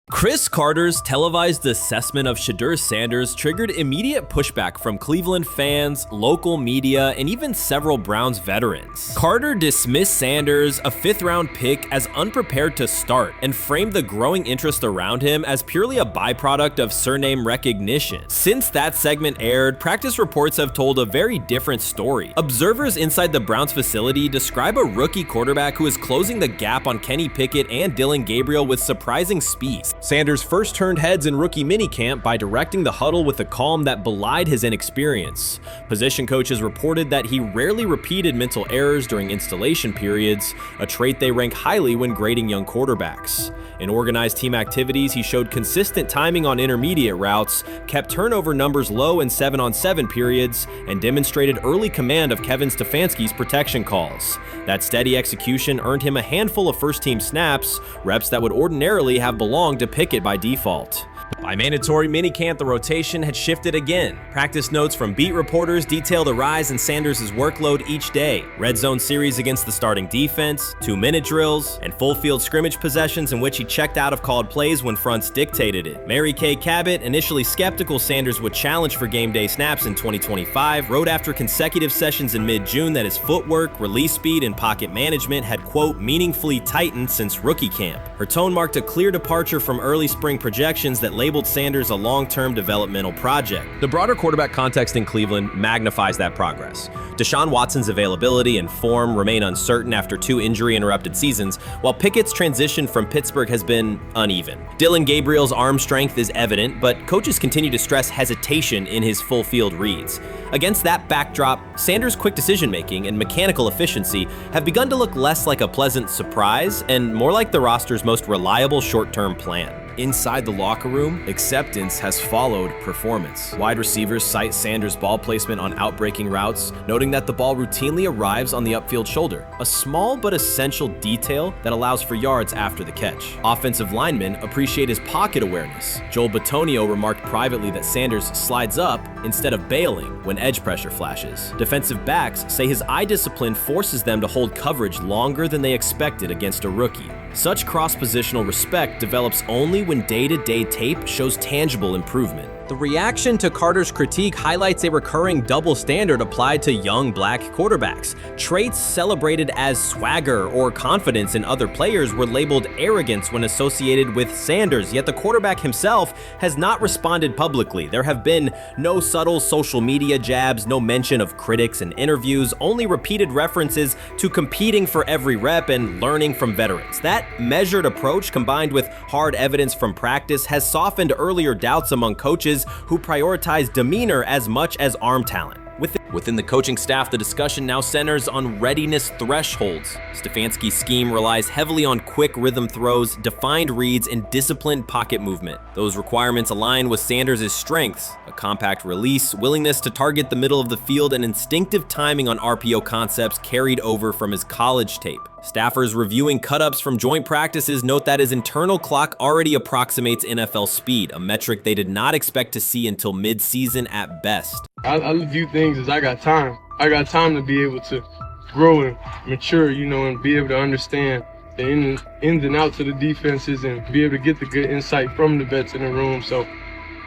Cris Carter's televised assessment of Shedeur Sanders triggered immediate pushback from Cleveland fans, local media, and even several Browns veterans. Carter dismissed Sanders, a fifth-round pick, as unprepared to start and framed the growing interest around him as purely a byproduct of surname recognition. Since that segment aired, practice reports have told a very different story. Observers inside the Browns facility describe a rookie quarterback who is closing the gap on Kenny Pickett and Dillon Gabriel with surprising speed. Sanders first turned heads in rookie minicamp by directing the huddle with a calm that belied his inexperience. Position coaches reported that he rarely repeated mental errors during installation periods, a trait they rank highly when grading young quarterbacks. In organized team activities, he showed consistent timing on intermediate routes, kept turnover numbers low in 7-on-7 periods, and demonstrated early command of Kevin Stefanski's protection calls. That steady execution earned him a handful of first-team snaps, reps that would ordinarily have belonged to Pickett by default. By mandatory minicamp, the rotation had shifted again. Practice notes from beat reporters detailed a rise in Sanders' workload each day. Red zone series against the starting defense, 2-minute drills, and full field scrimmage possessions in which he checked out of called plays when fronts dictated it. Mary Kay Cabot, initially skeptical Sanders would challenge for game day snaps in 2025, wrote after consecutive sessions in mid-June that his footwork, release speed, and pocket management had, quote, meaningfully tightened since rookie camp. Her tone marked a clear departure from early spring projections that labeled Sanders a long-term developmental project. The broader quarterback context in Cleveland magnifies that progress. Deshaun Watson's availability and form remain uncertain after 2 injury-interrupted seasons, while Pickett's transition from Pittsburgh has been uneven. Dillon Gabriel's arm strength is evident, but coaches continue to stress hesitation in his full-field reads. Against that backdrop, Sanders' quick decision-making and mechanical efficiency have begun to look less like a pleasant surprise and more like the roster's most reliable short-term plan. Inside the locker room, acceptance has followed performance. Wide receivers cite Sanders' ball placement on outbreaking routes, noting that the ball routinely arrives on the upfield shoulder, a small but essential detail that allows for yards after the catch. Offensive linemen appreciate his pocket awareness. Joel Bitonio remarked privately that Sanders slides up instead of bailing when edge pressure flashes. Defensive backs say his eye discipline forces them to hold coverage longer than they expected against a rookie. Such cross-positional respect develops only when day-to-day tape shows tangible improvement. The reaction to Carter's critique highlights a recurring double standard applied to young black quarterbacks. Traits celebrated as swagger or confidence in other players were labeled arrogance when associated with Sanders, yet the quarterback himself has not responded publicly. There have been no subtle social media jabs, no mention of critics in interviews, only repeated references to competing for every rep and learning from veterans. That measured approach, combined with hard evidence from practice, has softened earlier doubts among coaches who prioritize demeanor as much as arm talent. Within the coaching staff, the discussion now centers on readiness thresholds. Stefanski's scheme relies heavily on quick rhythm throws, defined reads, and disciplined pocket movement. Those requirements align with Sanders' strengths: a compact release, willingness to target the middle of the field, and instinctive timing on RPO concepts carried over from his college tape. Staffers reviewing cut-ups from joint practices note that his internal clock already approximates NFL speed, a metric they did not expect to see until mid-season at best. I view things as I got time. I got time to be able to grow and mature, and be able to understand the ins and outs of the defenses and be able to get the good insight from the vets in the room. So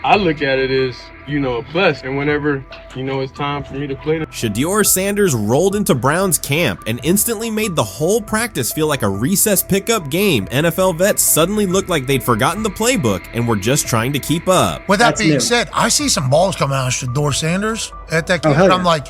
I look at it as, a plus. And whenever, it's time for me to play. Shedeur Sanders rolled into Browns camp and instantly made the whole practice feel like a recess pickup game. NFL vets suddenly looked like they'd forgotten the playbook and were just trying to keep up. With that being said, I see some balls come out of Shedeur Sanders at that camp, and I'm like,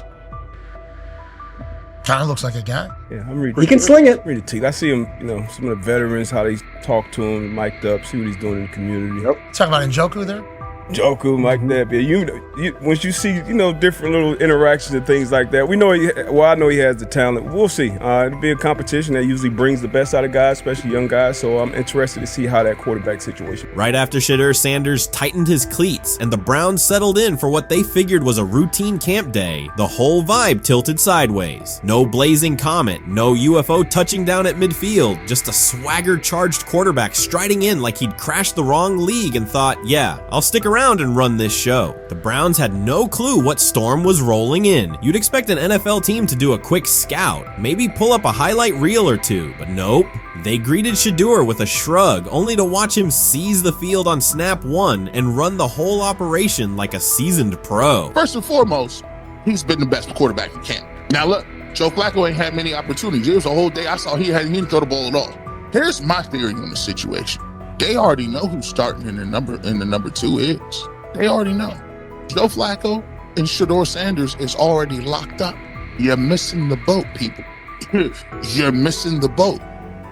kind of looks like a guy. Yeah, I'm ready. He can sling it. Ready to. I see him, some of the veterans, how they talk to him, mic'd up, see what he's doing in the community. Yep. Talking about Njoku there? Njoku, Mike Knapp. Yeah, once you see, different little interactions and things like that, I know he has the talent. We'll see. It'll be a competition that usually brings the best out of guys, especially young guys. So I'm interested to see how that quarterback situation. Right after Shedeur Sanders tightened his cleats and the Browns settled in for what they figured was a routine camp day, the whole vibe tilted sideways. No blazing comet, no UFO touching down at midfield, just a swagger-charged quarterback striding in like he'd crashed the wrong league and thought, yeah, I'll stick around around and run this show. The Browns had no clue what storm was rolling in. You'd expect an NFL team to do a quick scout, maybe pull up a highlight reel or two, but nope. They greeted Shedeur with a shrug, only to watch him seize the field on snap one and run the whole operation like a seasoned pro. First and foremost, he's been the best quarterback in camp. Now look, Joe Flacco ain't had many opportunities. There was a whole day I saw he didn't throw the ball at all. Here's my theory on the situation. They already know who's starting in the number 2 is. They already know. Joe Flacco and Shedeur Sanders is already locked up. You're missing the boat, people. You're missing the boat.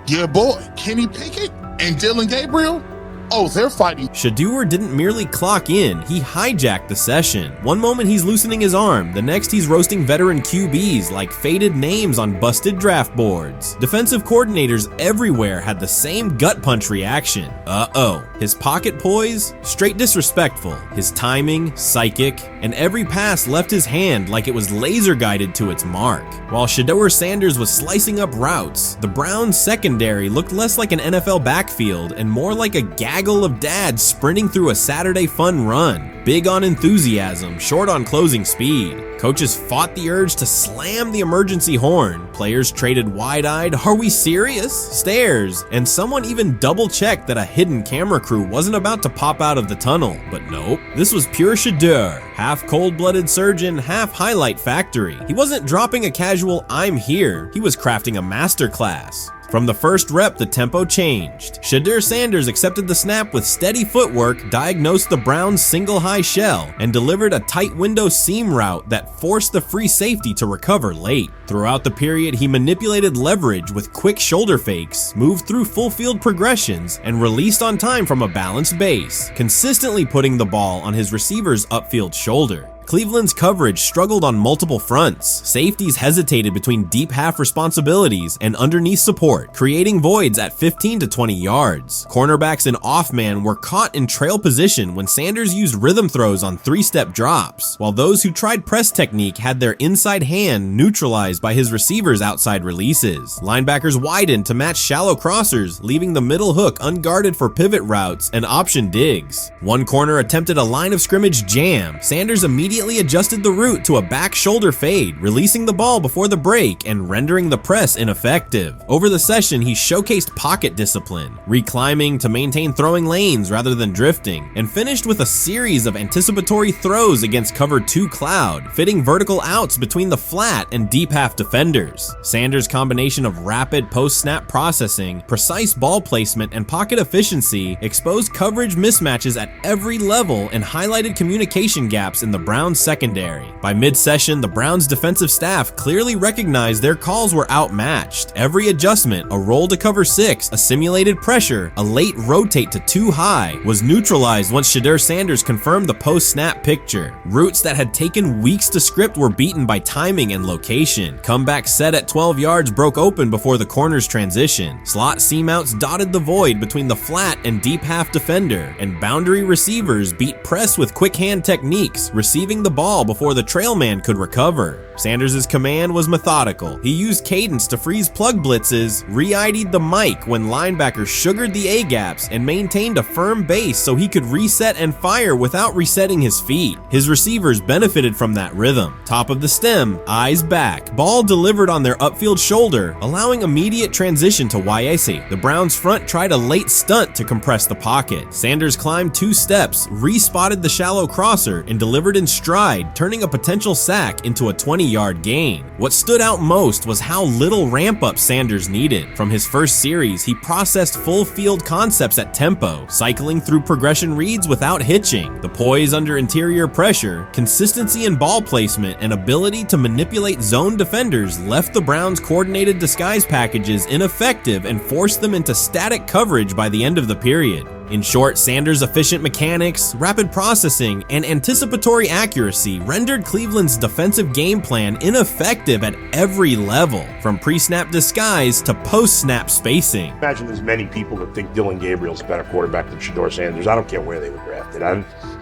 Your boy, Kenny Pickett and Dylan Gabriel, oh, they're fighting. Shedeur didn't merely clock in, he hijacked the session. One moment he's loosening his arm, the next he's roasting veteran QBs like faded names on busted draft boards. Defensive coordinators everywhere had the same gut punch reaction. Uh-oh. His pocket poise? Straight disrespectful. His timing? Psychic. And every pass left his hand like it was laser guided to its mark. While Shedeur Sanders was slicing up routes, the Browns' secondary looked less like an NFL backfield and more like a gaggle of dads sprinting through a Saturday fun run. Big on enthusiasm, short on closing speed. Coaches fought the urge to slam the emergency horn. Players traded wide-eyed, "Are we serious?" stares, and someone even double-checked that a hidden camera crew wasn't about to pop out of the tunnel. But nope, this was pure Shedeur. Half cold-blooded surgeon, half highlight factory. He wasn't dropping a casual "I'm here," he was crafting a masterclass. From the first rep, the tempo changed. Shedeur Sanders accepted the snap with steady footwork, diagnosed the Browns' single high shell, and delivered a tight window seam route that forced the free safety to recover late. Throughout the period, he manipulated leverage with quick shoulder fakes, moved through full field progressions, and released on time from a balanced base, consistently putting the ball on his receiver's upfield shoulder. Cleveland's coverage struggled on multiple fronts. Safeties hesitated between deep half responsibilities and underneath support, creating voids at 15 to 20 yards. Cornerbacks and off-man were caught in trail position when Sanders used rhythm throws on 3-step drops, while those who tried press technique had their inside hand neutralized by his receivers' outside releases. Linebackers widened to match shallow crossers, leaving the middle hook unguarded for pivot routes and option digs. One corner attempted a line of scrimmage jam. Sanders immediately adjusted the route to a back shoulder fade, releasing the ball before the break and rendering the press ineffective. Over the session, he showcased pocket discipline, reclimbing to maintain throwing lanes rather than drifting, and finished with a series of anticipatory throws against cover 2 cloud, fitting vertical outs between the flat and deep half defenders. Sanders' combination of rapid post-snap processing, precise ball placement, and pocket efficiency exposed coverage mismatches at every level and highlighted communication gaps in the Browns secondary. By mid-session, the Browns defensive staff clearly recognized their calls were outmatched. Every adjustment, a roll to cover 6, a simulated pressure, a late rotate to 2 high, was neutralized once Shedeur Sanders confirmed the post-snap picture. Routes that had taken weeks to script were beaten by timing and location. Comeback set at 12 yards broke open before the corner's transition. Slot seam outs dotted the void between the flat and deep half defender, and boundary receivers beat press with quick hand techniques, receiving the ball before the trail man could recover. Sanders' command was methodical. He used cadence to freeze plug blitzes, re-ID'd the mic when linebackers sugared the A-gaps, and maintained a firm base so he could reset and fire without resetting his feet. His receivers benefited from that rhythm. Top of the stem, eyes back. Ball delivered on their upfield shoulder, allowing immediate transition to YAC. The Browns front tried a late stunt to compress the pocket. Sanders climbed 2 steps, re-spotted the shallow crosser, and delivered in stride, turning a potential sack into a 20-yard gain. What stood out most was how little ramp-up Sanders needed. From his first series, he processed full-field concepts at tempo, cycling through progression reads without hitching. The poise under interior pressure, consistency in ball placement, and ability to manipulate zone defenders left the Browns' coordinated disguise packages ineffective and forced them into static coverage by the end of the period. In short, Sanders' efficient mechanics, rapid processing, and anticipatory accuracy rendered Cleveland's defensive game plan ineffective at every level, from pre-snap disguise to post-snap spacing. Imagine there's many people that think Dylan Gabriel's a better quarterback than Shedeur Sanders. I don't care where they were drafted.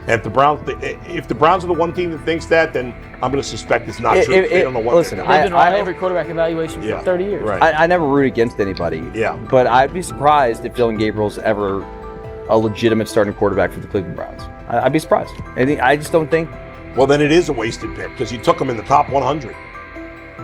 If the Browns are the one team that thinks that, then I'm going to suspect it's not true. They don't know what listen, they're I've doing. been on every quarterback evaluation for 30 years. Right. I never root against anybody. Yeah. But I'd be surprised if Dylan Gabriel's ever a legitimate starting quarterback for the Cleveland Browns. I'd be surprised. I just don't think. Well, then it is a wasted pick because you took him in the top 100.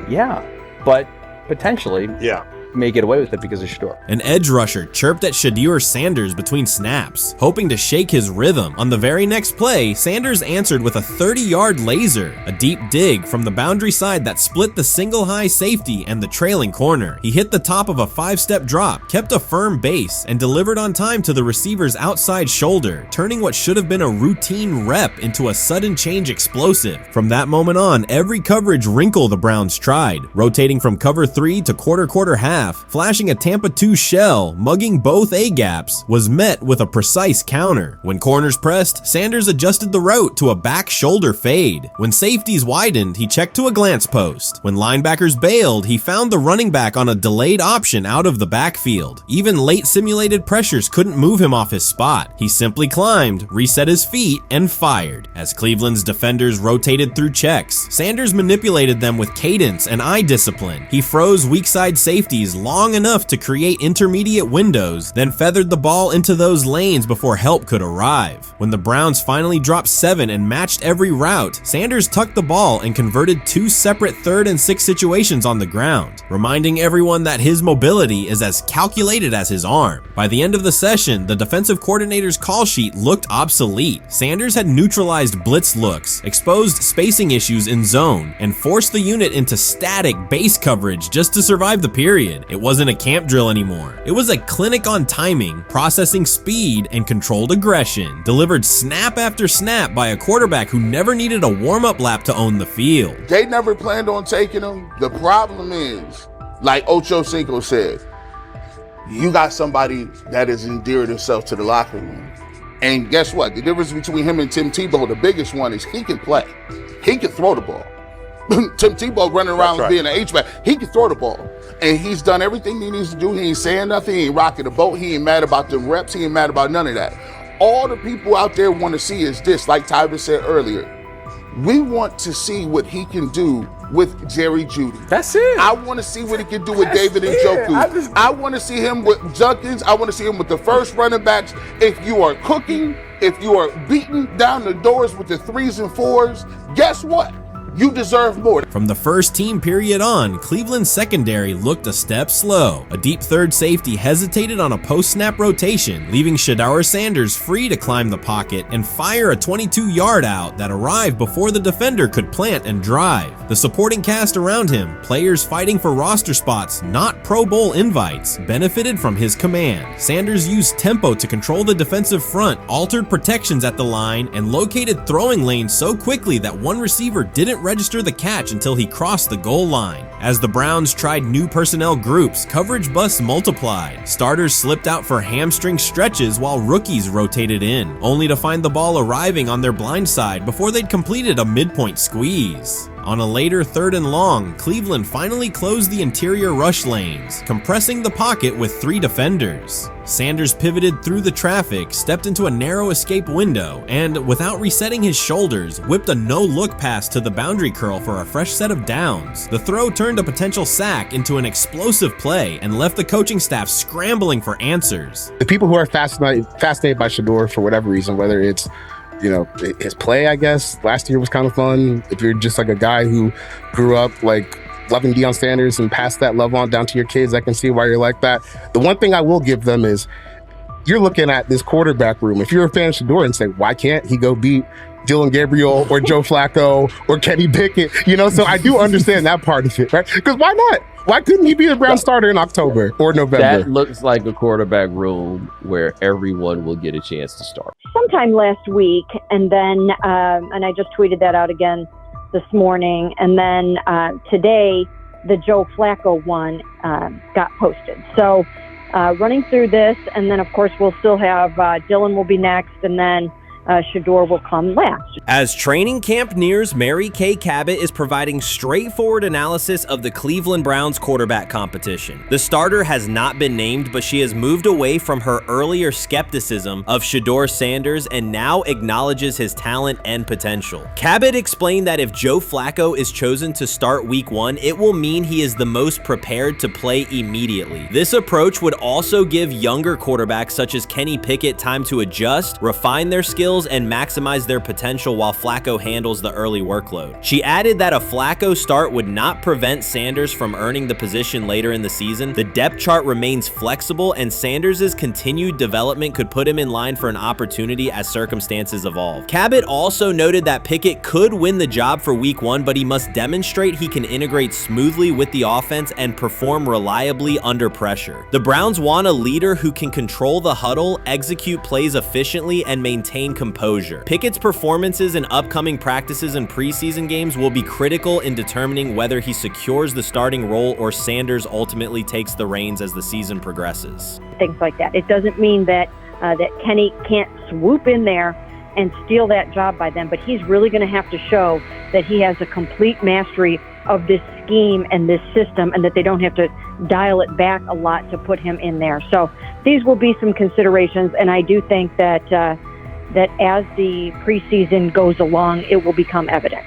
Yeah, but potentially. Yeah. May get away with it because of Shedeur. An edge rusher chirped at Shedeur Sanders between snaps, hoping to shake his rhythm. On the very next play, Sanders answered with a 30-yard laser, a deep dig from the boundary side that split the single high safety and the trailing corner. He hit the top of a 5-step drop, kept a firm base, and delivered on time to the receiver's outside shoulder, turning what should have been a routine rep into a sudden change explosive. From that moment on, every coverage wrinkle the Browns tried, rotating from cover 3 to quarter half, flashing a Tampa 2 shell, mugging both A-gaps, was met with a precise counter. When corners pressed, Sanders adjusted the route to a back shoulder fade. When safeties widened, he checked to a glance post. When linebackers bailed, he found the running back on a delayed option out of the backfield. Even late simulated pressures couldn't move him off his spot. He simply climbed, reset his feet, and fired. As Cleveland's defenders rotated through checks, Sanders manipulated them with cadence and eye discipline. He froze weak side safeties long enough to create intermediate windows, then feathered the ball into those lanes before help could arrive. When the Browns finally dropped 7 and matched every route, Sanders tucked the ball and converted 2 separate 3rd and 6 situations on the ground, reminding everyone that his mobility is as calculated as his arm. By the end of the session, the defensive coordinator's call sheet looked obsolete. Sanders had neutralized blitz looks, exposed spacing issues in zone, and forced the unit into static base coverage just to survive the period. It wasn't a camp drill anymore. It was a clinic on timing, processing speed, and controlled aggression, delivered snap after snap by a quarterback who never needed a warm-up lap to own the field. They never planned on taking him. The problem is, like Ocho Cinco said, you got somebody that has endeared himself to the locker room. And guess what? The difference between him and Tim Tebow, the biggest one, is he can play. He can throw the ball. Tim Tebow running around being an H-back, he can throw the ball. And he's done everything he needs to do. He ain't saying nothing. He ain't rocking the boat. He ain't mad about the reps. He ain't mad about none of that. All the people out there want to see is this, like Tyler said earlier. We want to see what he can do with Jerry Jeudy. That's it. I want to see what he can do with David Njoku. I want to see him with Junkins. I want to see him with the first running backs. If you are cooking, if you are beating down the doors with the 3s and 4s, guess what? You deserve more. From the first team period on, Cleveland's secondary looked a step slow. A deep third safety hesitated on a post-snap rotation, leaving Shedeur Sanders free to climb the pocket and fire a 22-yard out that arrived before the defender could plant and drive. The supporting cast around him, players fighting for roster spots, not Pro Bowl invites, benefited from his command. Sanders used tempo to control the defensive front, altered protections at the line, and located throwing lanes so quickly that one receiver didn't register the catch until he crossed the goal line. As the Browns tried new personnel groups, coverage busts multiplied. Starters slipped out for hamstring stretches while rookies rotated in, only to find the ball arriving on their blind side before they'd completed a midpoint squeeze. On a later 3rd and long, Cleveland finally closed the interior rush lanes, compressing the pocket with 3 defenders. Sanders pivoted through the traffic, stepped into a narrow escape window, and, without resetting his shoulders, whipped a no-look pass to the boundary curl for a fresh set of downs. The throw turned a potential sack into an explosive play and left the coaching staff scrambling for answers. The people who are fascinated by Shedeur for whatever reason, whether it's his play, I guess, last year was kind of fun. If you're just like a guy who grew up like loving Dion Sanders and passed that love on down to your kids, I can see why you're like that. The one thing I will give them is you're looking at this quarterback room. If you're a fan of Shedeur and say, why can't he go beat Dylan Gabriel or Joe Flacco or Kenny Pickett? So I do understand that part of it, right? Because why not? Why couldn't he be a Brown starter in October or November? That looks like a quarterback room where everyone will get a chance to start. Sometime last week, and then, and I just tweeted that out again this morning, and then today, the Joe Flacco one got posted. So running through this, and then of course we'll still have Dylan will be next, and then Shedeur will come last. As training camp nears, Mary Kay Cabot is providing straightforward analysis of the Cleveland Browns quarterback competition. The starter has not been named, but she has moved away from her earlier skepticism of Shedeur Sanders and now acknowledges his talent and potential. Cabot explained that if Joe Flacco is chosen to start week 1, it will mean he is the most prepared to play immediately. This approach would also give younger quarterbacks such as Kenny Pickett time to adjust, refine their skills, and maximize their potential while Flacco handles the early workload. She added that a Flacco start would not prevent Sanders from earning the position later in the season. The depth chart remains flexible, and Sanders' continued development could put him in line for an opportunity as circumstances evolve. Cabot also noted that Pickett could win the job for week 1, but he must demonstrate he can integrate smoothly with the offense and perform reliably under pressure. The Browns want a leader who can control the huddle, execute plays efficiently, and maintain composure. Pickett's performances in upcoming practices and preseason games will be critical in determining whether he secures the starting role or Sanders ultimately takes the reins as the season progresses. Things like that. It doesn't mean that Kenny can't swoop in there and steal that job by them, but he's really going to have to show that he has a complete mastery of this scheme and this system, and that they don't have to dial it back a lot to put him in there. So these will be some considerations, and I do think that that as the preseason goes along, it will become evident.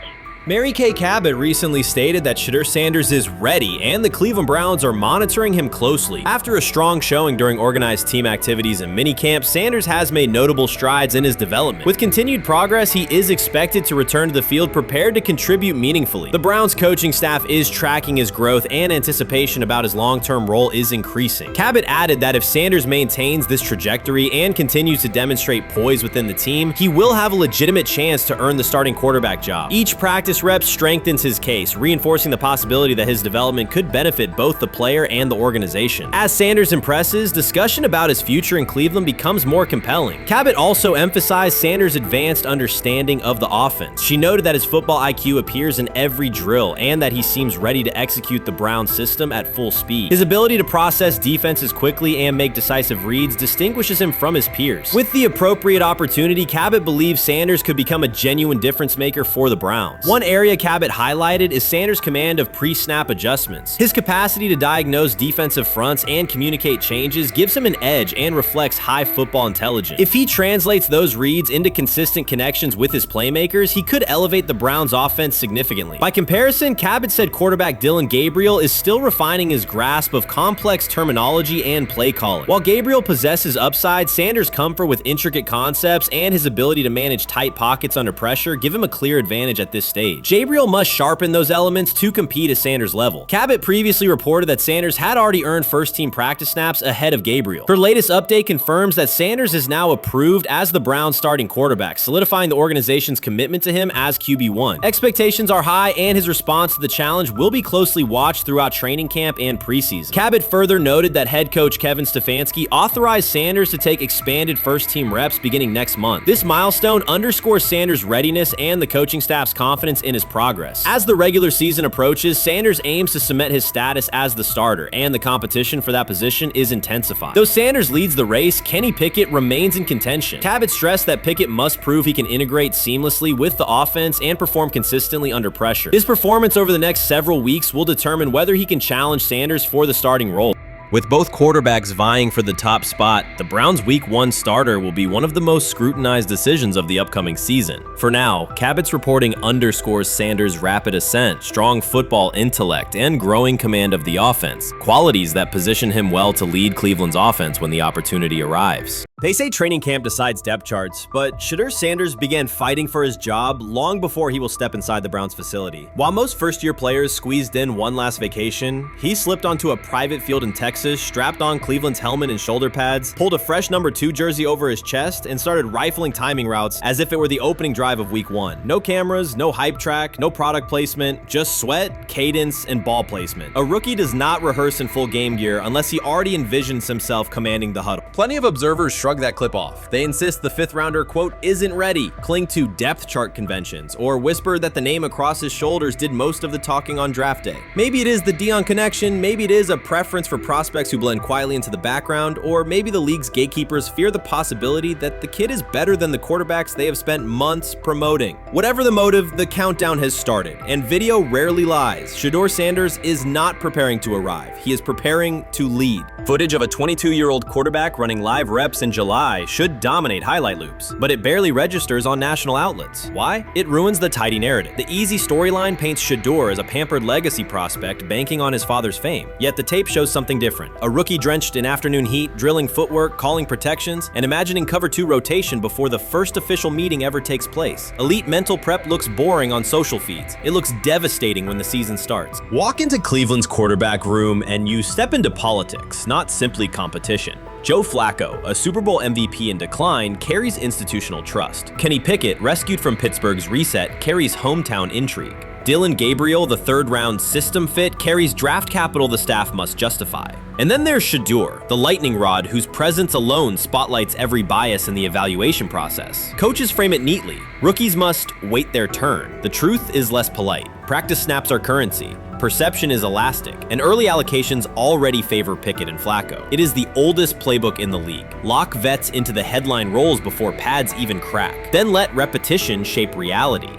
Mary Kay Cabot recently stated that Shedeur Sanders is ready and the Cleveland Browns are monitoring him closely. After a strong showing during organized team activities and minicamp, Sanders has made notable strides in his development. With continued progress, he is expected to return to the field prepared to contribute meaningfully. The Browns coaching staff is tracking his growth, and anticipation about his long-term role is increasing. Cabot added that if Sanders maintains this trajectory and continues to demonstrate poise within the team, he will have a legitimate chance to earn the starting quarterback job. Each practice rep strengthens his case, reinforcing the possibility that his development could benefit both the player and the organization. As Sanders impresses, discussion about his future in Cleveland becomes more compelling. Cabot also emphasized Sanders' advanced understanding of the offense. She noted that his football IQ appears in every drill and that he seems ready to execute the Browns system at full speed. His ability to process defenses quickly and make decisive reads distinguishes him from his peers. With the appropriate opportunity, Cabot believes Sanders could become a genuine difference maker for the Browns. One area Cabot highlighted is Sanders' command of pre-snap adjustments. His capacity to diagnose defensive fronts and communicate changes gives him an edge and reflects high football intelligence. If he translates those reads into consistent connections with his playmakers, he could elevate the Browns' offense significantly. By comparison, Cabot said quarterback Dillon Gabriel is still refining his grasp of complex terminology and play calling. While Gabriel possesses upside, Sanders' comfort with intricate concepts and his ability to manage tight pockets under pressure give him a clear advantage at this stage. Gabriel must sharpen those elements to compete at Sanders' level. Cabot previously reported that Sanders had already earned first-team practice snaps ahead of Gabriel. Her latest update confirms that Sanders is now approved as the Browns' starting quarterback, solidifying the organization's commitment to him as QB1. Expectations are high, and his response to the challenge will be closely watched throughout training camp and preseason. Cabot further noted that head coach Kevin Stefanski authorized Sanders to take expanded first-team reps beginning next month. This milestone underscores Sanders' readiness and the coaching staff's confidence in his progress. As the regular season approaches, Sanders aims to cement his status as the starter, and the competition for that position is intensified. Though Sanders leads the race, Kenny Pickett remains in contention. Cabot stressed that Pickett must prove he can integrate seamlessly with the offense and perform consistently under pressure. His performance over the next several weeks will determine whether he can challenge Sanders for the starting role. With both quarterbacks vying for the top spot, the Browns' Week 1 starter will be one of the most scrutinized decisions of the upcoming season. For now, Cabot's reporting underscores Sanders' rapid ascent, strong football intellect, and growing command of the offense, qualities that position him well to lead Cleveland's offense when the opportunity arrives. They say training camp decides depth charts, but Shedeur Sanders began fighting for his job long before he will step inside the Browns facility. While most first-year players squeezed in one last vacation, he slipped onto a private field in Texas, strapped on Cleveland's helmet and shoulder pads, pulled a fresh number 2 jersey over his chest, and started rifling timing routes as if it were the opening drive of Week 1. No cameras, no hype track, no product placement, just sweat, cadence, and ball placement. A rookie does not rehearse in full game gear unless he already envisions himself commanding the huddle. Plenty of observers shrug that clip off. They insist the fifth rounder, quote, isn't ready, cling to depth chart conventions, or whisper that the name across his shoulders did most of the talking on draft day. Maybe it is the Dion connection, maybe it is a preference for prospect prospects who blend quietly into the background, or maybe the league's gatekeepers fear the possibility that the kid is better than the quarterbacks they have spent months promoting. Whatever the motive, the countdown has started, and video rarely lies. Shedeur Sanders is not preparing to arrive. He is preparing to lead. Footage of a 22-year-old quarterback running live reps in July should dominate highlight loops, but it barely registers on national outlets. Why? It ruins the tidy narrative. The easy storyline paints Shedeur as a pampered legacy prospect banking on his father's fame. Yet the tape shows something different. A rookie drenched in afternoon heat, drilling footwork, calling protections, and imagining cover 2 rotation before the first official meeting ever takes place. Elite mental prep looks boring on social feeds. It looks devastating when the season starts. Walk into Cleveland's quarterback room and you step into politics, not simply competition. Joe Flacco, a Super Bowl MVP in decline, carries institutional trust. Kenny Pickett, rescued from Pittsburgh's reset, carries hometown intrigue. Dillon Gabriel, the third-round system fit, carries draft capital the staff must justify. And then there's Shedeur, the lightning rod whose presence alone spotlights every bias in the evaluation process. Coaches frame it neatly. Rookies must wait their turn. The truth is less polite. Practice snaps are currency. Perception is elastic, and early allocations already favor Pickett and Flacco. It is the oldest playbook in the league. Lock vets into the headline roles before pads even crack. Then let repetition shape reality.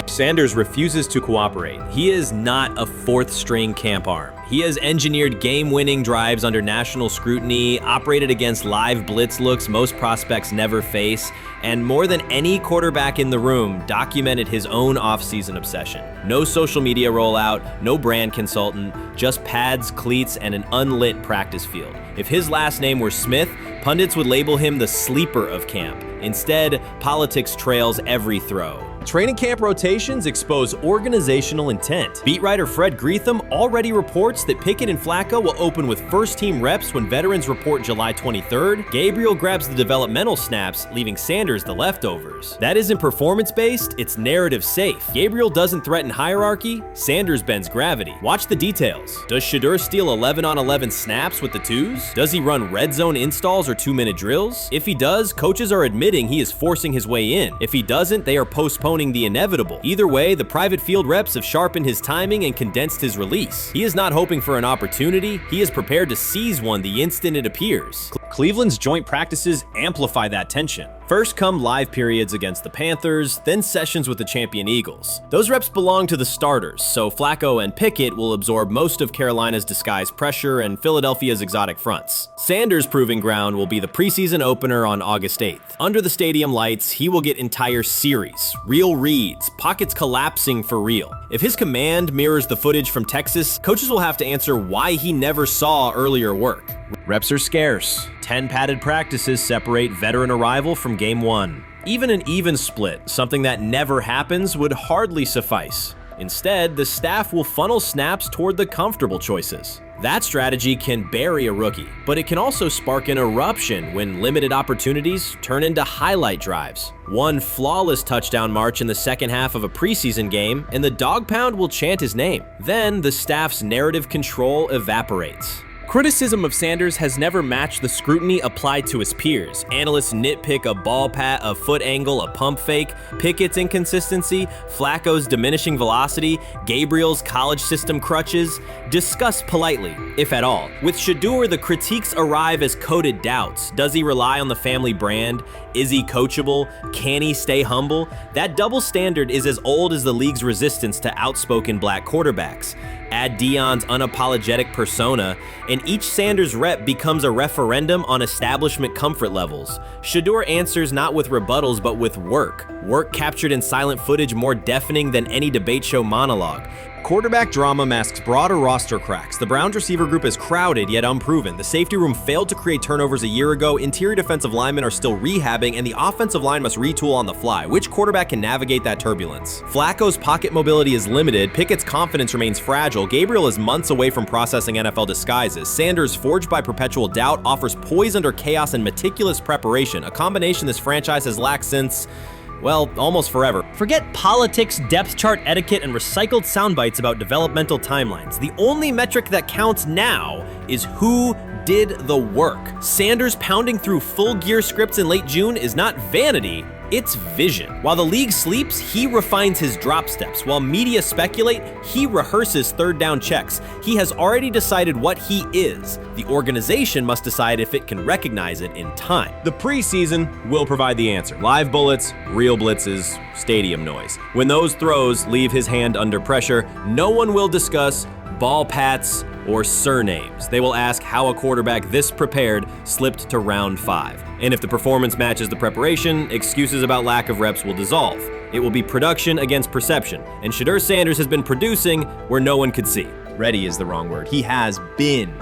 Sanders refuses to cooperate. He is not a fourth-string camp arm. He has engineered game-winning drives under national scrutiny, operated against live blitz looks most prospects never face, and more than any quarterback in the room, documented his own off-season obsession. No social media rollout, no brand consultant, just pads, cleats, and an unlit practice field. If his last name were Smith, pundits would label him the sleeper of camp. Instead, politics trails every throw. Training camp rotations expose organizational intent. Beat writer Fred Greetham already reports that Pickett and Flacco will open with first-team reps when veterans report July 23rd. Gabriel grabs the developmental snaps, leaving Sanders the leftovers. That isn't performance-based, it's narrative-safe. Gabriel doesn't threaten hierarchy, Sanders bends gravity. Watch the details. Does Shedeur steal 11-on-11 snaps with the twos? Does he run red zone installs or 2-minute drills? If he does, coaches are admitting he is forcing his way in. If he doesn't, they are postponing the inevitable. Either way, the private field reps have sharpened his timing and condensed his release. He is not hoping for an opportunity, he is prepared to seize one the instant it appears. Cleveland's joint practices amplify that tension. First come live periods against the Panthers, then sessions with the champion Eagles. Those reps belong to the starters, so Flacco and Pickett will absorb most of Carolina's disguised pressure and Philadelphia's exotic fronts. Sanders' proving ground will be the preseason opener on August 8th. Under the stadium lights, he will get entire series, real reads, pockets collapsing for real. If his command mirrors the footage from Texas, coaches will have to answer why he never saw earlier work. Reps are scarce. 10 padded practices separate veteran arrival from game 1. Even an even split, something that never happens, would hardly suffice. Instead, the staff will funnel snaps toward the comfortable choices. That strategy can bury a rookie, but it can also spark an eruption when limited opportunities turn into highlight drives. One flawless touchdown march in the second half of a preseason game, and the dog pound will chant his name. Then the staff's narrative control evaporates. Criticism of Sanders has never matched the scrutiny applied to his peers. Analysts nitpick a ball pat, a foot angle, a pump fake, Pickett's inconsistency, Flacco's diminishing velocity, Gabriel's college system crutches. Discuss politely, if at all. With Shedeur, the critiques arrive as coded doubts. Does he rely on the family brand? Is he coachable? Can he stay humble? That double standard is as old as the league's resistance to outspoken black quarterbacks. Add Dion's unapologetic persona, and each Sanders rep becomes a referendum on establishment comfort levels. Shedeur answers not with rebuttals, but with work. Work captured in silent footage more deafening than any debate show monologue. Quarterback drama masks broader roster cracks. The Browns receiver group is crowded yet unproven. The safety room failed to create turnovers a year ago. Interior defensive linemen are still rehabbing, and the offensive line must retool on the fly. Which quarterback can navigate that turbulence? Flacco's pocket mobility is limited. Pickett's confidence remains fragile. Gabriel is months away from processing NFL disguises. Sanders, forged by perpetual doubt, offers poise under chaos and meticulous preparation, a combination this franchise has lacked since, well, almost forever. Forget politics, depth chart etiquette, and recycled sound bites about developmental timelines. The only metric that counts now is who did the work. Sanders pounding through full gear scripts in late June is not vanity, It's vision. While the league sleeps, he refines his drop steps. While media speculate, he rehearses third down checks. He has already decided what he is. The organization must decide if it can recognize it in time. The preseason will provide the answer. Live bullets, real blitzes, stadium noise. When those throws leave his hand under pressure, no one will discuss ball pats or surnames. They will ask how a quarterback this prepared slipped to round 5. And if the performance matches the preparation, excuses about lack of reps will dissolve. It will be production against perception, and Shedeur Sanders has been producing where no one could see. Ready is the wrong word. He has been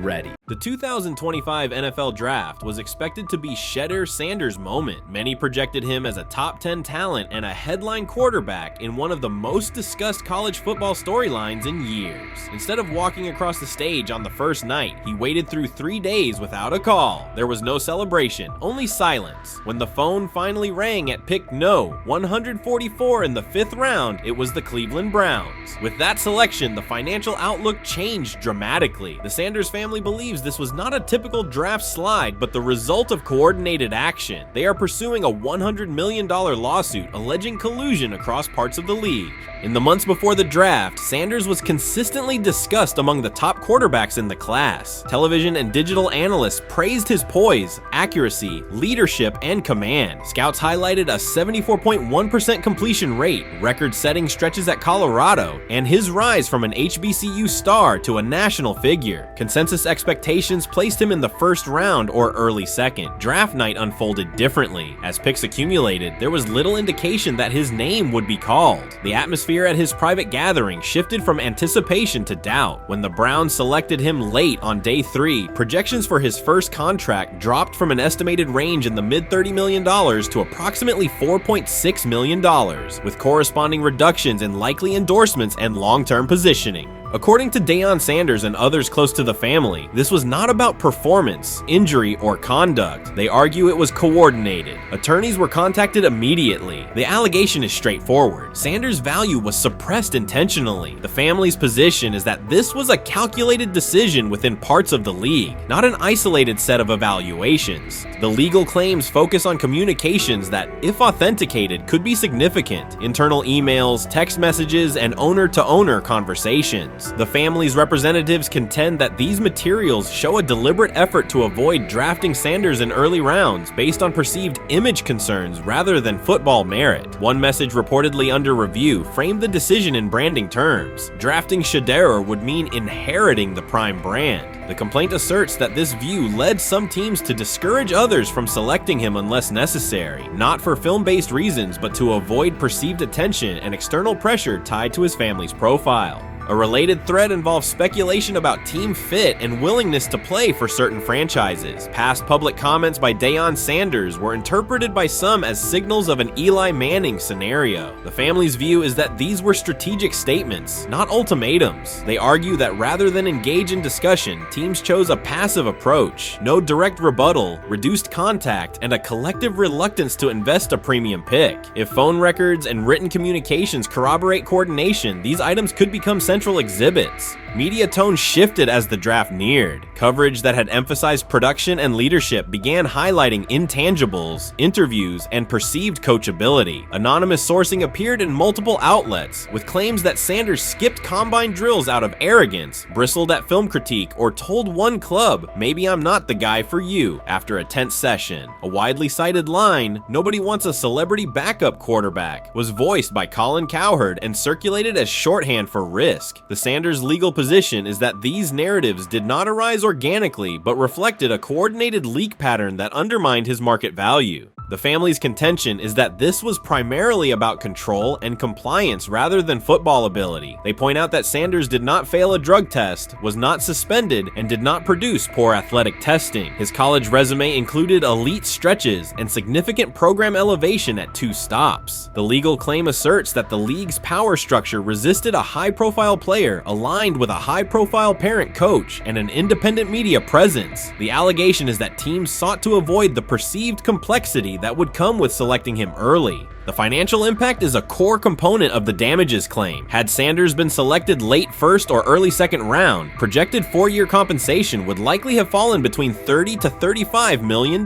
ready. The 2025 NFL Draft was expected to be Shedeur Sanders' moment. Many projected him as a top 10 talent and a headline quarterback in one of the most discussed college football storylines in years. Instead of walking across the stage on the first night, he waited through 3 days without a call. There was no celebration, only silence. When the phone finally rang at pick no. 144 in the 5th round, it was the Cleveland Browns. With that selection, the financial outlook changed dramatically. The Sanders family believes this was not a typical draft slide, but the result of coordinated action. They are pursuing a $100 million lawsuit alleging collusion across parts of the league. In the months before the draft, Sanders was consistently discussed among the top quarterbacks in the class. Television and digital analysts praised his poise, accuracy, leadership, and command. Scouts highlighted a 74.1% completion rate, record-setting stretches at Colorado, and his rise from an HBCU star to a national figure. Consensus expectations placed him in the first round or early second. Draft night unfolded differently. As picks accumulated, there was little indication that his name would be called. The atmosphere at his private gathering shifted from anticipation to doubt. When the Browns selected him late on day 3, projections for his first contract dropped from an estimated range in the mid $30 million to approximately $4.6 million, with corresponding reductions in likely endorsements and long-term positioning. According to Dion Sanders and others close to the family, this was not about performance, injury, or conduct. They argue it was coordinated. Attorneys were contacted immediately. The allegation is straightforward. Sanders' value was suppressed intentionally. The family's position is that this was a calculated decision within parts of the league, not an isolated set of evaluations. The legal claims focus on communications that, if authenticated, could be significant. Internal emails, text messages, and owner-to-owner conversations. The family's representatives contend that these materials show a deliberate effort to avoid drafting Sanders in early rounds based on perceived image concerns rather than football merit. One message reportedly under review framed the decision in branding terms. Drafting Shedeur would mean inheriting the Prime brand. The complaint asserts that this view led some teams to discourage others from selecting him unless necessary, not for film-based reasons, but to avoid perceived attention and external pressure tied to his family's profile. A related thread involves speculation about team fit and willingness to play for certain franchises. Past public comments by Dion Sanders were interpreted by some as signals of an Eli Manning scenario. The family's view is that these were strategic statements, not ultimatums. They argue that rather than engage in discussion, teams chose a passive approach, no direct rebuttal, reduced contact, and a collective reluctance to invest a premium pick. If phone records and written communications corroborate coordination, these items could become central exhibits. Media tone shifted as the draft neared. Coverage that had emphasized production and leadership began highlighting intangibles, interviews, and perceived coachability. Anonymous sourcing appeared in multiple outlets, with claims that Sanders skipped combine drills out of arrogance, bristled at film critique, or told one club, "Maybe I'm not the guy for you," after a tense session. A widely cited line, "Nobody wants a celebrity backup quarterback," was voiced by Colin Cowherd and circulated as shorthand for risk. The Sanders legal position is that these narratives did not arise organically, but reflected a coordinated leak pattern that undermined his market value. The family's contention is that this was primarily about control and compliance rather than football ability. They point out that Sanders did not fail a drug test, was not suspended, and did not produce poor athletic testing. His college resume included elite stretches and significant program elevation at 2 stops. The legal claim asserts that the league's power structure resisted a high-profile player aligned with a high-profile parent coach and an independent media presence. The allegation is that teams sought to avoid the perceived complexity that would come with selecting him early. The financial impact is a core component of the damages claim. Had Sanders been selected late first or early second round, projected 4-year compensation would likely have fallen between $30 to $35 million,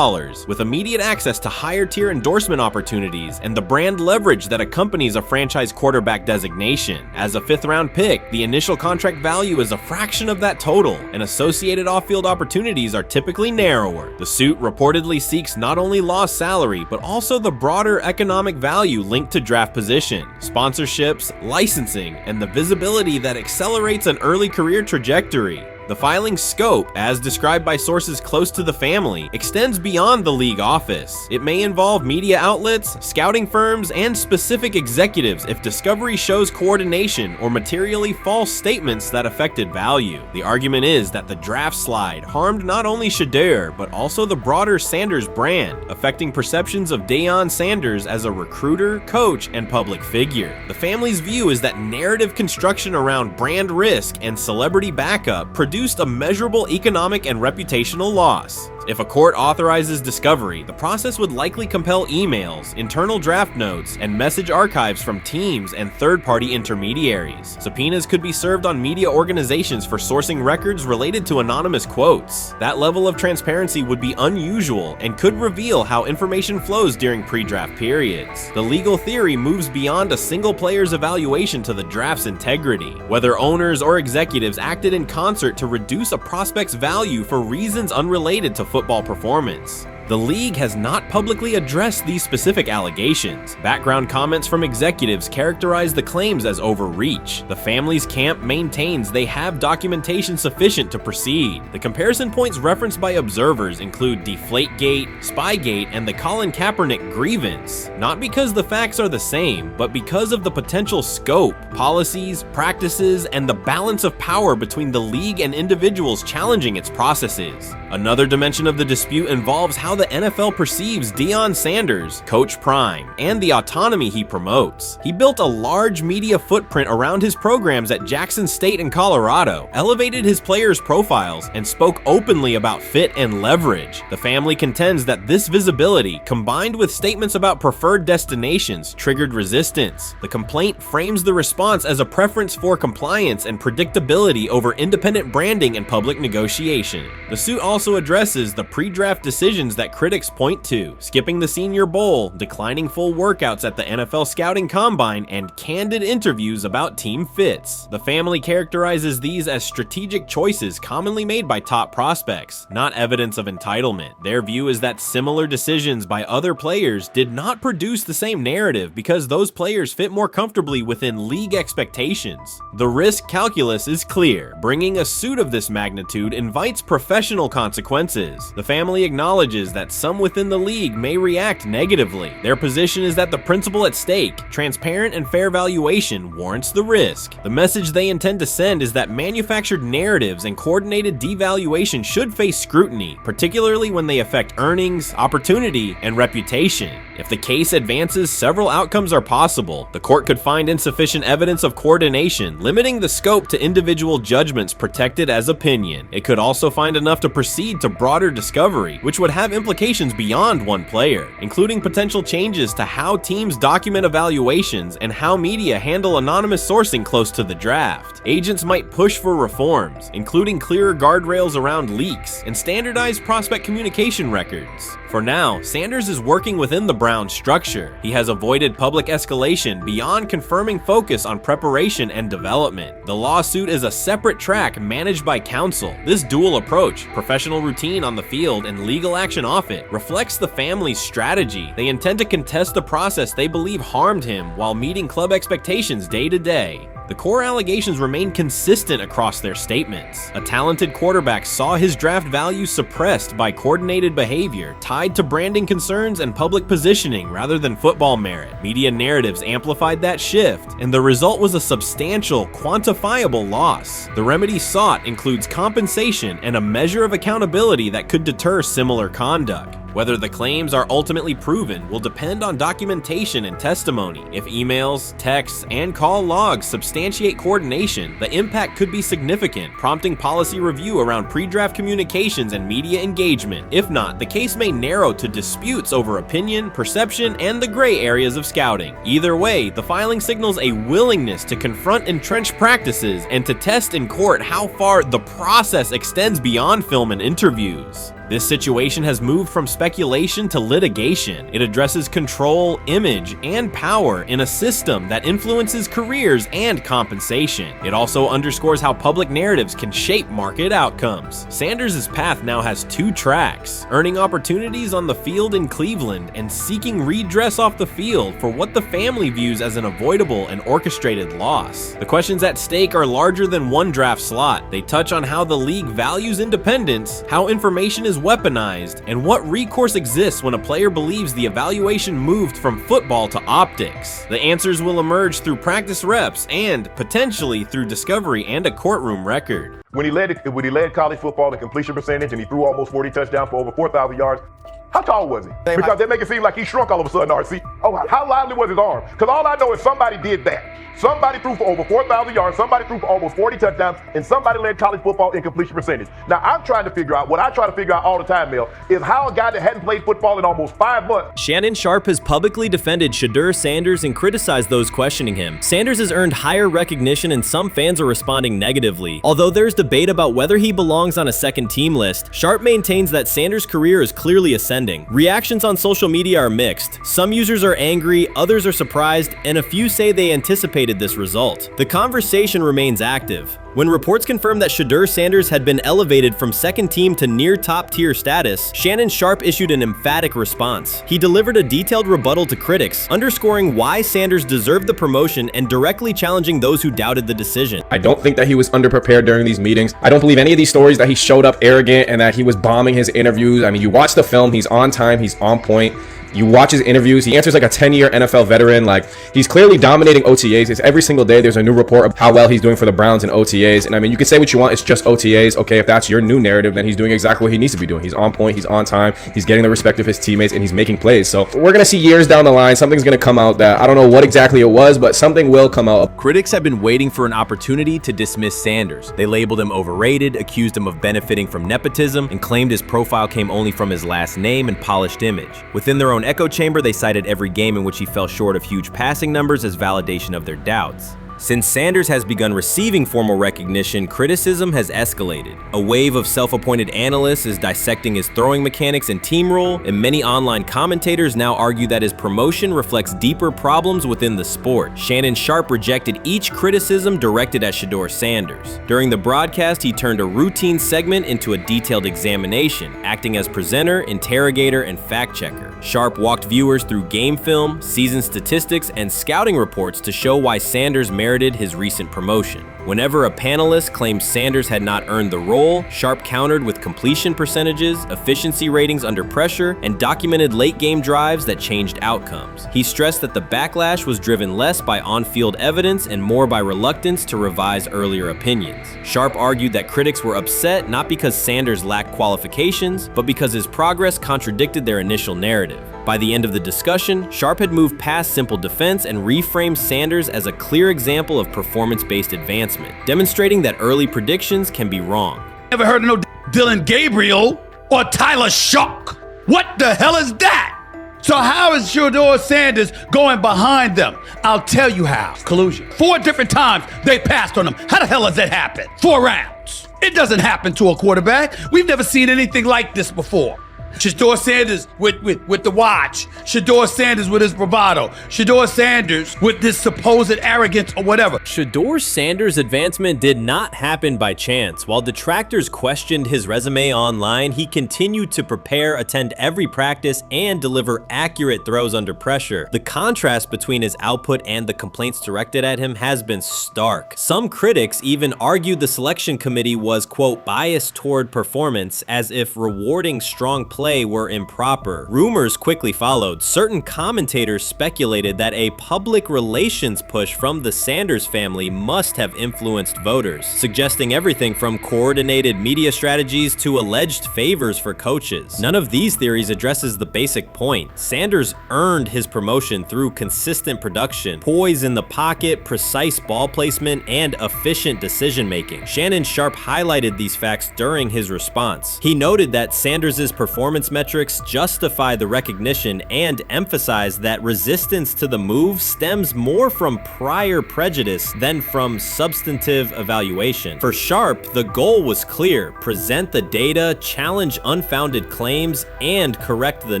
with immediate access to higher tier endorsement opportunities and the brand leverage that accompanies a franchise quarterback designation. As a 5th-round pick, the initial contract value is a fraction of that total, and associated off-field opportunities are typically narrower. The suit reportedly seeks not only lost salary, but also the broader economic value linked to draft position, sponsorships, licensing, and the visibility that accelerates an early career trajectory. The filing's scope, as described by sources close to the family, extends beyond the league office. It may involve media outlets, scouting firms, and specific executives if discovery shows coordination or materially false statements that affected value. The argument is that the draft slide harmed not only Shedeur, but also the broader Sanders brand, affecting perceptions of Dion Sanders as a recruiter, coach, and public figure. The family's view is that narrative construction around brand risk and celebrity backup produced a measurable economic and reputational loss. If a court authorizes discovery, the process would likely compel emails, internal draft notes, and message archives from teams and third-party intermediaries. Subpoenas could be served on media organizations for sourcing records related to anonymous quotes. That level of transparency would be unusual and could reveal how information flows during pre-draft periods. The legal theory moves beyond a single player's evaluation to the draft's integrity, whether owners or executives acted in concert to reduce a prospect's value for reasons unrelated to football performance. The league has not publicly addressed these specific allegations. Background comments from executives characterize the claims as overreach. The family's camp maintains they have documentation sufficient to proceed. The comparison points referenced by observers include Deflategate, Spygate, and the Colin Kaepernick grievance, not because the facts are the same, but because of the potential scope, policies, practices, and the balance of power between the league and individuals challenging its processes. Another dimension of the dispute involves how the NFL perceives Dion Sanders, Coach Prime, and the autonomy he promotes. He built a large media footprint around his programs at Jackson State and Colorado, elevated his players' profiles, and spoke openly about fit and leverage. The family contends that this visibility, combined with statements about preferred destinations, triggered resistance. The complaint frames the response as a preference for compliance and predictability over independent branding and public negotiation. The suit also addresses the pre-draft decisions that critics point to: skipping the Senior Bowl, declining full workouts at the NFL Scouting Combine, and candid interviews about team fits. The family characterizes these as strategic choices commonly made by top prospects, not evidence of entitlement. Their view is that similar decisions by other players did not produce the same narrative because those players fit more comfortably within league expectations. The risk calculus is clear. Bringing a suit of this magnitude invites professional consequences. The family acknowledges that some within the league may react negatively. Their position is that the principle at stake, transparent and fair valuation, warrants the risk. The message they intend to send is that manufactured narratives and coordinated devaluation should face scrutiny, particularly when they affect earnings, opportunity, and reputation. If the case advances, several outcomes are possible. The court could find insufficient evidence of coordination, limiting the scope to individual judgments protected as opinion. It could also find enough to proceed to broader discovery, which would have implications beyond one player, including potential changes to how teams document evaluations and how media handle anonymous sourcing close to the draft. Agents might push for reforms, including clearer guardrails around leaks and standardized prospect communication records. For now, Sanders is working within the Browns structure. He has avoided public escalation beyond confirming focus on preparation and development. The lawsuit is a separate track managed by counsel. This dual approach, professional routine on the field and legal action off it, reflects the family's strategy. They intend to contest the process they believe harmed him while meeting club expectations day to day. The core allegations remain consistent across their statements. A talented quarterback saw his draft value suppressed by coordinated behavior tied to branding concerns and public positioning rather than football merit. Media narratives amplified that shift, and the result was a substantial, quantifiable loss. The remedy sought includes compensation and a measure of accountability that could deter similar conduct. Whether the claims are ultimately proven will depend on documentation and testimony. If emails, texts, and call logs substantiate coordination, the impact could be significant, prompting policy review around pre-draft communications and media engagement. If not, the case may narrow to disputes over opinion, perception, and the gray areas of scouting. Either way, the filing signals a willingness to confront entrenched practices and to test in court how far the process extends beyond film and interviews. This situation has moved from speculation to litigation. It addresses control, image, and power in a system that influences careers and compensation. It also underscores how public narratives can shape market outcomes. Sanders' path now has two tracks: earning opportunities on the field in Cleveland and seeking redress off the field for what the family views as an avoidable and orchestrated loss. The questions at stake are larger than one draft slot. They touch on how the league values independence, how information is weaponized, and what recourse exists when a player believes the evaluation moved from football to optics. The answers will emerge through practice reps and, potentially, through discovery and a courtroom record. When he led college football in completion percentage and he threw almost 40 touchdowns for over 4,000 yards, how tall was he? Because they make it seem like he shrunk all of a sudden, RC. Oh, how lively was his arm? Because all I know is somebody did that. Somebody threw for over 4,000 yards, somebody threw for almost 40 touchdowns, and somebody led college football in completion percentage. Now, I'm trying to figure out, what I try to figure out all the time, Mel, is how a guy that hadn't played football in almost 5 months. Shannon Sharpe has publicly defended Shedeur Sanders and criticized those questioning him. Sanders has earned higher recognition and some fans are responding negatively. Although there's debate about whether he belongs on a second team list, Sharpe maintains that Sanders' career is clearly ascending. Reactions on social media are mixed. Some users are angry, others are surprised, and a few say they anticipated this result. The conversation remains active. When reports confirmed that Shedeur Sanders had been elevated from second team to near top tier status, Shannon Sharpe issued an emphatic response. He delivered a detailed rebuttal to critics, underscoring why Sanders deserved the promotion and directly challenging those who doubted the decision. I don't think that he was underprepared during these meetings. I don't believe any of these stories that he showed up arrogant and that he was bombing his interviews. I mean, you watch the film, he's on time, he's on point. You watch his interviews, he answers like a 10-year NFL veteran. Like, he's clearly dominating OTAs. It's every single day there's a new report of how well he's doing for the Browns in OTAs. And I mean, you can say what you want, it's just OTAs. Okay, if that's your new narrative, then he's doing exactly what he needs to be doing. He's on point, he's on time, he's getting the respect of his teammates, and he's making plays. So we're gonna see years down the line, something's gonna come out that I don't know what exactly it was, but something will come out. Critics have been waiting for an opportunity to dismiss Sanders. They labeled him overrated, accused him of benefiting from nepotism, and claimed his profile came only from his last name and polished image. Within their own echo chamber, they cited every game in which he fell short of huge passing numbers as validation of their doubts. Since Sanders has begun receiving formal recognition, criticism has escalated. A wave of self-appointed analysts is dissecting his throwing mechanics and team role, and many online commentators now argue that his promotion reflects deeper problems within the sport. Shannon Sharpe rejected each criticism directed at Shedeur Sanders. During the broadcast, he turned a routine segment into a detailed examination, acting as presenter, interrogator, and fact-checker. Sharpe walked viewers through game film, season statistics, and scouting reports to show why Sanders merited his recent promotion. Whenever a panelist claimed Sanders had not earned the role, Sharpe countered with completion percentages, efficiency ratings under pressure, and documented late-game drives that changed outcomes. He stressed that the backlash was driven less by on-field evidence and more by reluctance to revise earlier opinions. Sharpe argued that critics were upset not because Sanders lacked qualifications, but because his progress contradicted their initial narrative. By the end of the discussion, Sharpe had moved past simple defense and reframed Sanders as a clear example of performance-based advancement, demonstrating that early predictions can be wrong. Never heard of no Dylan Gabriel or Tyler Shock. What the hell is that? So how is Shedeur Sanders going behind them? I'll tell you how. Collusion. 4 different times they passed on him. How the hell does that happen? 4 rounds. It doesn't happen to a quarterback. We've never seen anything like this before. Shedeur Sanders with the watch. Shedeur Sanders with his bravado. Shedeur Sanders with this supposed arrogance or whatever. Shedeur Sanders' advancement did not happen by chance. While detractors questioned his resume online, he continued to prepare, attend every practice, and deliver accurate throws under pressure. The contrast between his output and the complaints directed at him has been stark. Some critics even argued the selection committee was, quote, biased toward performance, as if rewarding strong play play were improper. Rumors quickly followed. Certain commentators speculated that a public relations push from the Sanders family must have influenced voters, suggesting everything from coordinated media strategies to alleged favors for coaches. None of these theories addresses the basic point. Sanders earned his promotion through consistent production, poise in the pocket, precise ball placement, and efficient decision-making. Shannon Sharpe highlighted these facts during his response. He noted that Sanders' performance metrics justify the recognition and emphasized that resistance to the move stems more from prior prejudice than from substantive evaluation. For Sharpe, the goal was clear: present the data, challenge unfounded claims, and correct the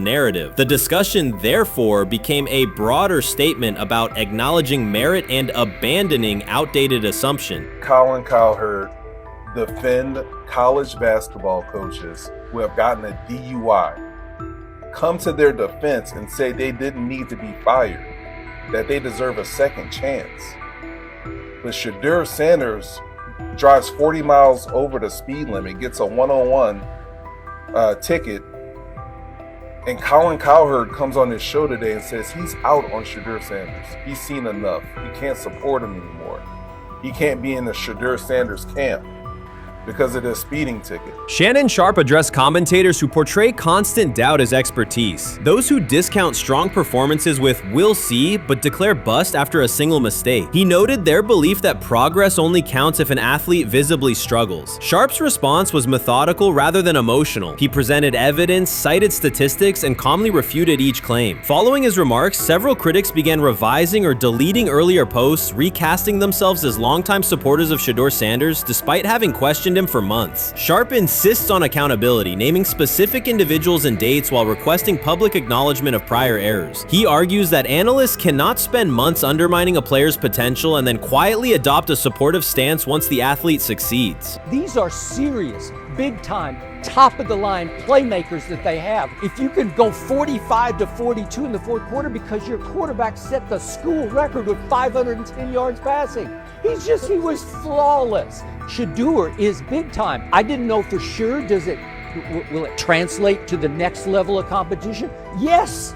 narrative. The discussion therefore became a broader statement about acknowledging merit and abandoning outdated assumption. Colin Cowherd defend college basketball coaches who have gotten a DUI, come to their defense and say they didn't need to be fired, that they deserve a second chance. But Shedeur Sanders drives 40 miles over the speed limit, gets a one-on-one ticket, and Colin Cowherd comes on his show today and says he's out on Shedeur Sanders. He's seen enough. He can't support him anymore. He can't be in the Shedeur Sanders camp because of this speeding ticket. Shannon Sharpe addressed commentators who portray constant doubt as expertise. Those who discount strong performances with "we'll see" but declare bust after a single mistake. He noted their belief that progress only counts if an athlete visibly struggles. Sharpe's response was methodical rather than emotional. He presented evidence, cited statistics, and calmly refuted each claim. Following his remarks, several critics began revising or deleting earlier posts, recasting themselves as longtime supporters of Shedeur Sanders despite having questioned him for months. Sharpe insists on accountability, naming specific individuals and dates while requesting public acknowledgement of prior errors. He argues that analysts cannot spend months undermining a player's potential and then quietly adopt a supportive stance once the athlete succeeds. These are serious, big-time, top-of-the-line playmakers that they have. If you can go 45-42 in the fourth quarter because your quarterback set the school record with 510 yards passing. He was flawless. Shedeur is big time. I didn't know for sure, will it translate to the next level of competition? Yes,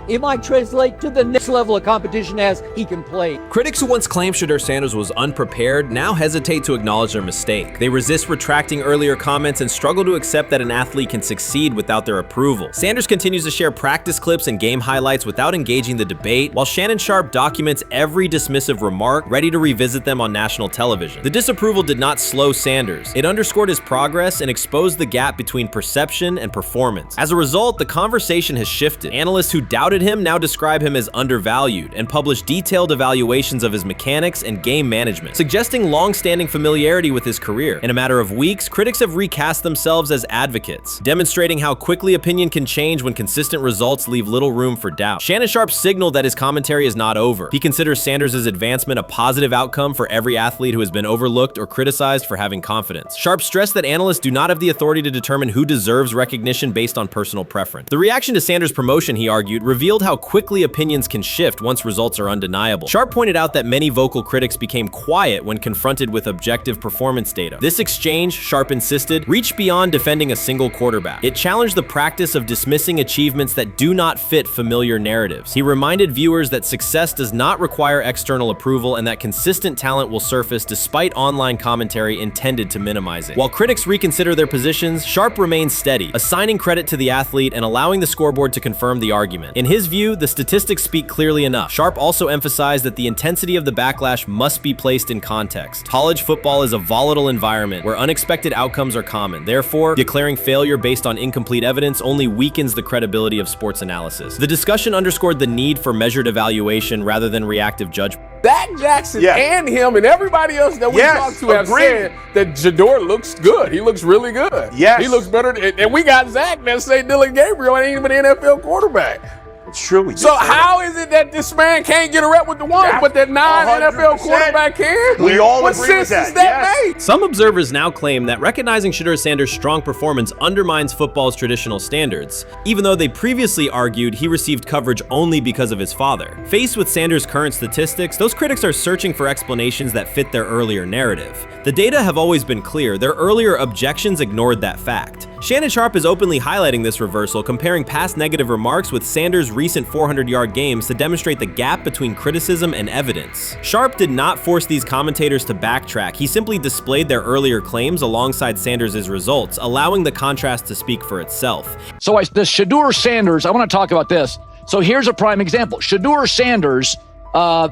it might translate to the next level of competition as he can play. Critics who once claimed Shedeur Sanders was unprepared now hesitate to acknowledge their mistake. They resist retracting earlier comments and struggle to accept that an athlete can succeed without their approval. Sanders continues to share practice clips and game highlights without engaging the debate, while Shannon Sharpe documents every dismissive remark, ready to revisit them on national television. The disapproval did not slow Sanders. It underscored his progress and exposed the gap between perception and performance. As a result, the conversation has shifted. Analysts who doubted him now describe him as undervalued and publish detailed evaluations of his mechanics and game management, suggesting long-standing familiarity with his career. In a matter of weeks, critics have recast themselves as advocates, demonstrating how quickly opinion can change when consistent results leave little room for doubt. Shannon Sharpe signaled that his commentary is not over. He considers Sanders' advancement a positive outcome for every athlete who has been overlooked or criticized for having confidence. Sharpe stressed that analysts do not have the authority to determine who deserves recognition based on personal preference. The reaction to Sanders' promotion, he argued, revealed how quickly opinions can shift once results are undeniable. Sharpe pointed out that many vocal critics became quiet when confronted with objective performance data. This exchange, Sharpe insisted, reached beyond defending a single quarterback. It challenged the practice of dismissing achievements that do not fit familiar narratives. He reminded viewers that success does not require external approval and that consistent talent will surface despite online commentary intended to minimize it. While critics reconsider their positions, Sharpe remains steady, assigning credit to the athlete and allowing the scoreboard to confirm the argument. In his view, the statistics speak clearly enough. Sharpe also emphasized that the intensity of the backlash must be placed in context. College football is a volatile environment where unexpected outcomes are common. Therefore, declaring failure based on incomplete evidence only weakens the credibility of sports analysis. The discussion underscored the need for measured evaluation rather than reactive judgment. Dak Jackson and him and everybody else that we talked to have said that Shedeur looks good. He looks really good. Yes. He looks better. And we got Zach that say Dylan Gabriel ain't even an NFL quarterback. It's true. So how is it that this man can't get a rep with the ones, but that 9 NFL quarterback can? We all what agree with sense does that, that yes. make? Some observers now claim that recognizing Shedeur Sanders' strong performance undermines football's traditional standards, even though they previously argued he received coverage only because of his father. Faced with Sanders' current statistics, those critics are searching for explanations that fit their earlier narrative. The data have always been clear, their earlier objections ignored that fact. Shannon Sharpe is openly highlighting this reversal, comparing past negative remarks with Sanders' recent 400-yard games to demonstrate the gap between criticism and evidence. Sharpe did not force these commentators to backtrack, he simply displayed their earlier claims alongside Sanders' results, allowing the contrast to speak for itself. So the Shedeur Sanders, I want to talk about this. So here's a prime example. Shedeur Sanders,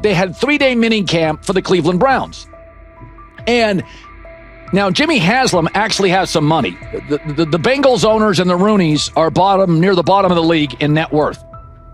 they had 3-day mini camp for the Cleveland Browns. And now Jimmy Haslam actually has some money. The Bengals owners and the Rooneys are near the bottom of the league in net worth.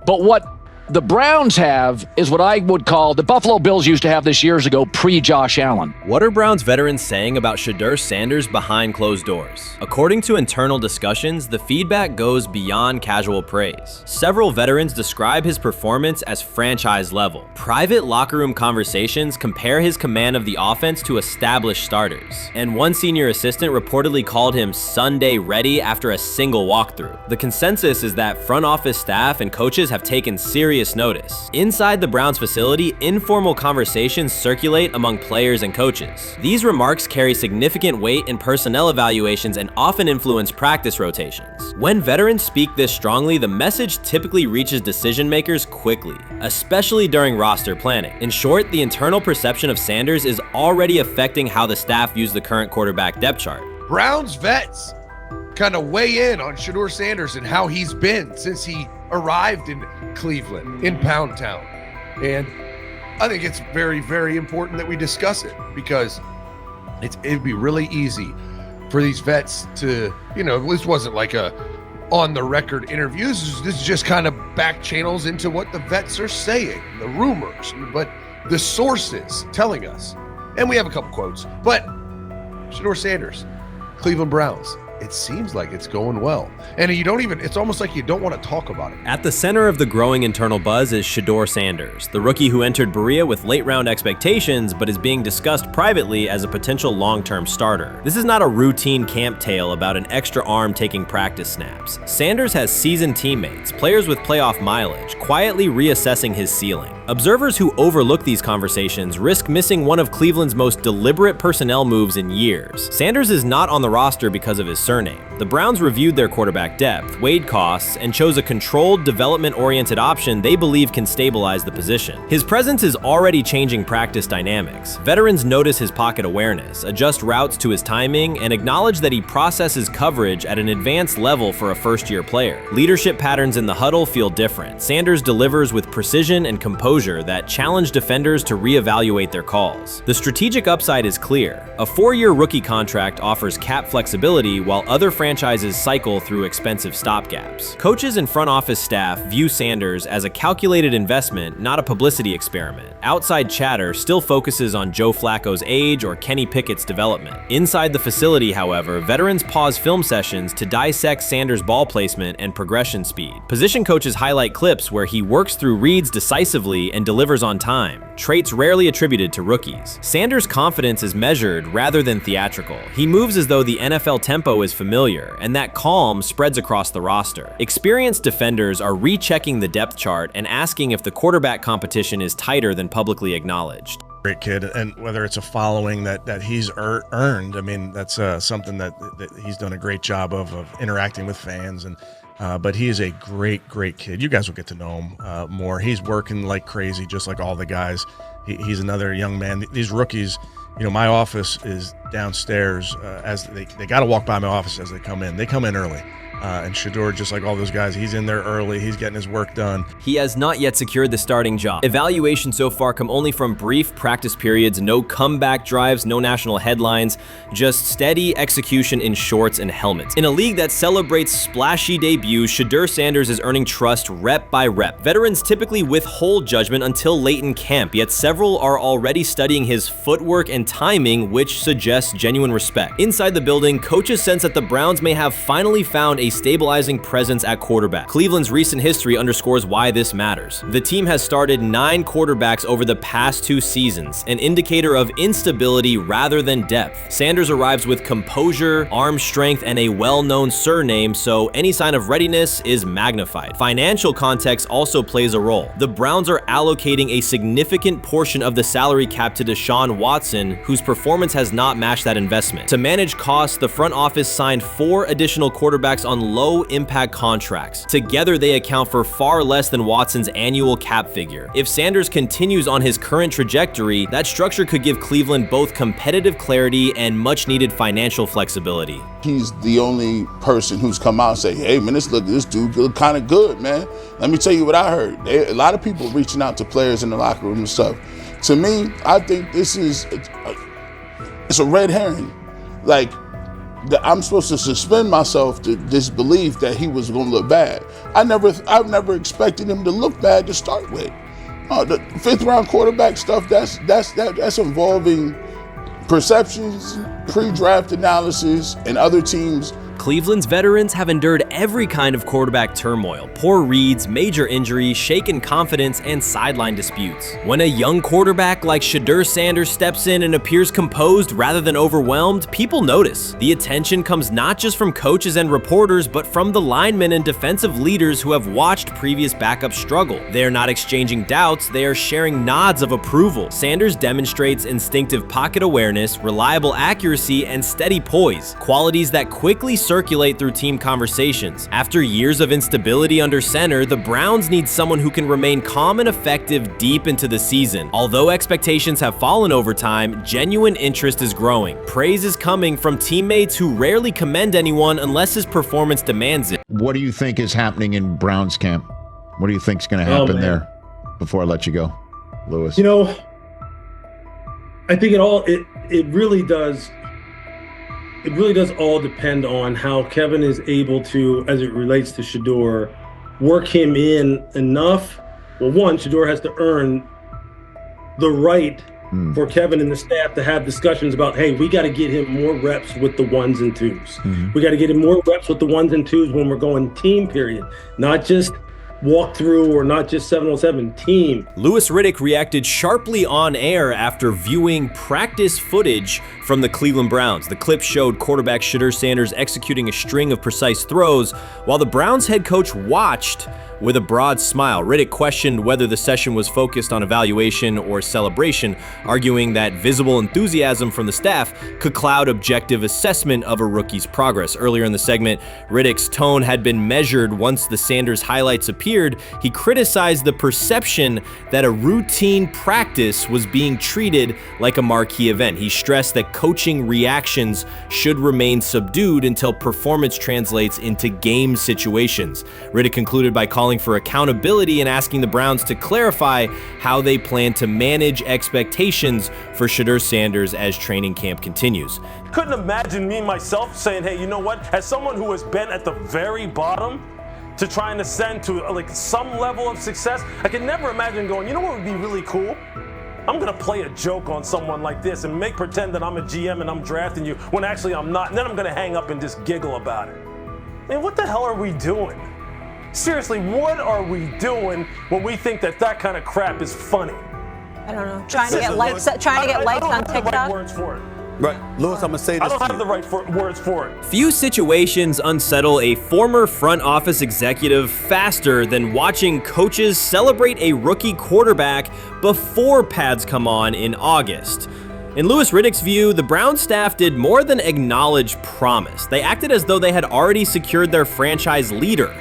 But what the Browns have is what I would call the Buffalo Bills used to have this years ago, pre-Josh Allen. What are Browns veterans saying about Shedeur Sanders behind closed doors? According to internal discussions, the feedback goes beyond casual praise. Several veterans describe his performance as franchise level. Private locker room conversations compare his command of the offense to established starters. And one senior assistant reportedly called him Sunday ready after a single walkthrough. The consensus is that front office staff and coaches have taken serious notice. Inside the Browns facility, informal conversations circulate among players and coaches. These remarks carry significant weight in personnel evaluations and often influence practice rotations. When veterans speak this strongly, the message typically reaches decision makers quickly, especially during roster planning. In short, the internal perception of Sanders is already affecting how the staff views the current quarterback depth chart. Browns vets kind of weigh in on Shedeur Sanders and how he's been since he arrived in Cleveland, in Pound Town. And I think it's very, very important that we discuss it, because it'd be really easy for these vets to, this wasn't like a on-the-record interviews. This is just kind of back channels into what the vets are saying, the rumors, but the sources telling us. And we have a couple quotes, but Shedeur Sanders, Cleveland Browns, it seems like it's going well. And it's almost like you don't want to talk about it. At the center of the growing internal buzz is Shedeur Sanders, the rookie who entered Berea with late-round expectations but is being discussed privately as a potential long-term starter. This is not a routine camp tale about an extra arm taking practice snaps. Sanders has seasoned teammates, players with playoff mileage, quietly reassessing his ceiling. Observers who overlook these conversations risk missing one of Cleveland's most deliberate personnel moves in years. Sanders is not on the roster because of his surname. The Browns reviewed their quarterback depth, weighed costs, and chose a controlled, development-oriented option they believe can stabilize the position. His presence is already changing practice dynamics. Veterans notice his pocket awareness, adjust routes to his timing, and acknowledge that he processes coverage at an advanced level for a first-year player. Leadership patterns in the huddle feel different. Sanders delivers with precision and composure that challenge defenders to reevaluate their calls. The strategic upside is clear. A 4-year rookie contract offers cap flexibility while other franchises cycle through expensive stopgaps. Coaches and front office staff view Sanders as a calculated investment, not a publicity experiment. Outside chatter still focuses on Joe Flacco's age or Kenny Pickett's development. Inside the facility, however, veterans pause film sessions to dissect Sanders' ball placement and progression speed. Position coaches highlight clips where he works through reads decisively and delivers on time, traits rarely attributed to rookies. Sanders' confidence is measured rather than theatrical. He moves as though the NFL tempo is familiar, and that calm spreads across the roster. Experienced defenders are rechecking the depth chart and asking if the quarterback competition is tighter than publicly acknowledged. Great kid, and whether it's a following that he's earned, I mean, that's something that he's done a great job of interacting with fans, and but he is a great kid. You guys will get to know him more. He's working like crazy, just like all the guys. He's another young man. These rookies, my office is downstairs. As they got to walk by my office as they come in. They come in early. And Shedeur, just like all those guys, he's in there early. He's getting his work done. He has not yet secured the starting job. Evaluations so far come only from brief practice periods, no comeback drives, no national headlines, just steady execution in shorts and helmets. In a league that celebrates splashy debuts, Shedeur Sanders is earning trust rep by rep. Veterans typically withhold judgment until late in camp, yet several are already studying his footwork and timing, which suggests genuine respect. Inside the building, coaches sense that the Browns may have finally found a stabilizing presence at quarterback. Cleveland's recent history underscores why this matters. The team has started 9 quarterbacks over the past 2 seasons, an indicator of instability rather than depth. Sanders arrives with composure, arm strength, and a well-known surname, so any sign of readiness is magnified. Financial context also plays a role. The Browns are allocating a significant portion of the salary cap to Deshaun Watson, whose performance has not matched that investment. To manage costs, the front office signed 4 additional quarterbacks on low-impact contracts. Together, they account for far less than Watson's annual cap figure. If Sanders continues on his current trajectory, that structure could give Cleveland both competitive clarity and much-needed financial flexibility. He's the only person who's come out and say, hey, man, this dude look kind of good, man. Let me tell you what I heard. A lot of people reaching out to players in the locker room and stuff. To me, I think this is it's a red herring. Like, I'm supposed to suspend myself to disbelief that he was going to look bad. I've never expected him to look bad to start with. The 5th round quarterback stuff, that's involving perceptions, pre-draft analysis, and other teams. Cleveland's veterans have endured every kind of quarterback turmoil: poor reads, major injuries, shaken confidence, and sideline disputes. When a young quarterback like Shedeur Sanders steps in and appears composed rather than overwhelmed, people notice. The attention comes not just from coaches and reporters, but from the linemen and defensive leaders who have watched previous backups struggle. They are not exchanging doubts, they are sharing nods of approval. Sanders demonstrates instinctive pocket awareness, reliable accuracy, and steady poise, qualities that quickly circulate through team conversations. After years of instability under center, the Browns need someone who can remain calm and effective deep into the season. Although expectations have fallen over time, genuine interest is growing. Praise is coming from teammates who rarely commend anyone unless his performance demands it. What do you think is happening in Browns camp? What do you think is going to happen there before I let you go, Lewis? You know, I think it really does. It really does all depend on how Kevin is able to, as it relates to Shedeur, work him in enough. Well, one, Shedeur has to earn the right for Kevin and the staff to have discussions about, hey, we got to get him more reps with the 1s and 2s. We got to get him more reps with the 1s and 2s when we're going team period, not just walk through or not just 7-on-7 team. Louis Riddick reacted sharply on air after viewing practice footage from the Cleveland Browns. The clip showed quarterback Shedeur Sanders executing a string of precise throws while the Browns head coach watched with a broad smile. Riddick questioned whether the session was focused on evaluation or celebration, arguing that visible enthusiasm from the staff could cloud objective assessment of a rookie's progress. Earlier in the segment, Riddick's tone had been measured once the Sanders highlights appeared. He criticized the perception that a routine practice was being treated like a marquee event. He stressed that coaching reactions should remain subdued until performance translates into game situations. Riddick concluded by calling for accountability and asking the Browns to clarify how they plan to manage expectations for Shedeur Sanders as training camp continues. Couldn't imagine me myself saying, hey, you know what, as someone who has been at the very bottom to try and ascend to like some level of success, I could never imagine going, you know what would be really cool? I'm gonna play a joke on someone like this and make pretend that I'm a GM and I'm drafting you when actually I'm not, and then I'm gonna hang up and just giggle about it. Man, what the hell are we doing? Seriously, what are we doing when we think that that kind of crap is funny? I don't know. Trying to get likes on TikTok. I don't have the right words for it. Right, Lewis, I'm gonna say this. I don't have the right words for it. Few situations unsettle a former front office executive faster than watching coaches celebrate a rookie quarterback before pads come on in August. In Louis Riddick's view, the Browns staff did more than acknowledge promise. They acted as though they had already secured their franchise leader.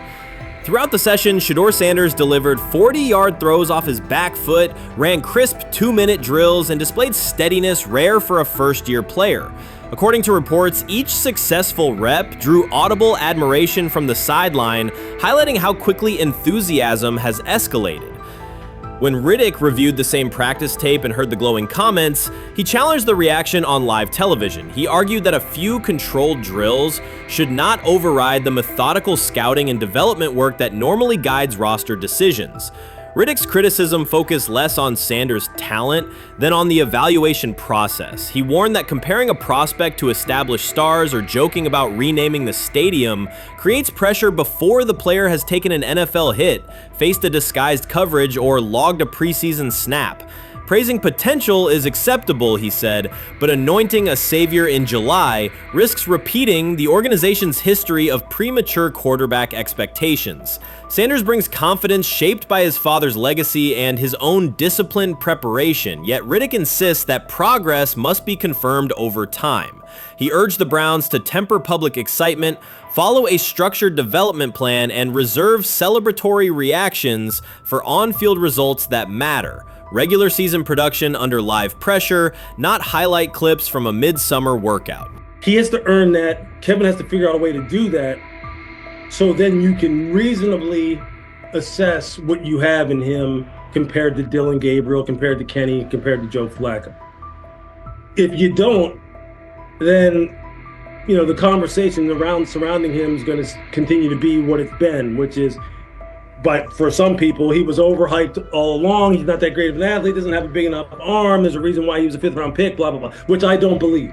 Throughout the session, Shedeur Sanders delivered 40-yard throws off his back foot, ran crisp 2-minute drills, and displayed steadiness rare for a first-year player. According to reports, each successful rep drew audible admiration from the sideline, highlighting how quickly enthusiasm has escalated. When Riddick reviewed the same practice tape and heard the glowing comments, he challenged the reaction on live television. He argued that a few controlled drills should not override the methodical scouting and development work that normally guides roster decisions. Riddick's criticism focused less on Sanders' talent than on the evaluation process. He warned that comparing a prospect to established stars or joking about renaming the stadium creates pressure before the player has taken an NFL hit, faced a disguised coverage, or logged a preseason snap. Praising potential is acceptable, he said, but anointing a savior in July risks repeating the organization's history of premature quarterback expectations. Sanders brings confidence shaped by his father's legacy and his own disciplined preparation, yet Riddick insists that progress must be confirmed over time. He urged the Browns to temper public excitement, follow a structured development plan, and reserve celebratory reactions for on-field results that matter. Regular season production under live pressure, not highlight clips from a midsummer workout. He has to earn that. Kevin has to figure out a way to do that, so then you can reasonably assess what you have in him compared to Dillon Gabriel, compared to Kenny, compared to Joe Flacco. If you don't, then the conversation surrounding him is going to continue to be what it's been, which is, but for some people, he was overhyped all along. He's not that great of an athlete, doesn't have a big enough arm. There's a reason why he was a 5th-round pick, blah, blah, blah, which I don't believe.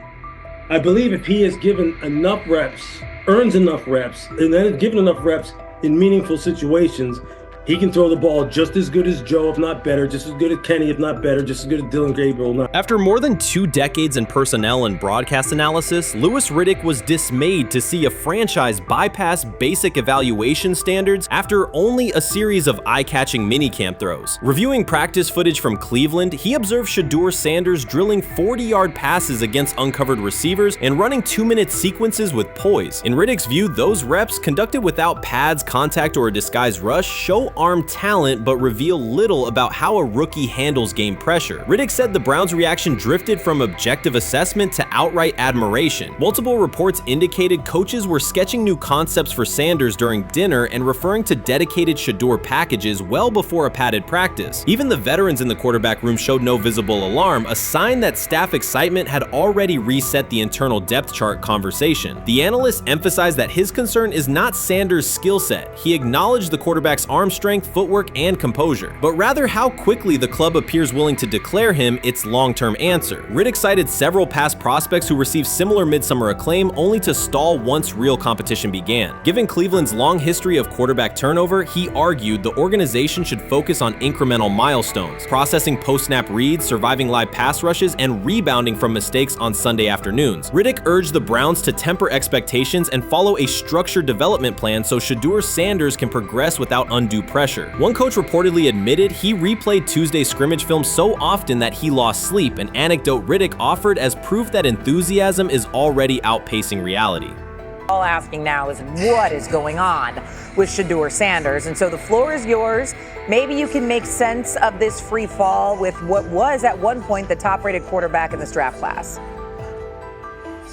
I believe if he is given enough reps, earns enough reps, and then is given enough reps in meaningful situations, he can throw the ball just as good as Joe, if not better, just as good as Kenny, if not better, just as good as Dillon Gabriel. After more than 2 decades in personnel and broadcast analysis, Louis Riddick was dismayed to see a franchise bypass basic evaluation standards after only a series of eye-catching minicamp throws. Reviewing practice footage from Cleveland, he observed Shedeur Sanders drilling 40-yard passes against uncovered receivers and running 2-minute sequences with poise. In Riddick's view, those reps, conducted without pads, contact, or a disguised rush, show arm talent but reveal little about how a rookie handles game pressure. Riddick said the Browns' reaction drifted from objective assessment to outright admiration. Multiple reports indicated coaches were sketching new concepts for Sanders during dinner and referring to dedicated Shedeur packages well before a padded practice. Even the veterans in the quarterback room showed no visible alarm, a sign that staff excitement had already reset the internal depth chart conversation. The analyst emphasized that his concern is not Sanders' skill set. He acknowledged the quarterback's arm strength, footwork, and composure, but rather how quickly the club appears willing to declare him its long-term answer. Riddick cited several past prospects who received similar midsummer acclaim only to stall once real competition began. Given Cleveland's long history of quarterback turnover, he argued the organization should focus on incremental milestones, processing post-snap reads, surviving live pass rushes, and rebounding from mistakes on Sunday afternoons. Riddick urged the Browns to temper expectations and follow a structured development plan so Shedeur Sanders can progress without undue pressure. One coach reportedly admitted he replayed Tuesday's scrimmage film so often that he lost sleep, an anecdote Riddick offered as proof that enthusiasm is already outpacing reality. All asking now is what is going on with Shedeur Sanders, and so the floor is yours. Maybe you can make sense of this free fall with what was at one point the top-rated quarterback in this draft class.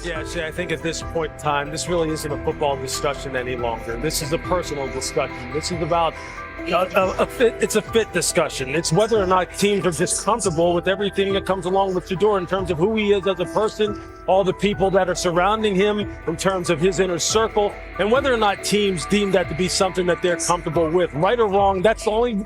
Yeah, Shay, I think at this point in time, this really isn't a football discussion any longer. This is a personal discussion. This is about it's a fit discussion. It's whether or not teams are just comfortable with everything that comes along with Shedeur in terms of who he is as a person, all the people that are surrounding him in terms of his inner circle, and whether or not teams deem that to be something that they're comfortable with. Right or wrong, that's the only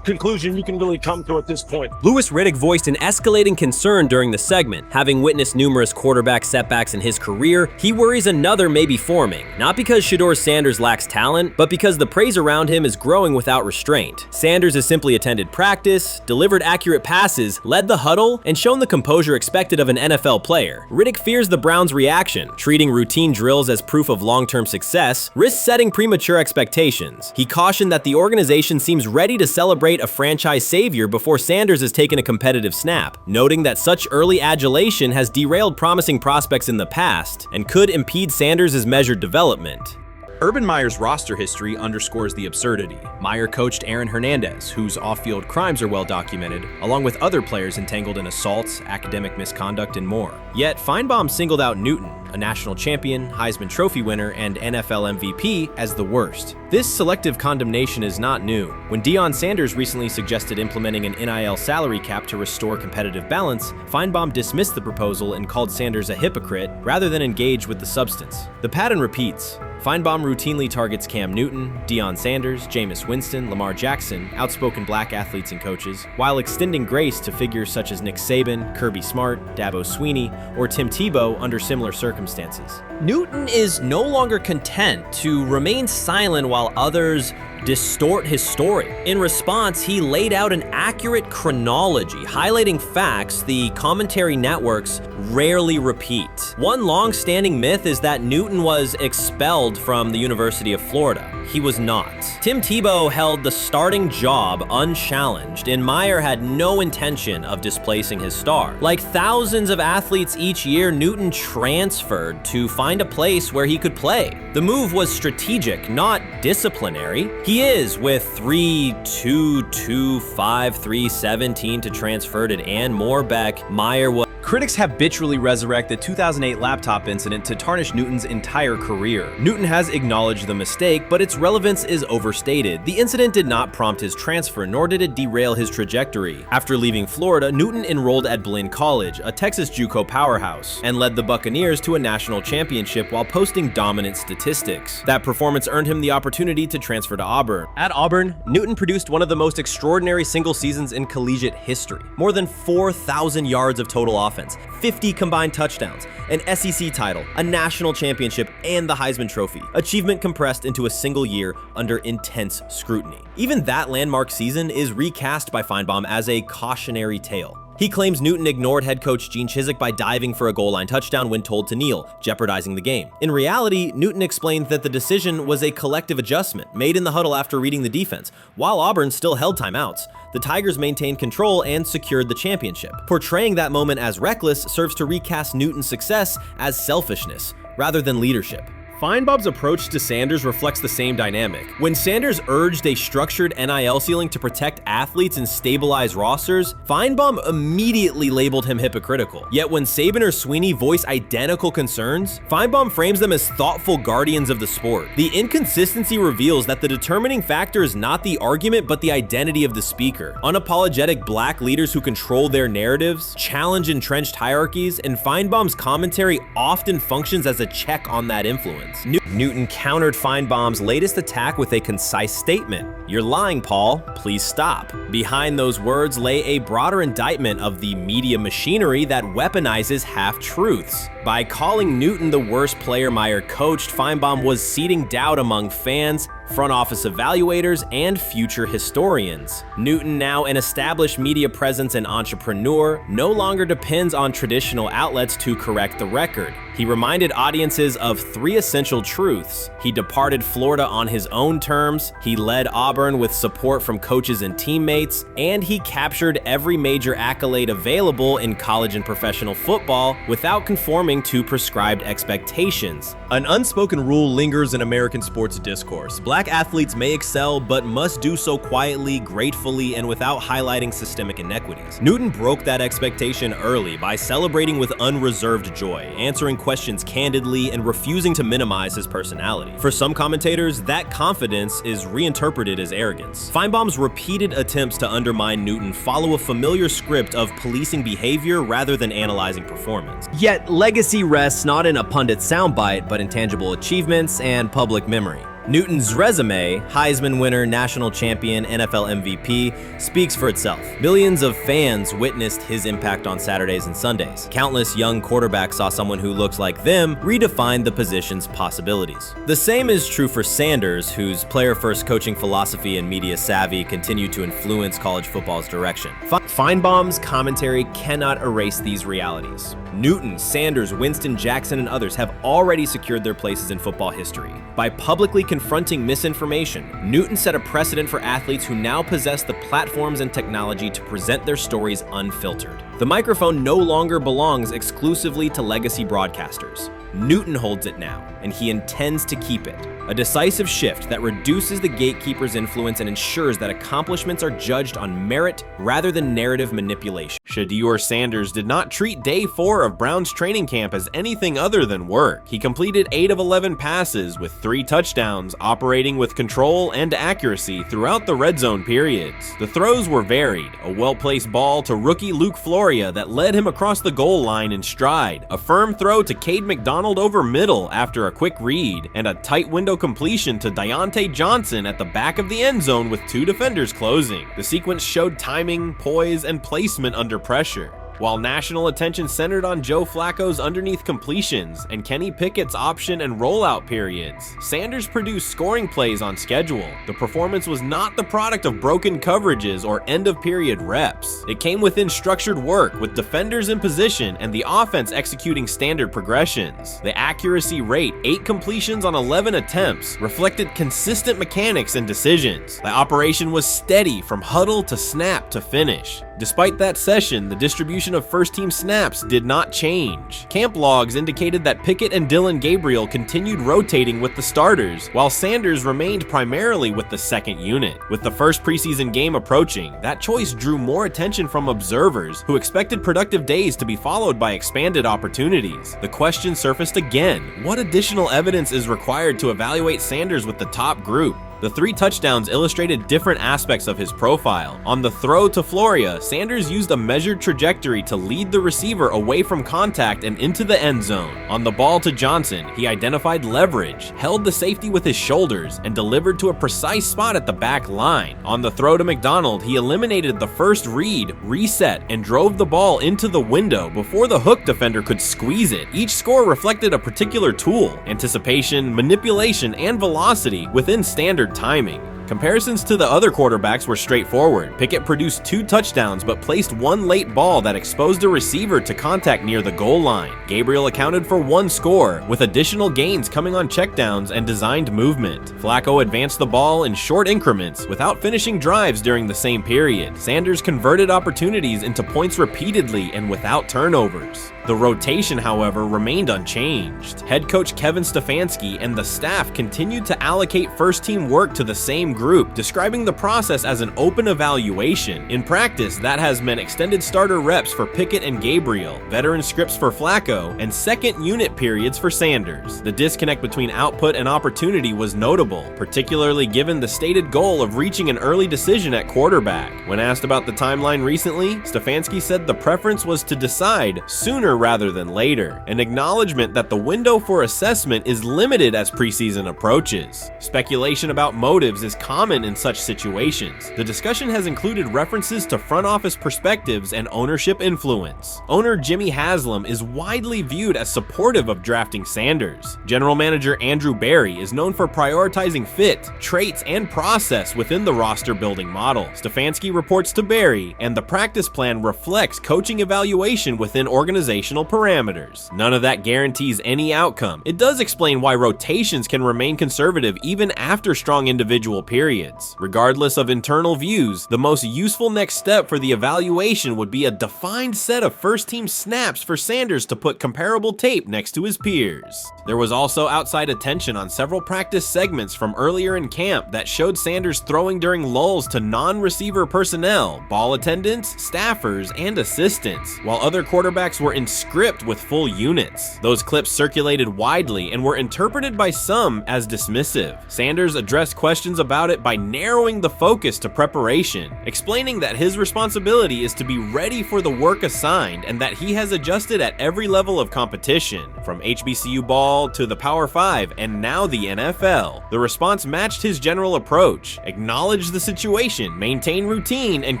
conclusion you can really come to at this point. Louis Riddick voiced an escalating concern during the segment. Having witnessed numerous quarterback setbacks in his career, he worries another may be forming, not because Shedeur Sanders lacks talent, but because the praise around him is growing without restraint. Sanders has simply attended practice, delivered accurate passes, led the huddle, and shown the composure expected of an NFL player. Riddick fears the Browns' reaction, treating routine drills as proof of long-term success, risks setting premature expectations. He cautioned that the organization seems ready to celebrate a franchise savior before Sanders has taken a competitive snap, noting that such early adulation has derailed promising prospects in the past and could impede Sanders' measured development. Urban Meyer's roster history underscores the absurdity. Meyer coached Aaron Hernandez, whose off-field crimes are well documented, along with other players entangled in assaults, academic misconduct, and more. Yet Feinbaum singled out Newton, a national champion, Heisman Trophy winner, and NFL MVP, as the worst. This selective condemnation is not new. When Dion Sanders recently suggested implementing an NIL salary cap to restore competitive balance, Feinbaum dismissed the proposal and called Sanders a hypocrite rather than engage with the substance. The pattern repeats. Feinbaum routinely targets Cam Newton, Dion Sanders, Jameis Winston, Lamar Jackson, outspoken black athletes and coaches, while extending grace to figures such as Nick Saban, Kirby Smart, Dabo Swinney, or Tim Tebow under similar circumstances. Newton is no longer content to remain silent while others distort his story. In response, he laid out an accurate chronology, highlighting facts the commentary networks rarely repeat. One long-standing myth is that Newton was expelled from the University of Florida. He was not. Tim Tebow held the starting job unchallenged, and Meyer had no intention of displacing his star. Like thousands of athletes each year, Newton transferred to find a place where he could play. The move was strategic, not disciplinary. He is, with 3-2-2, 5-3, 17 to transfer to and more back, Meyer was. Critics habitually resurrect the 2008 laptop incident to tarnish Newton's entire career. Newton has acknowledged the mistake, but its relevance is overstated. The incident did not prompt his transfer, nor did it derail his trajectory. After leaving Florida, Newton enrolled at Blinn College, a Texas JUCO powerhouse, and led the Buccaneers to a national championship while posting dominant statistics. That performance earned him the opportunity to transfer to Auburn. At Auburn, Newton produced one of the most extraordinary single seasons in collegiate history. More than 4,000 yards of total offense, 50 combined touchdowns, an SEC title, a national championship, and the Heisman Trophy. Achievement compressed into a single year under intense scrutiny. Even that landmark season is recast by Feinbaum as a cautionary tale. He claims Newton ignored head coach Gene Chizik by diving for a goal line touchdown when told to kneel, jeopardizing the game. In reality, Newton explained that the decision was a collective adjustment made in the huddle after reading the defense, while Auburn still held timeouts. The Tigers maintained control and secured the championship. Portraying that moment as reckless serves to recast Newton's success as selfishness rather than leadership. Feinbaum's approach to Sanders reflects the same dynamic. When Sanders urged a structured NIL ceiling to protect athletes and stabilize rosters, Feinbaum immediately labeled him hypocritical. Yet when Saban or Swinney voice identical concerns, Feinbaum frames them as thoughtful guardians of the sport. The inconsistency reveals that the determining factor is not the argument but the identity of the speaker. Unapologetic black leaders who control their narratives, challenge entrenched hierarchies, and Feinbaum's commentary often functions as a check on that influence. Newton countered Feinbaum's latest attack with a concise statement. "You're lying, Paul. Please stop." Behind those words lay a broader indictment of the media machinery that weaponizes half-truths. By calling Newton the worst player Meyer coached, Feinbaum was seeding doubt among fans, front office evaluators, and future historians. Newton, now an established media presence and entrepreneur, no longer depends on traditional outlets to correct the record. He reminded audiences of 3 essential truths. He departed Florida on his own terms, he led Auburn with support from coaches and teammates, and he captured every major accolade available in college and professional football without conforming to prescribed expectations. An unspoken rule lingers in American sports discourse. Black athletes may excel, but must do so quietly, gratefully, and without highlighting systemic inequities. Newton broke that expectation early by celebrating with unreserved joy, answering questions candidly, and refusing to minimize his personality. For some commentators, that confidence is reinterpreted as arrogance. Feinbaum's repeated attempts to undermine Newton follow a familiar script of policing behavior rather than analyzing performance. Yet, legacy rests not in a pundit soundbite, but in tangible achievements and public memory. Newton's resume, Heisman winner, national champion, NFL MVP, speaks for itself. Millions of fans witnessed his impact on Saturdays and Sundays. Countless young quarterbacks saw someone who looks like them redefine the position's possibilities. The same is true for Sanders, whose player-first coaching philosophy and media savvy continue to influence college football's direction. Feinbaum's commentary cannot erase these realities. Newton, Sanders, Winston, Jackson, and others have already secured their places in football history. By publicly confronting misinformation, Newton set a precedent for athletes who now possess the platforms and technology to present their stories unfiltered. The microphone no longer belongs exclusively to legacy broadcasters. Newton holds it now, and he intends to keep it. A decisive shift that reduces the gatekeeper's influence and ensures that accomplishments are judged on merit rather than narrative manipulation. Shedeur Sanders did not treat day 4 of Browns training camp as anything other than work. He completed 8 of 11 passes with 3 touchdowns, operating with control and accuracy throughout the red zone periods. The throws were varied, a well-placed ball to rookie Luke Floria that led him across the goal line in stride, a firm throw to Cade McDonald over middle after a quick read, and a tight window completion to Diontae Johnson at the back of the end zone with 2 defenders closing. The sequence showed timing, poise, and placement under pressure. While national attention centered on Joe Flacco's underneath completions and Kenny Pickett's option and rollout periods, Sanders produced scoring plays on schedule. The performance was not the product of broken coverages or end-of-period reps. It came within structured work with defenders in position and the offense executing standard progressions. The accuracy rate, 8 completions on 11 attempts, reflected consistent mechanics and decisions. The operation was steady from huddle to snap to finish. Despite that session, the distribution of first-team snaps did not change. Camp logs indicated that Pickett and Dillon Gabriel continued rotating with the starters, while Sanders remained primarily with the second unit. With the first preseason game approaching, that choice drew more attention from observers who expected productive days to be followed by expanded opportunities. The question surfaced again: what additional evidence is required to evaluate Sanders with the top group? The 3 touchdowns illustrated different aspects of his profile. On the throw to Floria, Sanders used a measured trajectory to lead the receiver away from contact and into the end zone. On the ball to Johnson, he identified leverage, held the safety with his shoulders, and delivered to a precise spot at the back line. On the throw to McDonald, he eliminated the first read, reset, and drove the ball into the window before the hook defender could squeeze it. Each score reflected a particular tool: anticipation, manipulation, and velocity within standard timing. Comparisons to the other quarterbacks were straightforward. Pickett produced 2 touchdowns but placed 1 late ball that exposed a receiver to contact near the goal line. Gabriel accounted for 1 score, with additional gains coming on checkdowns and designed movement. Flacco advanced the ball in short increments without finishing drives during the same period. Sanders converted opportunities into points repeatedly and without turnovers. The rotation, however, remained unchanged. Head coach Kevin Stefanski and the staff continued to allocate first-team work to the same group, describing the process as an open evaluation. In practice, that has meant extended starter reps for Pickett and Gabriel, veteran scripts for Flacco, and second unit periods for Sanders. The disconnect between output and opportunity was notable, particularly given the stated goal of reaching an early decision at quarterback. When asked about the timeline recently, Stefanski said the preference was to decide sooner rather than later, an acknowledgement that the window for assessment is limited as preseason approaches. Speculation about motives is common in such situations. The discussion has included references to front office perspectives and ownership influence. Owner Jimmy Haslam is widely viewed as supportive of drafting Sanders. General manager Andrew Berry is known for prioritizing fit, traits, and process within the roster building model. Stefanski reports to Berry, and the practice plan reflects coaching evaluation within organizational parameters. None of that guarantees any outcome. It does explain why rotations can remain conservative even after strong individual periods. Regardless of internal views, the most useful next step for the evaluation would be a defined set of first-team snaps for Sanders to put comparable tape next to his peers. There was also outside attention on several practice segments from earlier in camp that showed Sanders throwing during lulls to non-receiver personnel, ball attendants, staffers, and assistants, while other quarterbacks were in script with full units. Those clips circulated widely and were interpreted by some as dismissive. Sanders addressed questions about it by narrowing the focus to preparation, explaining that his responsibility is to be ready for the work assigned and that he has adjusted at every level of competition, from HBCU ball to the Power 5 and now the NFL. The response matched his general approach: acknowledge the situation, maintain routine, and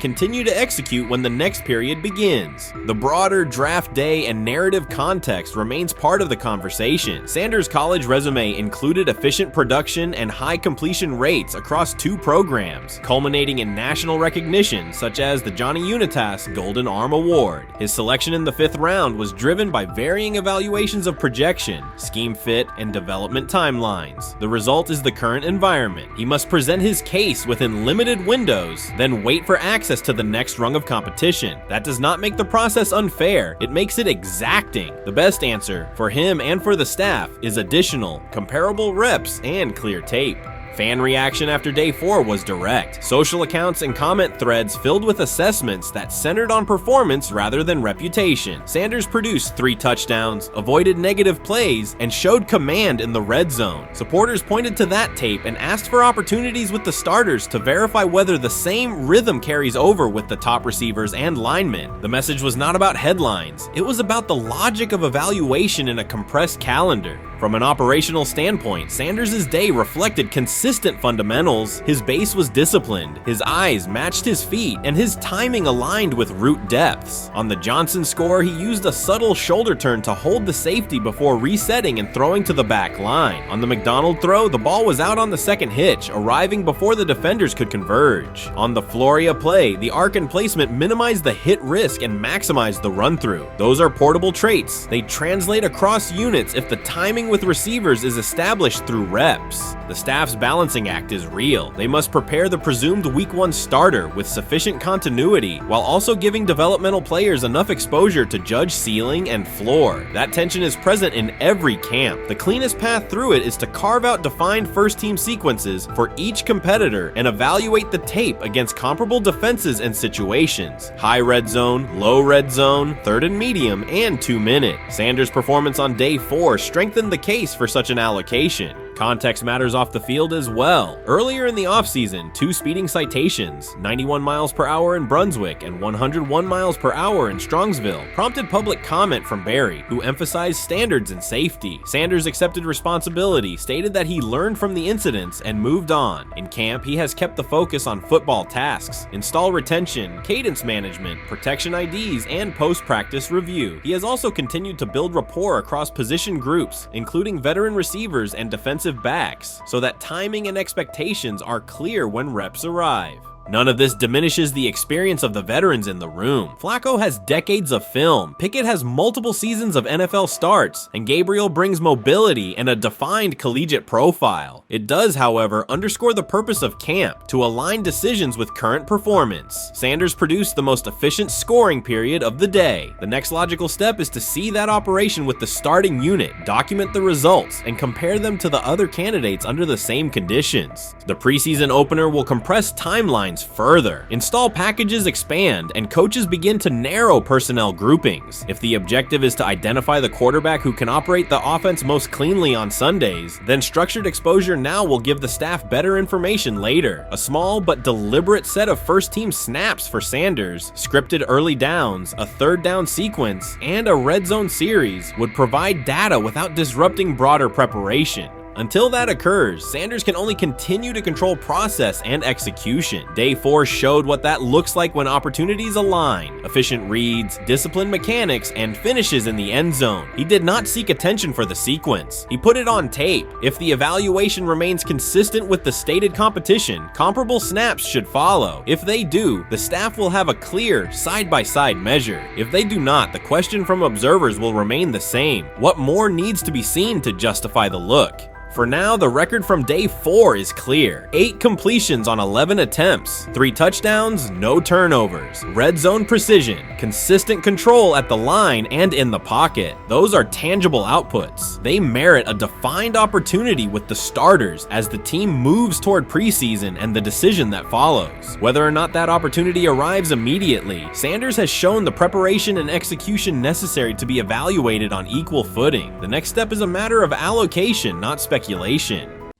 continue to execute when the next period begins. The broader draft day and narrative context remains part of the conversation. Sanders' college resume included efficient production and high completion rates across 2 programs, culminating in national recognition such as the Johnny Unitas Golden Arm Award. His selection in the 5th round was driven by varying evaluations of projection, scheme fit, and development timelines. The result is the current environment. He must present his case within limited windows, then wait for access to the next rung of competition. That does not make the process unfair, it makes it exacting. The best answer, for him and for the staff, is additional, comparable reps and clear tape. Fan reaction after day 4 was direct. Social accounts and comment threads filled with assessments that centered on performance rather than reputation. Sanders produced 3 touchdowns, avoided negative plays, and showed command in the red zone. Supporters pointed to that tape and asked for opportunities with the starters to verify whether the same rhythm carries over with the top receivers and linemen. The message was not about headlines. It was about the logic of evaluation in a compressed calendar. From an operational standpoint, Sanders' day reflected consistent fundamentals. His base was disciplined, his eyes matched his feet, and his timing aligned with route depths. On the Johnson score, he used a subtle shoulder turn to hold the safety before resetting and throwing to the back line. On the McDonald throw, the ball was out on the second hitch, arriving before the defenders could converge. On the Floria play, the arc and placement minimized the hit risk and maximized the run-through. Those are portable traits. They translate across units if the timing with receivers is established through reps. The staff's balancing act is real. They must prepare the presumed Week 1 starter with sufficient continuity while also giving developmental players enough exposure to judge ceiling and floor. That tension is present in every camp. The cleanest path through it is to carve out defined first-team sequences for each competitor and evaluate the tape against comparable defenses and situations. High red zone, low red zone, third and medium, and 2-minute. Sanders' performance on day 4 strengthened the case for such an allocation. Context matters off the field as well. Earlier in the offseason, 2 speeding citations, 91 miles per hour in Brunswick and 101 miles per hour in Strongsville, prompted public comment from Barry, who emphasized standards and safety. Sanders accepted responsibility, stated that he learned from the incidents and moved on. In camp, he has kept the focus on football tasks, install retention, cadence management, protection IDs, and post-practice review. He has also continued to build rapport across position groups, including veteran receivers and defensive backs, so that timing and expectations are clear when reps arrive. None of this diminishes the experience of the veterans in the room. Flacco has decades of film, Pickett has multiple seasons of NFL starts, and Gabriel brings mobility and a defined collegiate profile. It does, however, underscore the purpose of camp, to align decisions with current performance. Sanders produced the most efficient scoring period of the day. The next logical step is to see that operation with the starting unit, document the results, and compare them to the other candidates under the same conditions. The preseason opener will compress timelines further. Install packages expand, and coaches begin to narrow personnel groupings. If the objective is to identify the quarterback who can operate the offense most cleanly on Sundays, then structured exposure now will give the staff better information later. A small but deliberate set of first-team snaps for Sanders, scripted early downs, a third down sequence, and a red zone series would provide data without disrupting broader preparation. Until that occurs, Sanders can only continue to control process and execution. Day 4 showed what that looks like when opportunities align. Efficient reads, disciplined mechanics, and finishes in the end zone. He did not seek attention for the sequence. He put it on tape. If the evaluation remains consistent with the stated competition, comparable snaps should follow. If they do, the staff will have a clear, side-by-side measure. If they do not, the question from observers will remain the same. What more needs to be seen to justify the look? For now, the record from day 4 is clear. 8 completions on 11 attempts, 3 touchdowns, no turnovers, red zone precision, consistent control at the line and in the pocket. Those are tangible outputs. They merit a defined opportunity with the starters as the team moves toward preseason and the decision that follows. Whether or not that opportunity arrives immediately, Sanders has shown the preparation and execution necessary to be evaluated on equal footing. The next step is a matter of allocation, not speculation.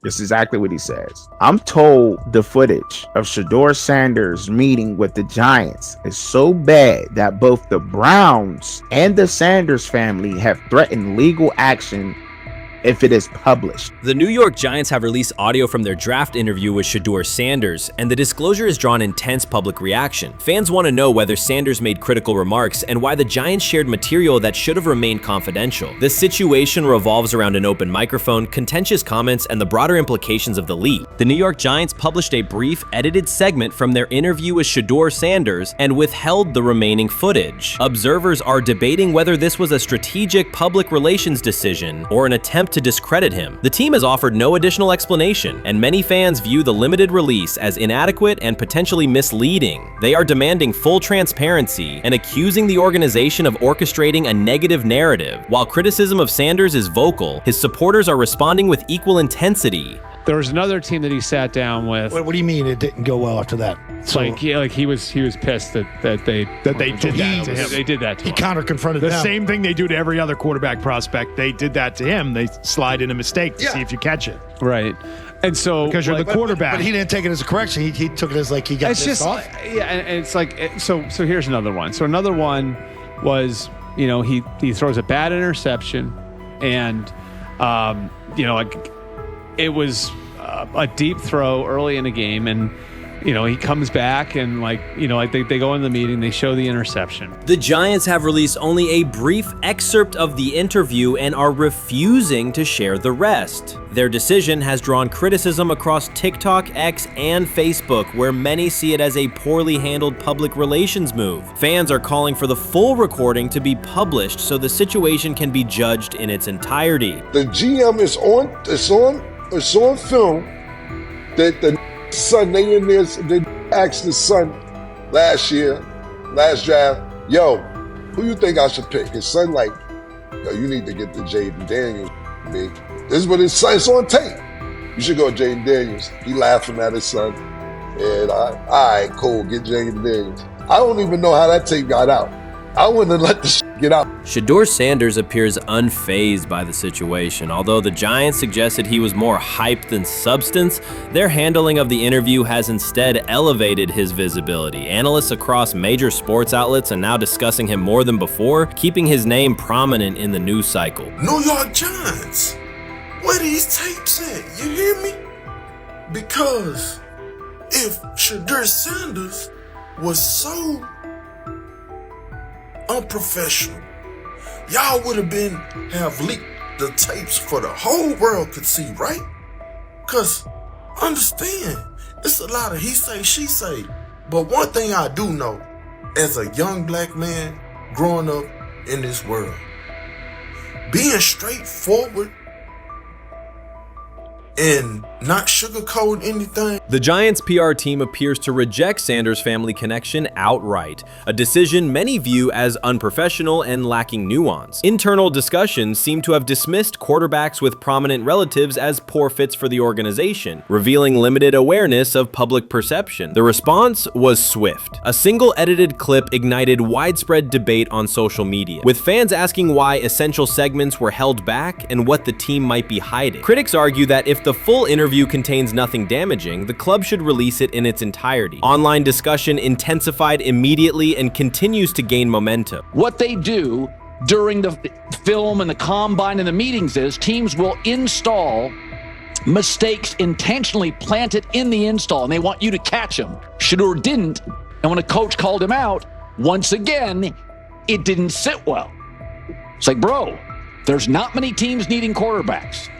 This is exactly what he says. I'm told the footage of Shedeur Sanders meeting with the Giants is so bad that both the Browns and the Sanders family have threatened legal action if it is published. The New York Giants have released audio from their draft interview with Shedeur Sanders, and the disclosure has drawn intense public reaction. Fans want to know whether Sanders made critical remarks and why the Giants shared material that should have remained confidential. This situation revolves around an open microphone, contentious comments, and the broader implications of the leak. The New York Giants published a brief, edited segment from their interview with Shedeur Sanders and withheld the remaining footage. Observers are debating whether this was a strategic public relations decision or an attempt to discredit him. The team has offered no additional explanation, and many fans view the limited release as inadequate and potentially misleading. They are demanding full transparency and accusing the organization of orchestrating a negative narrative. While criticism of Sanders is vocal, his supporters are responding with equal intensity. There was another team that he sat down with. What do you mean it didn't go well after that? So, he was pissed that they did that to him. They did that to him. He counter-confronted the them. same thing they do to every other quarterback prospect. They did that to him. They slide in a mistake to see if you catch it. Right. And so because you're the quarterback. But he didn't take it as a correction. He took it as like he got pissed off. Yeah, and it's like so here's another one. So another one was, he throws a bad interception, and it was a deep throw early in the game, and he comes back and they go in the meeting, they show the interception. The Giants have released only a brief excerpt of the interview and are refusing to share the rest. Their decision has drawn criticism across TikTok, X, and Facebook, where many see it as a poorly handled public relations move. Fans are calling for the full recording to be published so the situation can be judged in its entirety. The GM is on film that the son, they asked the son last draft, yo, who you think I should pick? His son yo, you need to get the Jaden Daniels, big. This is what his son, it's on tape. You should go Jaden Daniels. He laughing at his son. And all right, cool, get Jaden Daniels. I don't even know how that tape got out. I wouldn't have let the get out. Shedeur Sanders appears unfazed by the situation. Although the Giants suggested he was more hype than substance, their handling of the interview has instead elevated his visibility. Analysts across major sports outlets are now discussing him more than before, keeping his name prominent in the news cycle. New York Giants, where these tapes at? You hear me? Because if Shedeur Sanders was so unprofessional, y'all would have leaked the tapes for the whole world could see, right? Cause understand, it's a lot of he say, she say. But one thing I do know, as a young black man growing up in this world, being straightforward and not sugarcoat anything. The Giants' PR team appears to reject Sanders' family connection outright, a decision many view as unprofessional and lacking nuance. Internal discussions seem to have dismissed quarterbacks with prominent relatives as poor fits for the organization, revealing limited awareness of public perception. The response was swift. A single edited clip ignited widespread debate on social media, with fans asking why essential segments were held back and what the team might be hiding. Critics argue that if the full interview contains nothing damaging, the club should release it in its entirety. Online discussion intensified immediately and continues to gain momentum. What they do during the film and the combine and the meetings is teams will install mistakes intentionally planted in the install, and they want you to catch them. Shedeur didn't, and when a coach called him out, once again, it didn't sit well. It's like, bro, there's not many teams needing quarterbacks,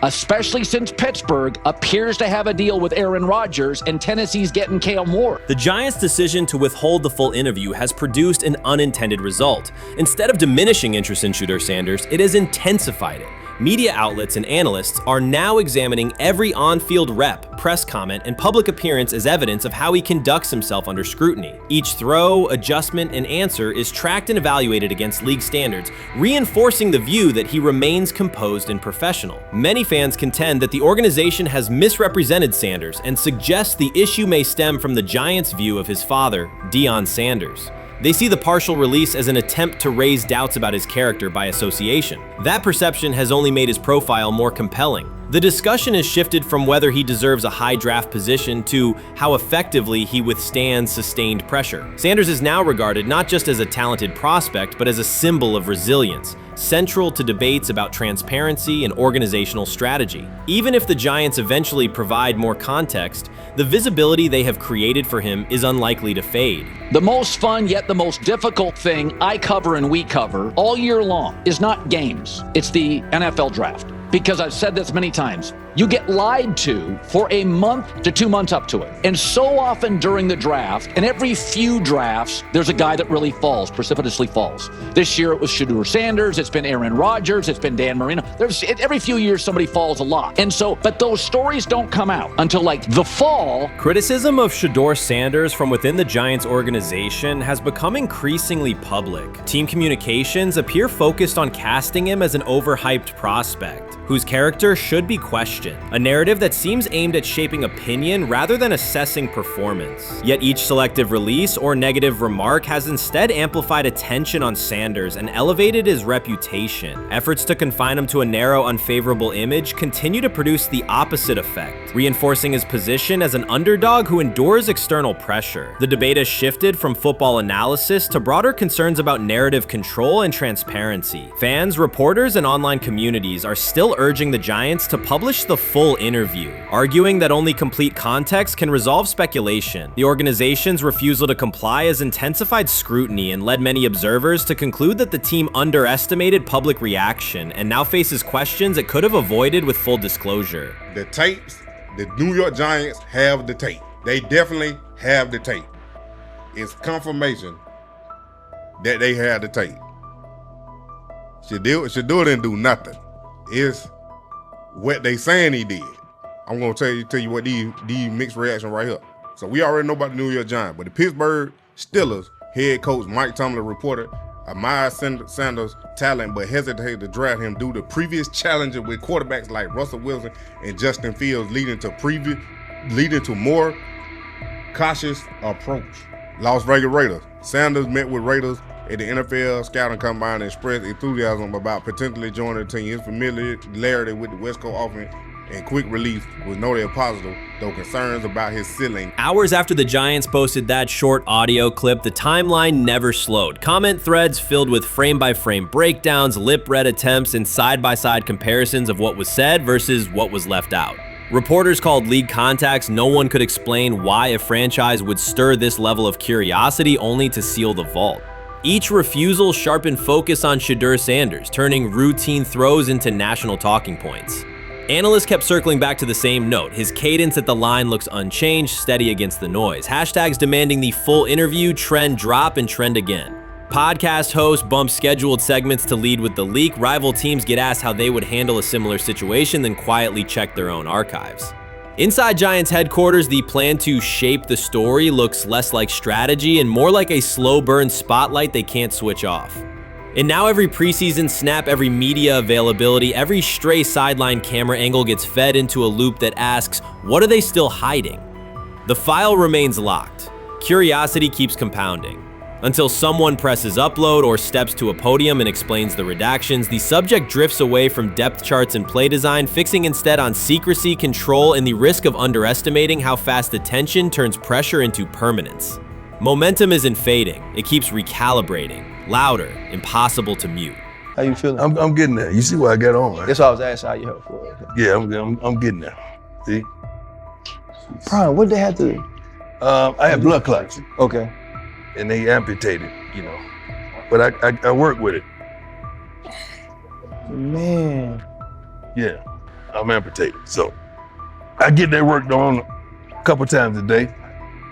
especially since Pittsburgh appears to have a deal with Aaron Rodgers and Tennessee's getting Kale Moore. The Giants' decision to withhold the full interview has produced an unintended result. Instead of diminishing interest in Shedeur Sanders, it has intensified it. Media outlets and analysts are now examining every on-field rep, press comment, and public appearance as evidence of how he conducts himself under scrutiny. Each throw, adjustment, and answer is tracked and evaluated against league standards, reinforcing the view that he remains composed and professional. Many fans contend that the organization has misrepresented Sanders and suggest the issue may stem from the Giants' view of his father, Dion Sanders. They see the partial release as an attempt to raise doubts about his character by association. That perception has only made his profile more compelling. The discussion has shifted from whether he deserves a high draft position to how effectively he withstands sustained pressure. Sanders is now regarded not just as a talented prospect, but as a symbol of resilience, central to debates about transparency and organizational strategy. Even if the Giants eventually provide more context, the visibility they have created for him is unlikely to fade. The most fun yet the most difficult thing I cover and we cover all year long is not games, it's the NFL draft. Because I've said this many times, you get lied to for a month to 2 months up to it. And so often during the draft, and every few drafts, there's a guy that really falls, precipitously falls. This year it was Shedeur Sanders, it's been Aaron Rodgers, it's been Dan Marino. Every few years somebody falls a lot. And so, but those stories don't come out until like the fall. Criticism of Shedeur Sanders from within the Giants organization has become increasingly public. Team communications appear focused on casting him as an overhyped prospect, whose character should be questioned. question, a narrative that seems aimed at shaping opinion rather than assessing performance. Yet each selective release or negative remark has instead amplified attention on Sanders and elevated his reputation. Efforts to confine him to a narrow, unfavorable image continue to produce the opposite effect, reinforcing his position as an underdog who endures external pressure. The debate has shifted from football analysis to broader concerns about narrative control and transparency. Fans, reporters, and online communities are still urging the Giants to publish the full interview, arguing that only complete context can resolve speculation. The organization's refusal to comply has intensified scrutiny and led many observers to conclude that the team underestimated public reaction and now faces questions it could have avoided with full disclosure. The tapes, the New York Giants have the tape. They definitely have the tape. It's confirmation that they had the tape. Shedeur didn't do nothing. It's what they saying he did. I'm gonna tell you what these mixed reaction right here. So we already know about the New York Giants, but the Pittsburgh Steelers head coach Mike Tomlin reported Miles Sanders' talent, but hesitated to draft him due to previous challenges with quarterbacks like Russell Wilson and Justin Fields, leading to more cautious approach. Las Vegas Raiders. Sanders met with Raiders at the NFL scouting combine and expressed enthusiasm about potentially joining the team. His familiarity with the West Coast offense and quick release was noted positive, though concerns about his ceiling. Hours after the Giants posted that short audio clip, the timeline never slowed. Comment threads filled with frame-by-frame breakdowns, lip-read attempts, and side-by-side comparisons of what was said versus what was left out. Reporters called league contacts. No one could explain why a franchise would stir this level of curiosity only to seal the vault. Each refusal sharpened focus on Shedeur Sanders, turning routine throws into national talking points. Analysts kept circling back to the same note. His cadence at the line looks unchanged, steady against the noise. Hashtags demanding the full interview, trend drop, and trend again. Podcast hosts bump scheduled segments to lead with the leak. Rival teams get asked how they would handle a similar situation, then quietly check their own archives. Inside Giants headquarters, the plan to shape the story looks less like strategy and more like a slow burn spotlight they can't switch off. And now every preseason snap, every media availability, every stray sideline camera angle gets fed into a loop that asks, what are they still hiding? The file remains locked. Curiosity keeps compounding. Until someone presses upload or steps to a podium and explains the redactions, the subject drifts away from depth charts and play design, fixing instead on secrecy, control, and the risk of underestimating how fast attention turns pressure into permanence. Momentum isn't fading, it keeps recalibrating. Louder, impossible to mute. How you feeling? I'm getting there. You see what I got on, right? That's why I was asking how you help for it. Yeah, I'm getting there. See? Brian, what did they have to do? I had blood clots. Okay. And they amputated, you know. But I work with it. Man. Yeah, I'm amputated. So I get that work done a couple times a day.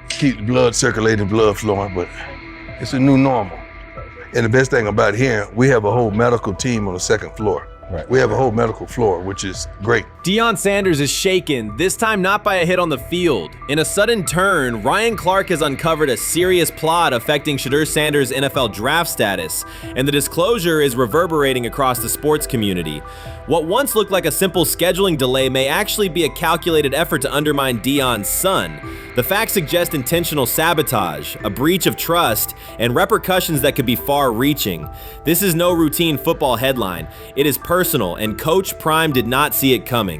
Keep the blood circulating, blood flowing, but it's a new normal. And the best thing about here, we have a whole medical team on the second floor. Right. We have a whole medical floor, which is great. Dion Sanders is shaken, this time not by a hit on the field. In a sudden turn, Ryan Clark has uncovered a serious plot affecting Shedeur Sanders' NFL draft status, and the disclosure is reverberating across the sports community. What once looked like a simple scheduling delay may actually be a calculated effort to undermine Dion's son. The facts suggest intentional sabotage, a breach of trust, and repercussions that could be far-reaching. This is no routine football headline. It is personal, and Coach Prime did not see it coming.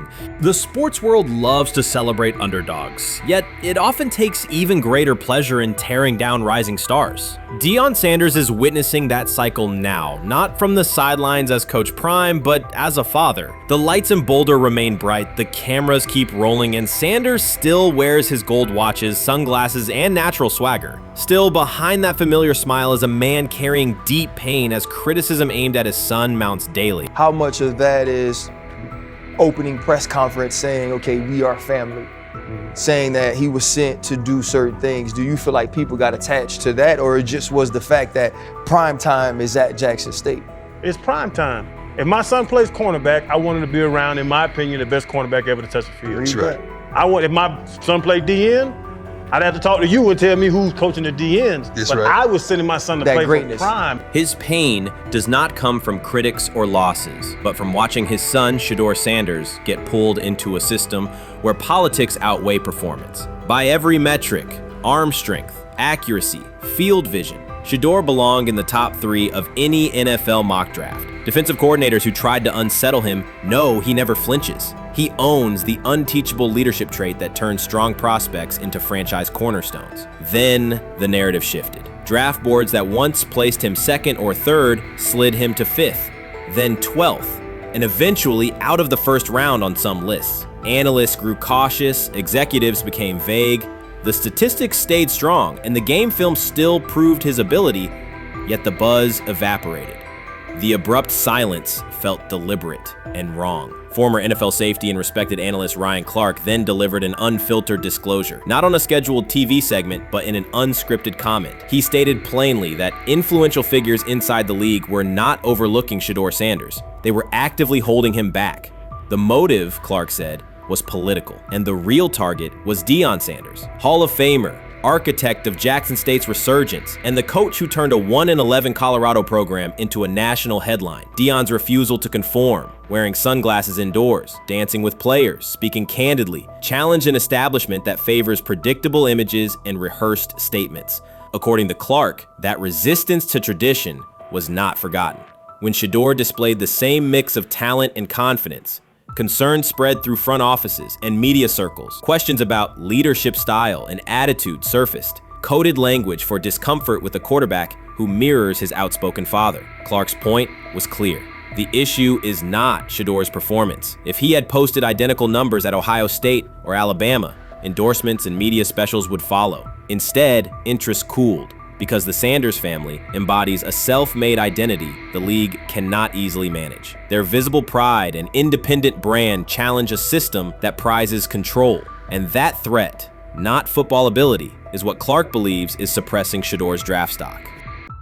The sports world loves to celebrate underdogs, yet it often takes even greater pleasure in tearing down rising stars. Dion Sanders is witnessing that cycle now, not from the sidelines as Coach Prime, but as a father. The lights in Boulder remain bright, the cameras keep rolling, and Sanders still wears his gold watches, sunglasses, and natural swagger. Still, behind that familiar smile is a man carrying deep pain as criticism aimed at his son mounts daily. How much of that is opening press conference saying, okay, we are family, saying that he was sent to do certain things? Do you feel like people got attached to that, or it just was the fact that prime time is at Jackson State? It's prime time. If my son plays cornerback, I want him to be around, in my opinion, the best cornerback ever to touch the field. That's right. If my son played DN, I'd have to talk to you and tell me who's coaching the DNs. That's but right. I was sending my son to That play greatness. for Prime. His pain does not come from critics or losses, but from watching his son, Shedeur Sanders, get pulled into a system where politics outweigh performance. By every metric, arm strength, accuracy, field vision, Shedeur belonged in the top 3 of any NFL mock draft. Defensive coordinators who tried to unsettle him know he never flinches. He owns the unteachable leadership trait that turns strong prospects into franchise cornerstones. Then the narrative shifted. Draft boards that once placed him 2nd or 3rd slid him to 5th, then 12th, and eventually out of the 1st round on some lists. Analysts grew cautious, executives became vague. The statistics stayed strong, and the game film still proved his ability, yet the buzz evaporated. The abrupt silence felt deliberate and wrong. Former NFL safety and respected analyst Ryan Clark then delivered an unfiltered disclosure, not on a scheduled TV segment, but in an unscripted comment. He stated plainly that influential figures inside the league were not overlooking Shedeur Sanders. They were actively holding him back. The motive, Clark said, was political, and the real target was Dion Sanders, Hall of Famer, architect of Jackson State's resurgence, and the coach who turned a 1-11 Colorado program into a national headline. Dion's refusal to conform, wearing sunglasses indoors, dancing with players, speaking candidly, challenged an establishment that favors predictable images and rehearsed statements. According to Clark, that resistance to tradition was not forgotten. When Shedeur displayed the same mix of talent and confidence, concern spread through front offices and media circles. Questions about leadership style and attitude surfaced. Coded language for discomfort with a quarterback who mirrors his outspoken father. Clark's point was clear. The issue is not Shedeur's performance. If he had posted identical numbers at Ohio State or Alabama, endorsements and media specials would follow. Instead, interest cooled, because the Sanders family embodies a self-made identity the league cannot easily manage. Their visible pride and independent brand challenge a system that prizes control. And that threat, not football ability, is what Clark believes is suppressing Shedeur's draft stock.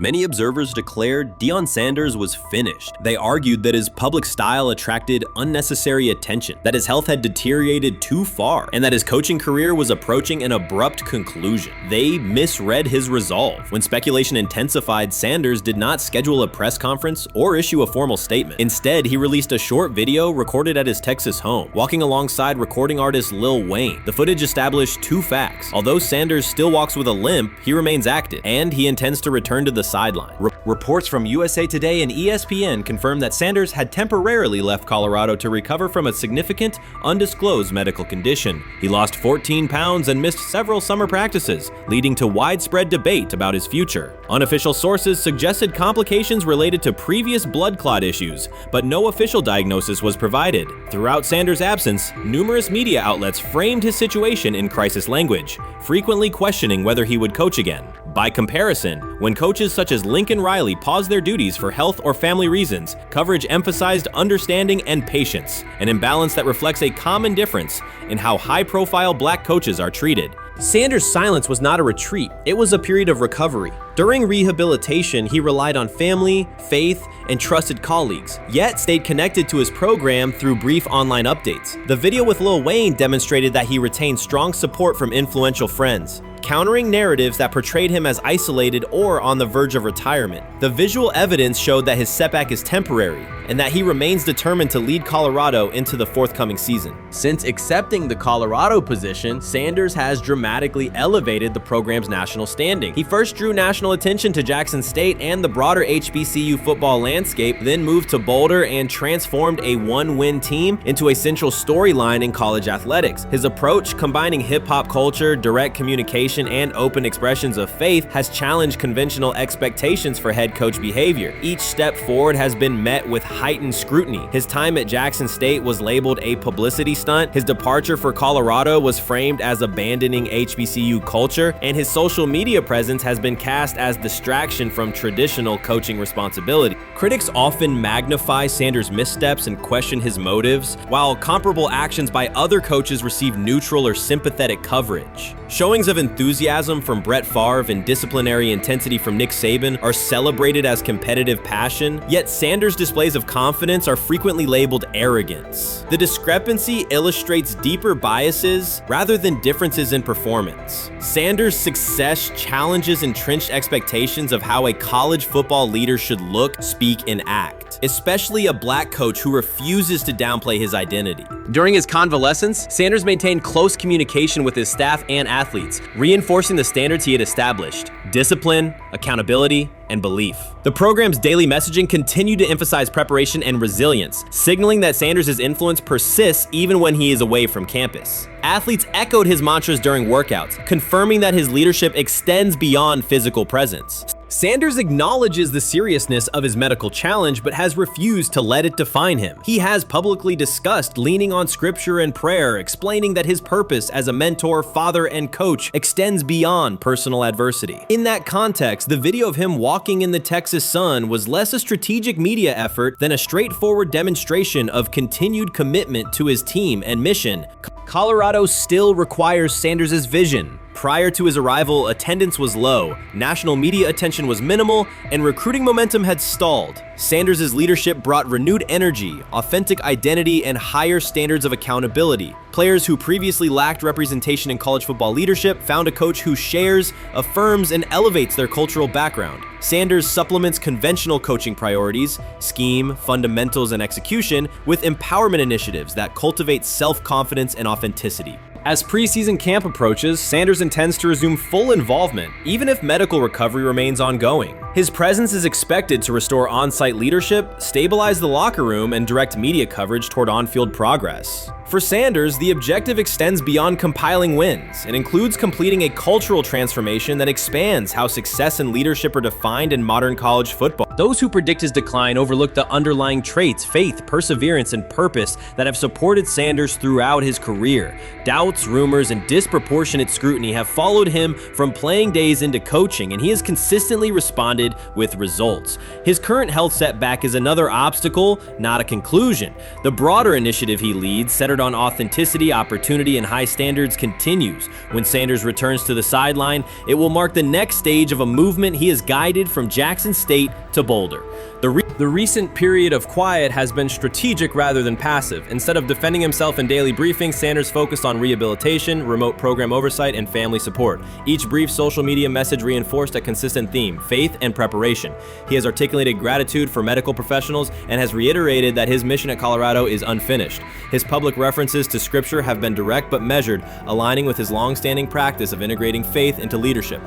Many observers declared Dion Sanders was finished. They argued that his public style attracted unnecessary attention, that his health had deteriorated too far, and that his coaching career was approaching an abrupt conclusion. They misread his resolve. When speculation intensified, Sanders did not schedule a press conference or issue a formal statement. Instead, he released a short video recorded at his Texas home, walking alongside recording artist Lil Wayne. The footage established 2 facts. Although Sanders still walks with a limp, he remains active, and he intends to return to the sideline. Reports from USA Today and ESPN confirmed that Sanders had temporarily left Colorado to recover from a significant, undisclosed medical condition. He lost 14 pounds and missed several summer practices, leading to widespread debate about his future. Unofficial sources suggested complications related to previous blood clot issues, but no official diagnosis was provided. Throughout Sanders' absence, numerous media outlets framed his situation in crisis language, frequently questioning whether he would coach again. By comparison, when coaches such as Lincoln Riley paused their duties for health or family reasons, coverage emphasized understanding and patience, an imbalance that reflects a common difference in how high-profile black coaches are treated. Sanders' silence was not a retreat, it was a period of recovery. During rehabilitation, he relied on family, faith, and trusted colleagues, yet stayed connected to his program through brief online updates. The video with Lil Wayne demonstrated that he retained strong support from influential friends, countering narratives that portrayed him as isolated or on the verge of retirement. The visual evidence showed that his setback is temporary, and that he remains determined to lead Colorado into the forthcoming season. Since accepting the Colorado position, Sanders has dramatically elevated the program's national standing. He first drew national attention to Jackson State and the broader HBCU football landscape, then moved to Boulder and transformed a one-win team into a central storyline in college athletics. His approach, combining hip-hop culture, direct communication, and open expressions of faith, has challenged conventional expectations for head coach behavior. Each step forward has been met with heightened scrutiny. His time at Jackson State was labeled a publicity stunt. His departure for Colorado was framed as abandoning HBCU culture, and his social media presence has been cast as distraction from traditional coaching responsibility. Critics often magnify Sanders' missteps and question his motives, while comparable actions by other coaches receive neutral or sympathetic coverage. Showings of enthusiasm from Brett Favre and disciplinary intensity from Nick Saban are celebrated as competitive passion, yet Sanders' displays of self-confidence are frequently labeled arrogance. The discrepancy illustrates deeper biases rather than differences in performance. Sanders' success challenges entrenched expectations of how a college football leader should look, speak, and act, especially a black coach who refuses to downplay his identity. During his convalescence, Sanders maintained close communication with his staff and athletes, reinforcing the standards he had established: discipline, accountability, and belief. The program's daily messaging continued to emphasize preparation and resilience, signaling that Sanders' influence persists even when he is away from campus. Athletes echoed his mantras during workouts, confirming that his leadership extends beyond physical presence. Sanders acknowledges the seriousness of his medical challenge, but has refused to let it define him. He has publicly discussed leaning on scripture and prayer, explaining that his purpose as a mentor, father, and coach extends beyond personal adversity. In that context, the video of him walking in the Texas sun was less a strategic media effort than a straightforward demonstration of continued commitment to his team and mission. Colorado still requires Sanders' vision. Prior to his arrival, attendance was low, national media attention was minimal, and recruiting momentum had stalled. Sanders' leadership brought renewed energy, authentic identity, and higher standards of accountability. Players who previously lacked representation in college football leadership found a coach who shares, affirms, and elevates their cultural background. Sanders supplements conventional coaching priorities, scheme, fundamentals, and execution with empowerment initiatives that cultivate self-confidence and authenticity. As preseason camp approaches, Sanders intends to resume full involvement, even if medical recovery remains ongoing. His presence is expected to restore on-site leadership, stabilize the locker room, and direct media coverage toward on-field progress. For Sanders, the objective extends beyond compiling wins. It includes completing a cultural transformation that expands how success and leadership are defined in modern college football. Those who predict his decline overlook the underlying traits, faith, perseverance, and purpose that have supported Sanders throughout his career. Doubts, rumors, and disproportionate scrutiny have followed him from playing days into coaching, and he has consistently responded with results. His current health setback is another obstacle, not a conclusion. The broader initiative he leads, centered on authenticity, opportunity, and high standards, continues. When Sanders returns to the sideline, it will mark the next stage of a movement he has guided from Jackson State to Boulder. The recent period of quiet has been strategic rather than passive. Instead of defending himself in daily briefings, Sanders focused on rehabilitation, remote program oversight, and family support. Each brief social media message reinforced a consistent theme: faith and preparation. He has articulated gratitude for medical professionals and has reiterated that his mission at Colorado is unfinished. His public references to scripture have been direct but measured, aligning with his long-standing practice of integrating faith into leadership.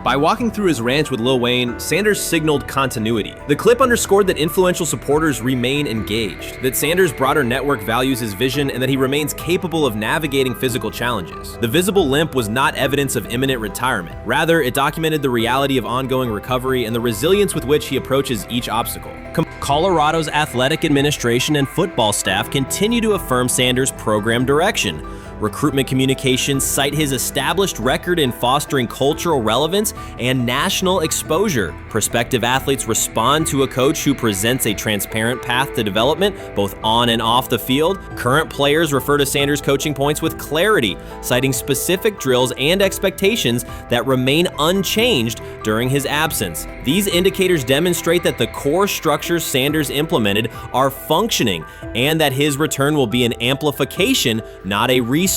By walking through his ranch with Lil Wayne, Sanders signaled continuity. The clip underscored that influential supporters remain engaged, that Sanders' broader network values his vision, and that he remains capable of navigating physical challenges. The visible limp was not evidence of imminent retirement. Rather, it documented the reality of ongoing recovery and the resilience with which he approaches each obstacle. Colorado's athletic administration and football staff continue to affirm Sanders' program direction. Recruitment communications cite his established record in fostering cultural relevance and national exposure. Prospective athletes respond to a coach who presents a transparent path to development, both on and off the field. Current players refer to Sanders' coaching points with clarity, citing specific drills and expectations that remain unchanged during his absence. These indicators demonstrate that the core structures Sanders implemented are functioning, and that his return will be an amplification, not a restart.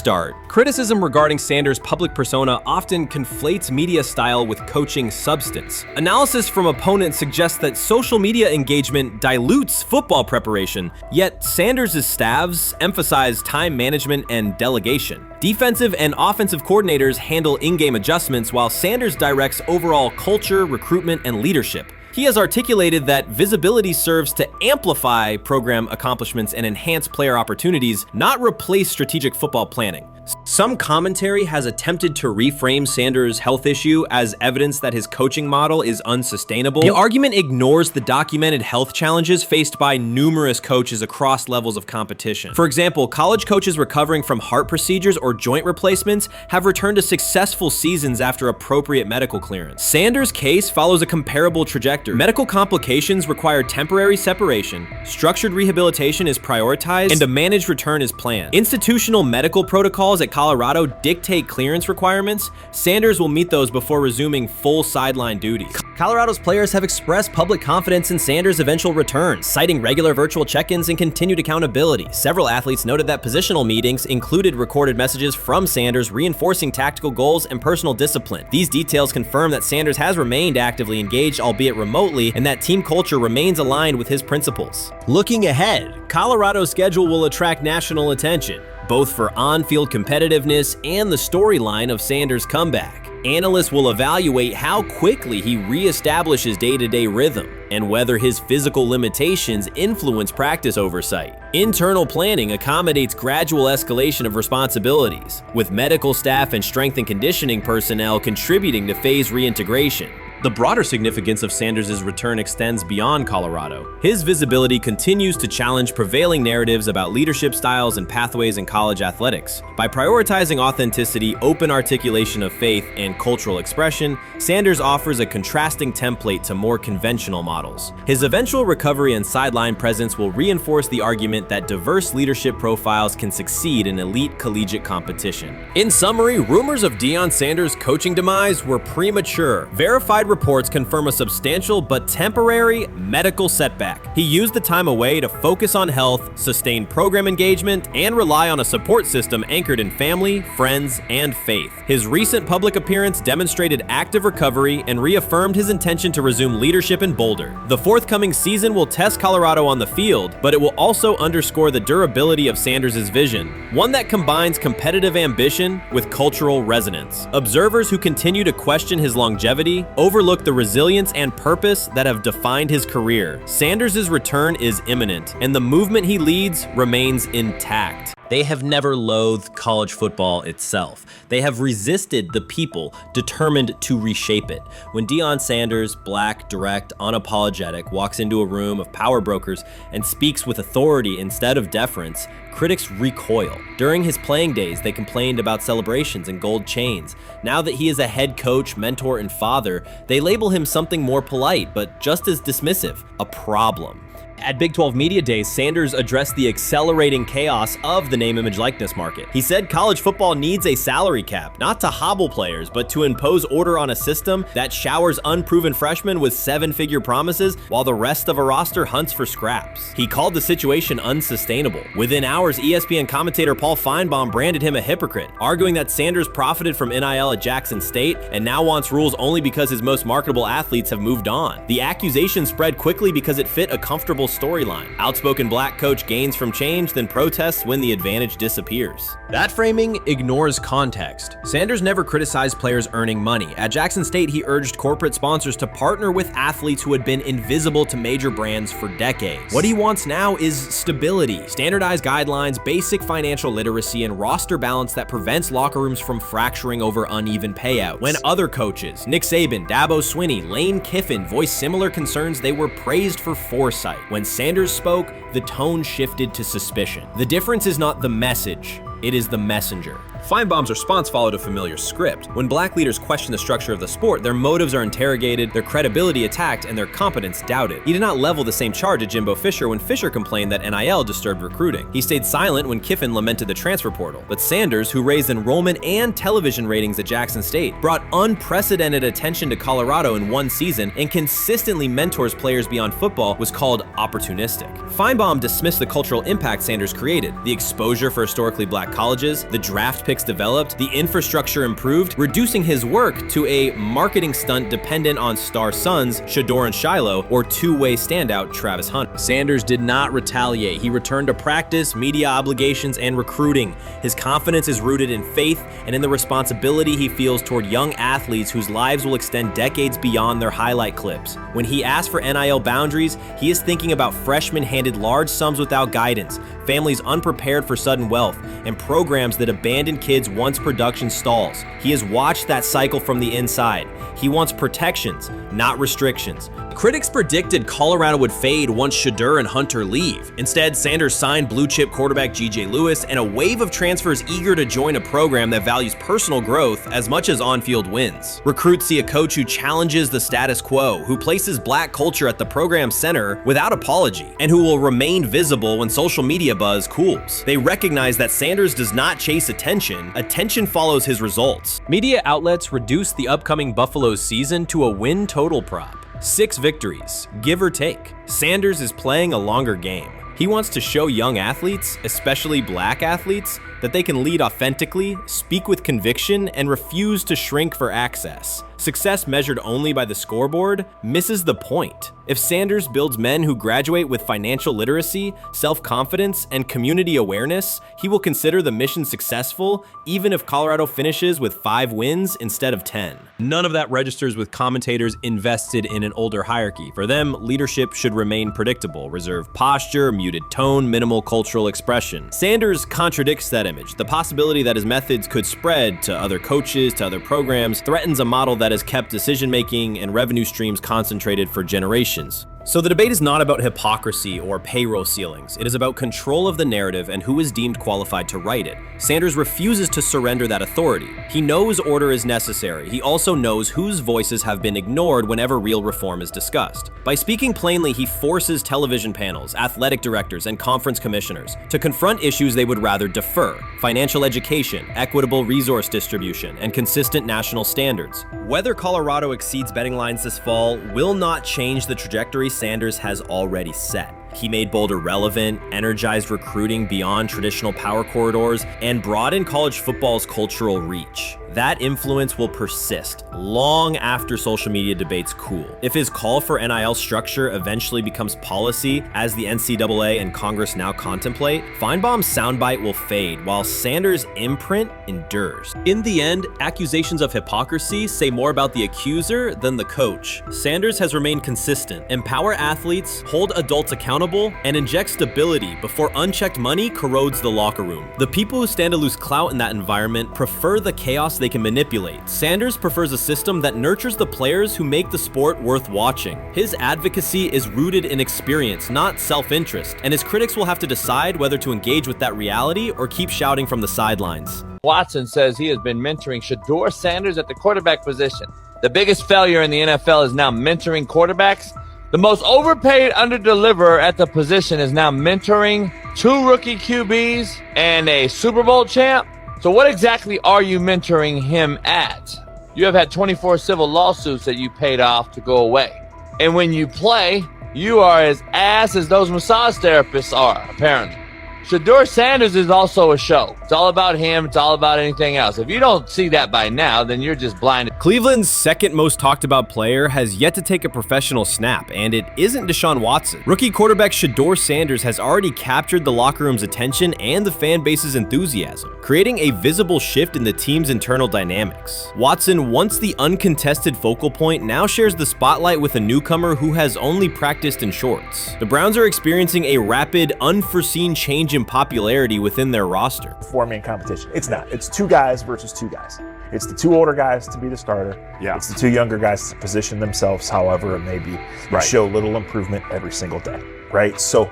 Criticism regarding Sanders' public persona often conflates media style with coaching substance. Analysis from opponents suggests that social media engagement dilutes football preparation, yet Sanders' staffs emphasize time management and delegation. Defensive and offensive coordinators handle in-game adjustments, while Sanders directs overall culture, recruitment, and leadership. He has articulated that visibility serves to amplify program accomplishments and enhance player opportunities, not replace strategic football planning. Some commentary has attempted to reframe Sanders' health issue as evidence that his coaching model is unsustainable. The argument ignores the documented health challenges faced by numerous coaches across levels of competition. For example, college coaches recovering from heart procedures or joint replacements have returned to successful seasons after appropriate medical clearance. Sanders' case follows a comparable trajectory sectors. Medical complications require temporary separation, structured rehabilitation is prioritized, and a managed return is planned. Institutional medical protocols at Colorado dictate clearance requirements. Sanders will meet those before resuming full sideline duties. Colorado's players have expressed public confidence in Sanders' eventual return, citing regular virtual check-ins and continued accountability. Several athletes noted that positional meetings included recorded messages from Sanders reinforcing tactical goals and personal discipline. These details confirm that Sanders has remained actively engaged, albeit remotely, and that team culture remains aligned with his principles. Looking ahead, Colorado's schedule will attract national attention, both for on-field competitiveness and the storyline of Sanders' comeback. Analysts will evaluate how quickly he reestablishes day-to-day rhythm and whether his physical limitations influence practice oversight. Internal planning accommodates gradual escalation of responsibilities, with medical staff and strength and conditioning personnel contributing to phase reintegration. The broader significance of Sanders' return extends beyond Colorado. His visibility continues to challenge prevailing narratives about leadership styles and pathways in college athletics. By prioritizing authenticity, open articulation of faith, and cultural expression, Sanders offers a contrasting template to more conventional models. His eventual recovery and sideline presence will reinforce the argument that diverse leadership profiles can succeed in elite collegiate competition. In summary, rumors of Dion Sanders' coaching demise were premature. Verified reports confirm a substantial but temporary medical setback. He used the time away to focus on health, sustain program engagement, and rely on a support system anchored in family, friends, and faith. His recent public appearance demonstrated active recovery and reaffirmed his intention to resume leadership in Boulder. The forthcoming season will test Colorado on the field, but it will also underscore the durability of Sanders' vision, one that combines competitive ambition with cultural resonance. Observers who continue to question his longevity overlook the resilience and purpose that have defined his career. Sanders' return is imminent, and the movement he leads remains intact. They have never loathed college football itself. They have resisted the people determined to reshape it. When Dion Sanders, black, direct, unapologetic, walks into a room of power brokers and speaks with authority instead of deference, critics recoil. During his playing days, they complained about celebrations and gold chains. Now that he is a head coach, mentor, and father, they label him something more polite, but just as dismissive, a problem. At Big 12 Media Days, Sanders addressed the accelerating chaos of the name, image, likeness market. He said college football needs a salary cap, not to hobble players, but to impose order on a system that showers unproven freshmen with seven-figure promises while the rest of a roster hunts for scraps. He called the situation unsustainable. Within hours, ESPN commentator Paul Feinbaum branded him a hypocrite, arguing that Sanders profited from NIL at Jackson State and now wants rules only because his most marketable athletes have moved on. The accusation spread quickly because it fit a comfortable storyline. Outspoken black coach gains from change, then protests when the advantage disappears. That framing ignores context. Sanders never criticized players earning money. At Jackson State, he urged corporate sponsors to partner with athletes who had been invisible to major brands for decades. What he wants now is stability, standardized guidelines, basic financial literacy, and roster balance that prevents locker rooms from fracturing over uneven payouts. When other coaches, Nick Saban, Dabo Swinney, Lane Kiffin, voiced similar concerns, they were praised for foresight. When Sanders spoke, the tone shifted to suspicion. The difference is not the message, it is the messenger. Feinbaum's response followed a familiar script. When black leaders question the structure of the sport, their motives are interrogated, their credibility attacked, and their competence doubted. He did not level the same charge at Jimbo Fisher when Fisher complained that NIL disturbed recruiting. He stayed silent when Kiffin lamented the transfer portal. But Sanders, who raised enrollment and television ratings at Jackson State, brought unprecedented attention to Colorado in one season and consistently mentors players beyond football, was called opportunistic. Feinbaum dismissed the cultural impact Sanders created, the exposure for historically black colleges, the draft picks developed, the infrastructure improved, reducing his work to a marketing stunt dependent on star sons Shedeur and Shiloh or two-way standout Travis Hunter. Sanders did not retaliate. He returned to practice, media obligations, and recruiting. His confidence is rooted in faith and in the responsibility he feels toward young athletes whose lives will extend decades beyond their highlight clips. When he asks for NIL boundaries, he is thinking about freshmen handed large sums without guidance, families unprepared for sudden wealth, and programs that abandon kids once production stalls. He has watched that cycle from the inside. He wants protections, not restrictions. Critics predicted Colorado would fade once Shedeur and Hunter leave. Instead, Sanders signed blue-chip quarterback G.J. Lewis and a wave of transfers eager to join a program that values personal growth as much as on-field wins. Recruits see a coach who challenges the status quo, who places black culture at the program's center without apology, and who will remain visible when social media buzz cools. They recognize that Sanders does not chase attention, attention follows his results. Media outlets reduced the upcoming Buffaloes season to a win total prop. 6 victories, give or take. Sanders is playing a longer game. He wants to show young athletes, especially black athletes, that they can lead authentically, speak with conviction, and refuse to shrink for access. Success measured only by the scoreboard misses the point. If Sanders builds men who graduate with financial literacy, self-confidence, and community awareness, he will consider the mission successful, even if Colorado finishes with 5 wins instead of 10. None of that registers with commentators invested in an older hierarchy. For them, leadership should remain predictable, reserved posture, muted tone, minimal cultural expression. Sanders contradicts that image. The possibility that his methods could spread to other coaches, to other programs, threatens a model that has kept decision-making and revenue streams concentrated for generations. So the debate is not about hypocrisy or payroll ceilings. It is about control of the narrative and who is deemed qualified to write it. Sanders refuses to surrender that authority. He knows order is necessary. He also knows whose voices have been ignored whenever real reform is discussed. By speaking plainly, he forces television panels, athletic directors, and conference commissioners to confront issues they would rather defer: financial education, equitable resource distribution, and consistent national standards. Whether Colorado exceeds betting lines this fall will not change the trajectory Sanders has already set. He made Boulder relevant, energized recruiting beyond traditional power corridors, and broadened college football's cultural reach. That influence will persist long after social media debates cool. If his call for NIL structure eventually becomes policy, as the NCAA and Congress now contemplate, Feinbaum's soundbite will fade while Sanders' imprint endures. In the end, accusations of hypocrisy say more about the accuser than the coach. Sanders has remained consistent: empower athletes, hold adults accountable, and inject stability before unchecked money corrodes the locker room. The people who stand to lose clout in that environment prefer the chaos they can manipulate. Sanders prefers a system that nurtures the players who make the sport worth watching. His advocacy is rooted in experience, not self-interest, and his critics will have to decide whether to engage with that reality or keep shouting from the sidelines. Watson says he has been mentoring Shedeur Sanders at the quarterback position. The biggest failure in the NFL is now mentoring quarterbacks. The most overpaid underdeliverer at the position is now mentoring 2 rookie QBs and a Super Bowl champ. So what exactly are you mentoring him at? You have had 24 civil lawsuits that you paid off to go away. And when you play, you are as ass as those massage therapists are, apparently. Shedeur Sanders is also a show. It's all about him. It's all about anything else. If you don't see that by now, then you're just blinded. Cleveland's second most talked about player has yet to take a professional snap, and it isn't Deshaun Watson. Rookie quarterback Shedeur Sanders has already captured the locker room's attention and the fan base's enthusiasm, creating a visible shift in the team's internal dynamics. Watson, once the uncontested focal point, now shares the spotlight with a newcomer who has only practiced in shorts. The Browns are experiencing a rapid, unforeseen change in popularity within their roster. Four-man competition. It's not. It's 2 guys versus 2 guys. It's the 2 older guys to be the starter. Yeah. It's the 2 younger guys to position themselves however it may be. Right. Show little improvement every single day. Right. So,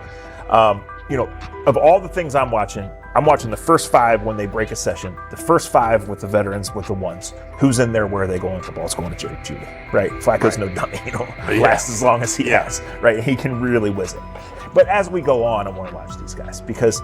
of all the things I'm watching the first 5 when they break a session, the first 5 with the veterans, with the ones. Who's in there? Where are they going? The ball's going to Judy. Right. Flacco's no dummy. Lasts as long as he has. Right. He can really whiz it. But as we go on, I want to watch these guys because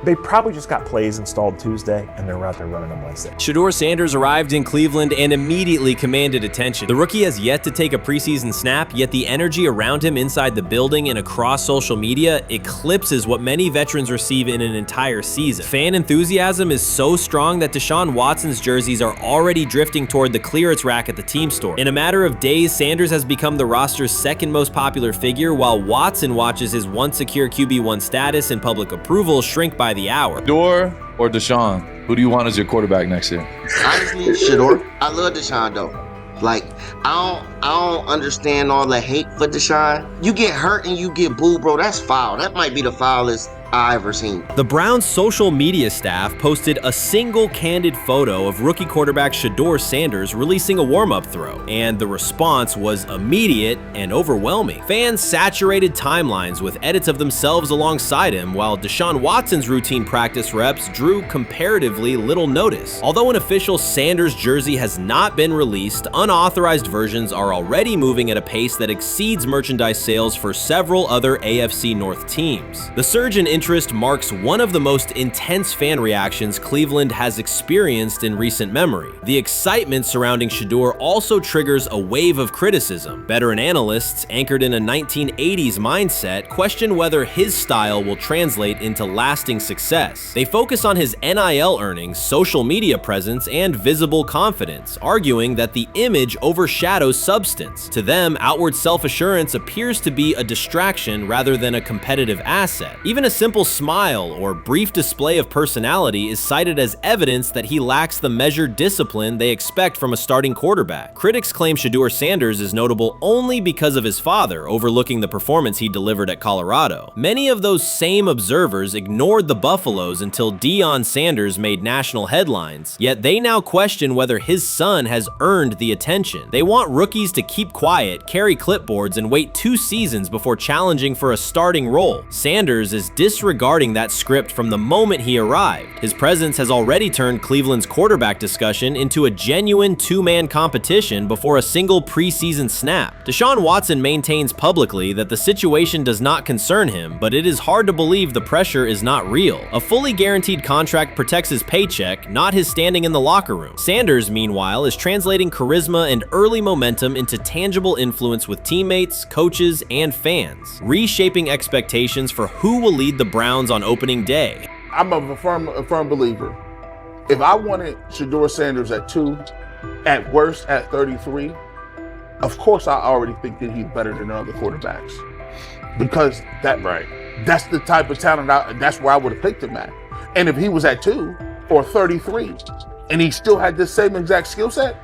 they probably just got plays installed Tuesday, and they're out there running them Wednesday. Shedeur Sanders arrived in Cleveland and immediately commanded attention. The rookie has yet to take a preseason snap, yet the energy around him inside the building and across social media eclipses what many veterans receive in an entire season. Fan enthusiasm is so strong that Deshaun Watson's jerseys are already drifting toward the clearance rack at the team store. In a matter of days, Sanders has become the roster's second most popular figure, while Watson watches his once secure QB1 status and public approval shrink by the hour. Shedeur or Deshaun? Who do you want as your quarterback next year? Honestly, Shedeur. I love Deshaun though. Like, I don't understand all the hate for Deshaun. You get hurt and you get booed, bro. That's foul. That might be the foulest I ever seen. The Browns' social media staff posted a single candid photo of rookie quarterback Shedeur Sanders releasing a warm-up throw, and the response was immediate and overwhelming. Fans saturated timelines with edits of themselves alongside him, while Deshaun Watson's routine practice reps drew comparatively little notice. Although an official Sanders jersey has not been released, unauthorized versions are already moving at a pace that exceeds merchandise sales for several other AFC North teams. The surge in interest marks one of the most intense fan reactions Cleveland has experienced in recent memory. The excitement surrounding Shedeur also triggers a wave of criticism. Veteran analysts, anchored in a 1980s mindset, question whether his style will translate into lasting success. They focus on his NIL earnings, social media presence, and visible confidence, arguing that the image overshadows substance. To them, outward self-assurance appears to be a distraction rather than a competitive asset. Even a simple smile or brief display of personality is cited as evidence that he lacks the measured discipline they expect from a starting quarterback. Critics claim Shedeur Sanders is notable only because of his father, overlooking the performance he delivered at Colorado. Many of those same observers ignored the Buffaloes until Dion Sanders made national headlines, yet they now question whether his son has earned the attention. They want rookies to keep quiet, carry clipboards, and wait 2 seasons before challenging for a starting role. Sanders is disregarding that script from the moment he arrived. His presence has already turned Cleveland's quarterback discussion into a genuine 2-man competition before a single preseason snap. Deshaun Watson maintains publicly that the situation does not concern him, but it is hard to believe the pressure is not real. A fully guaranteed contract protects his paycheck, not his standing in the locker room. Sanders, meanwhile, is translating charisma and early momentum into tangible influence with teammates, coaches, and fans, reshaping expectations for who will lead the Browns on opening day. I'm a firm believer. If I wanted Shedeur Sanders at 2, at worst at 33, of course I already think that he's better than other quarterbacks. Because that's the type of talent, that's where I would have picked him at. And if he was at 2 or 33, and he still had the same exact skill set,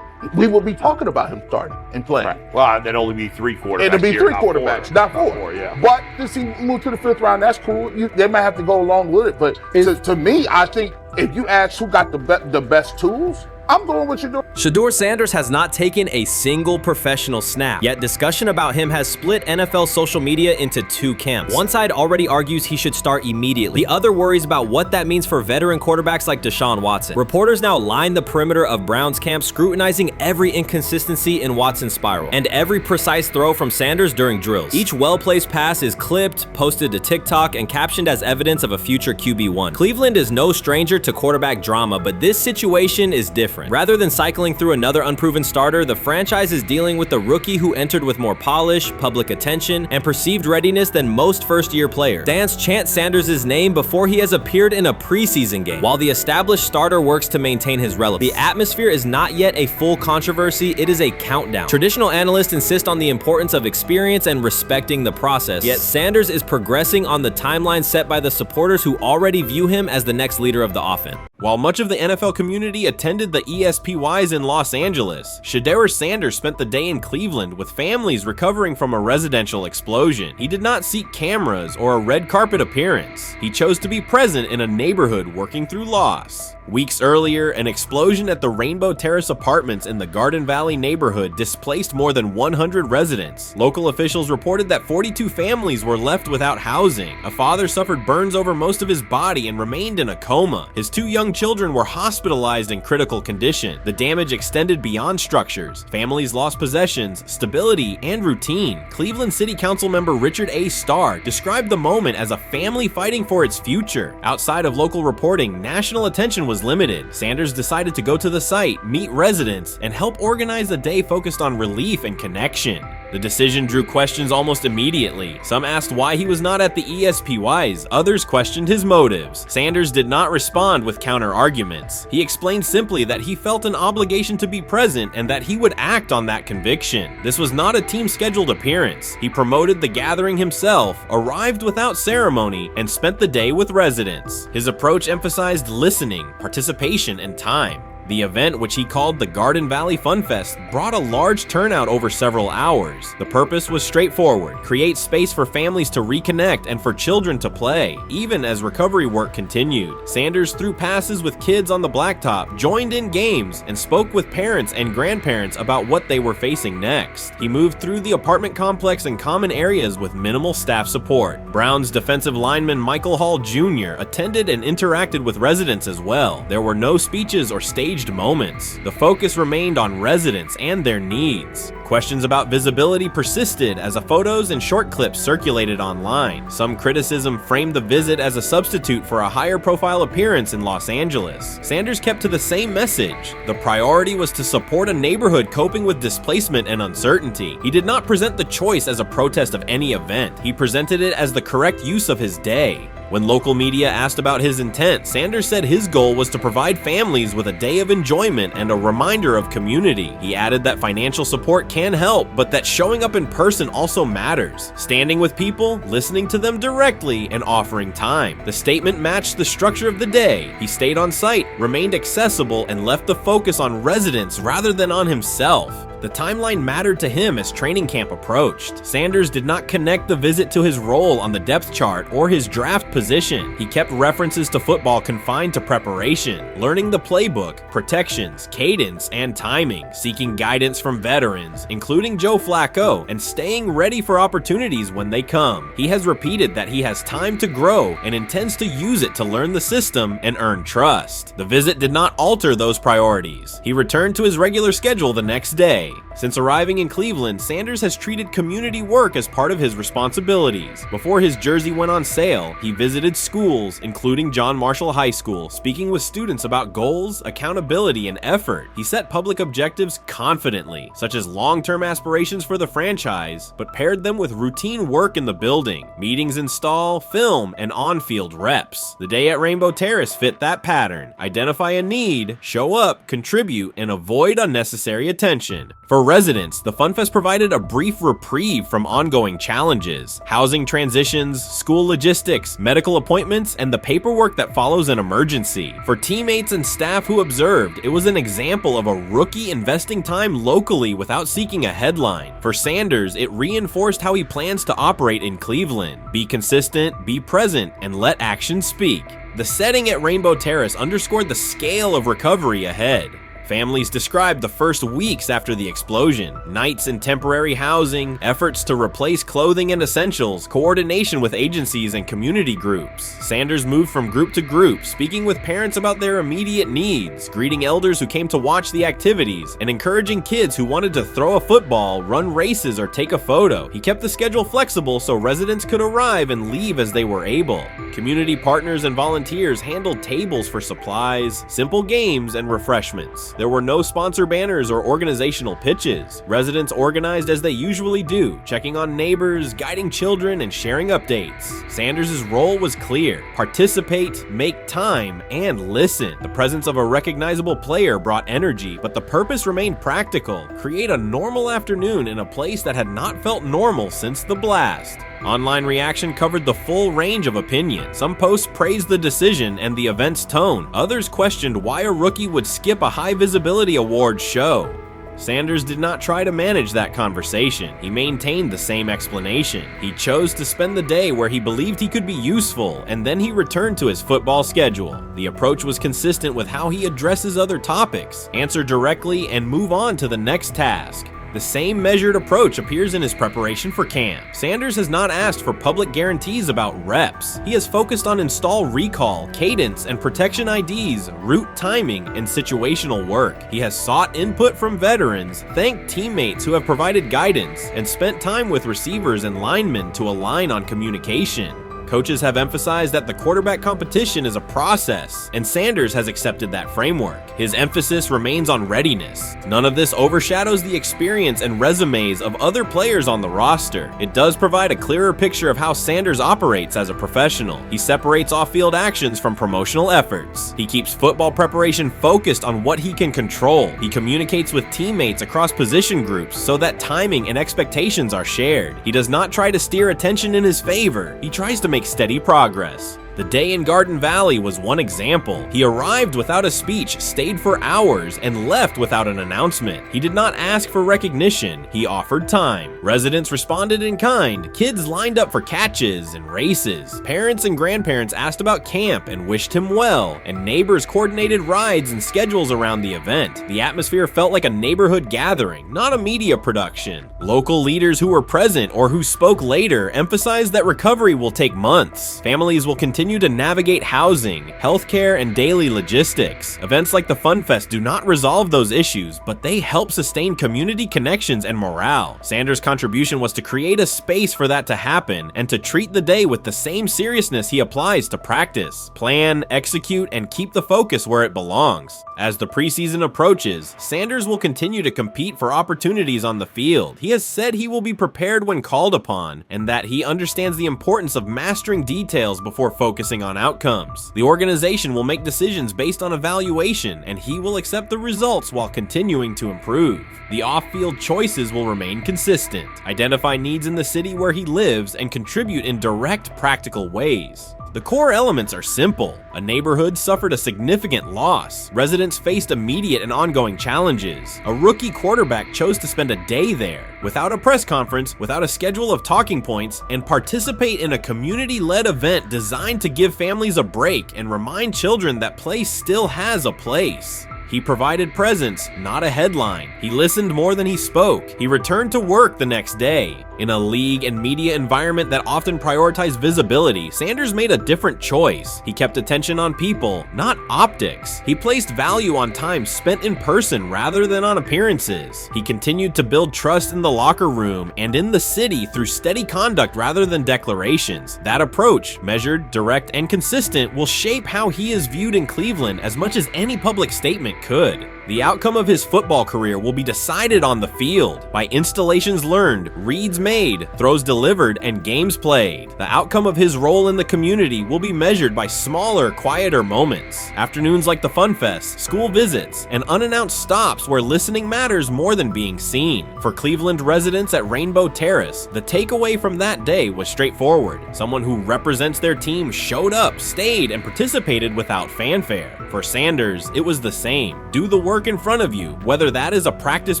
we would be talking about him starting and playing. Right. Well, there'd only be 3 quarterbacks. It'd be 3 not quarterbacks, 4. not 4. Yeah. But since he moved to the 5th round, that's cool. They might have to go along with it. But to me, I think if you ask who got the best tools, I'm going with Shedeur. Shedeur Sanders has not taken a single professional snap, yet discussion about him has split NFL social media into 2 camps. One side already argues he should start immediately. The other worries about what that means for veteran quarterbacks like Deshaun Watson. Reporters now line the perimeter of Browns camp, scrutinizing every inconsistency in Watson's spiral and every precise throw from Sanders during drills. Each well-placed pass is clipped, posted to TikTok, and captioned as evidence of a future QB1. Cleveland is no stranger to quarterback drama, but this situation is different. Rather than cycling through another unproven starter, the franchise is dealing with a rookie who entered with more polish, public attention, and perceived readiness than most first-year players. Fans chant Sanders' name before he has appeared in a preseason game, while the established starter works to maintain his relevance. The atmosphere is not yet a full controversy, it is a countdown. Traditional analysts insist on the importance of experience and respecting the process, yet Sanders is progressing on the timeline set by the supporters who already view him as the next leader of the offense. While much of the NFL community attended the ESPYs in Los Angeles, Shedeur Sanders spent the day in Cleveland with families recovering from a residential explosion. He did not seek cameras or a red carpet appearance. He chose to be present in a neighborhood working through loss. Weeks earlier, an explosion at the Rainbow Terrace Apartments in the Garden Valley neighborhood displaced more than 100 residents. Local officials reported that 42 families were left without housing. A father suffered burns over most of his body and remained in a coma. His 2 young children were hospitalized in critical condition. The damage extended beyond structures. Families lost possessions, stability, and routine. Cleveland City Council member Richard A. Starr described the moment as a family fighting for its future. Outside of local reporting, national attention was limited. Sanders decided to go to the site, meet residents, and help organize a day focused on relief and connection. The decision drew questions almost immediately. Some asked why he was not at the ESPYs, others questioned his motives. Sanders did not respond with counter-arguments. He explained simply that he felt an obligation to be present and that he would act on that conviction. This was not a team-scheduled appearance. He promoted the gathering himself, arrived without ceremony, and spent the day with residents. His approach emphasized listening, participation, and time. The event, which he called the Garden Valley Fun Fest, brought a large turnout over several hours. The purpose was straightforward: create space for families to reconnect and for children to play, even as recovery work continued. Sanders threw passes with kids on the blacktop, joined in games, and spoke with parents and grandparents about what they were facing next. He moved through the apartment complex and common areas with minimal staff support. Browns defensive lineman Michael Hall Jr. attended and interacted with residents as well. There were no speeches or staged moments. The focus remained on residents and their needs. Questions about visibility persisted as photos and short clips circulated online. Some criticism framed the visit as a substitute for a higher profile appearance in Los Angeles. Sanders kept to the same message. The priority was to support a neighborhood coping with displacement and uncertainty. He did not present the choice as a protest of any event. He presented it as the correct use of his day. When local media asked about his intent, Sanders said his goal was to provide families with a day of enjoyment and a reminder of community. He added that financial support can help, but that showing up in person also matters. Standing with people, listening to them directly, and offering time. The statement matched the structure of the day. He stayed on site, remained accessible, and left the focus on residents rather than on himself. The timeline mattered to him as training camp approached. Sanders did not connect the visit to his role on the depth chart or his draft position. He kept references to football confined to preparation, learning the playbook, protections, cadence, and timing, seeking guidance from veterans, including Joe Flacco, and staying ready for opportunities when they come. He has repeated that he has time to grow and intends to use it to learn the system and earn trust. The visit did not alter those priorities. He returned to his regular schedule the next day. Since arriving in Cleveland, Sanders has treated community work as part of his responsibilities. Before his jersey went on sale, he visited schools, including John Marshall High School, speaking with students about goals, accountability, and effort. He set public objectives confidently, such as long-term aspirations for the franchise, but paired them with routine work in the building, meetings in stall, film, and on-field reps. The day at Rainbow Terrace fit that pattern. Identify a need, show up, contribute, and avoid unnecessary attention. For residents, the FunFest provided a brief reprieve from ongoing challenges: housing transitions, school logistics, medical appointments, and the paperwork that follows an emergency. For teammates and staff who observed, it was an example of a rookie investing time locally without seeking a headline. For Sanders, it reinforced how he plans to operate in Cleveland: be consistent, be present, and let action speak. The setting at Rainbow Terrace underscored the scale of recovery ahead. Families described the first weeks after the explosion: nights in temporary housing, efforts to replace clothing and essentials, coordination with agencies and community groups. Sanders moved from group to group, speaking with parents about their immediate needs, greeting elders who came to watch the activities, and encouraging kids who wanted to throw a football, run races, or take a photo. He kept the schedule flexible so residents could arrive and leave as they were able. Community partners and volunteers handled tables for supplies, simple games, and refreshments. There were no sponsor banners or organizational pitches. Residents organized as they usually do, checking on neighbors, guiding children, and sharing updates. Sanders' role was clear: participate, make time, and listen. The presence of a recognizable player brought energy, but the purpose remained practical: create a normal afternoon in a place that had not felt normal since the blast. Online reaction covered the full range of opinion. Some posts praised the decision and the event's tone. Others questioned why a rookie would skip a high visibility awards show. Sanders did not try to manage that conversation. He maintained the same explanation. He chose to spend the day where he believed he could be useful, and then he returned to his football schedule. The approach was consistent with how he addresses other topics: answer directly and move on to the next task. The same measured approach appears in his preparation for camp. Sanders has not asked for public guarantees about reps. He has focused on install recall, cadence, and protection IDs, route timing, and situational work. He has sought input from veterans, thanked teammates who have provided guidance, and spent time with receivers and linemen to align on communication. Coaches have emphasized that the quarterback competition is a process, and Sanders has accepted that framework. His emphasis remains on readiness. None of this overshadows the experience and resumes of other players on the roster. It does provide a clearer picture of how Sanders operates as a professional. He separates off-field actions from promotional efforts. He keeps football preparation focused on what he can control. He communicates with teammates across position groups so that timing and expectations are shared. He does not try to steer attention in his favor. He tries to make steady progress. The day in Garden Valley was one example. He arrived without a speech, stayed for hours, and left without an announcement. He did not ask for recognition, he offered time. Residents responded in kind, kids lined up for catches and races. Parents and grandparents asked about camp and wished him well, and neighbors coordinated rides and schedules around the event. The atmosphere felt like a neighborhood gathering, not a media production. Local leaders who were present or who spoke later emphasized that recovery will take months. Families will continue to navigate housing, healthcare, and daily logistics. Events like the Fun Fest do not resolve those issues, but they help sustain community connections and morale. Sanders' contribution was to create a space for that to happen and to treat the day with the same seriousness he applies to practice, plan, execute, and keep the focus where it belongs. As the preseason approaches, Sanders will continue to compete for opportunities on the field. He has said he will be prepared when called upon, and that he understands the importance of mastering details before focusing on outcomes. The organization will make decisions based on evaluation, and he will accept the results while continuing to improve. The off-field choices will remain consistent, identify needs in the city where he lives, and contribute in direct, practical ways. The core elements are simple. A neighborhood suffered a significant loss. Residents faced immediate and ongoing challenges. A rookie quarterback chose to spend a day there, without a press conference, without a schedule of talking points, and participate in a community-led event designed to give families a break and remind children that play still has a place. He provided presence, not a headline. He listened more than he spoke. He returned to work the next day. In a league and media environment that often prioritize visibility, Sanders made a different choice. He kept attention on people, not optics. He placed value on time spent in person rather than on appearances. He continued to build trust in the locker room and in the city through steady conduct rather than declarations. That approach, measured, direct, and consistent, will shape how he is viewed in Cleveland as much as any public statement could. The outcome of his football career will be decided on the field by installations learned, reads made, throws delivered, and games played. The outcome of his role in the community will be measured by smaller, quieter moments. Afternoons like the Fun Fest, school visits, and unannounced stops where listening matters more than being seen. For Cleveland residents at Rainbow Terrace, the takeaway from that day was straightforward. Someone who represents their team showed up, stayed, and participated without fanfare. For Sanders, it was the same. Do the work in front of you, whether that is a practice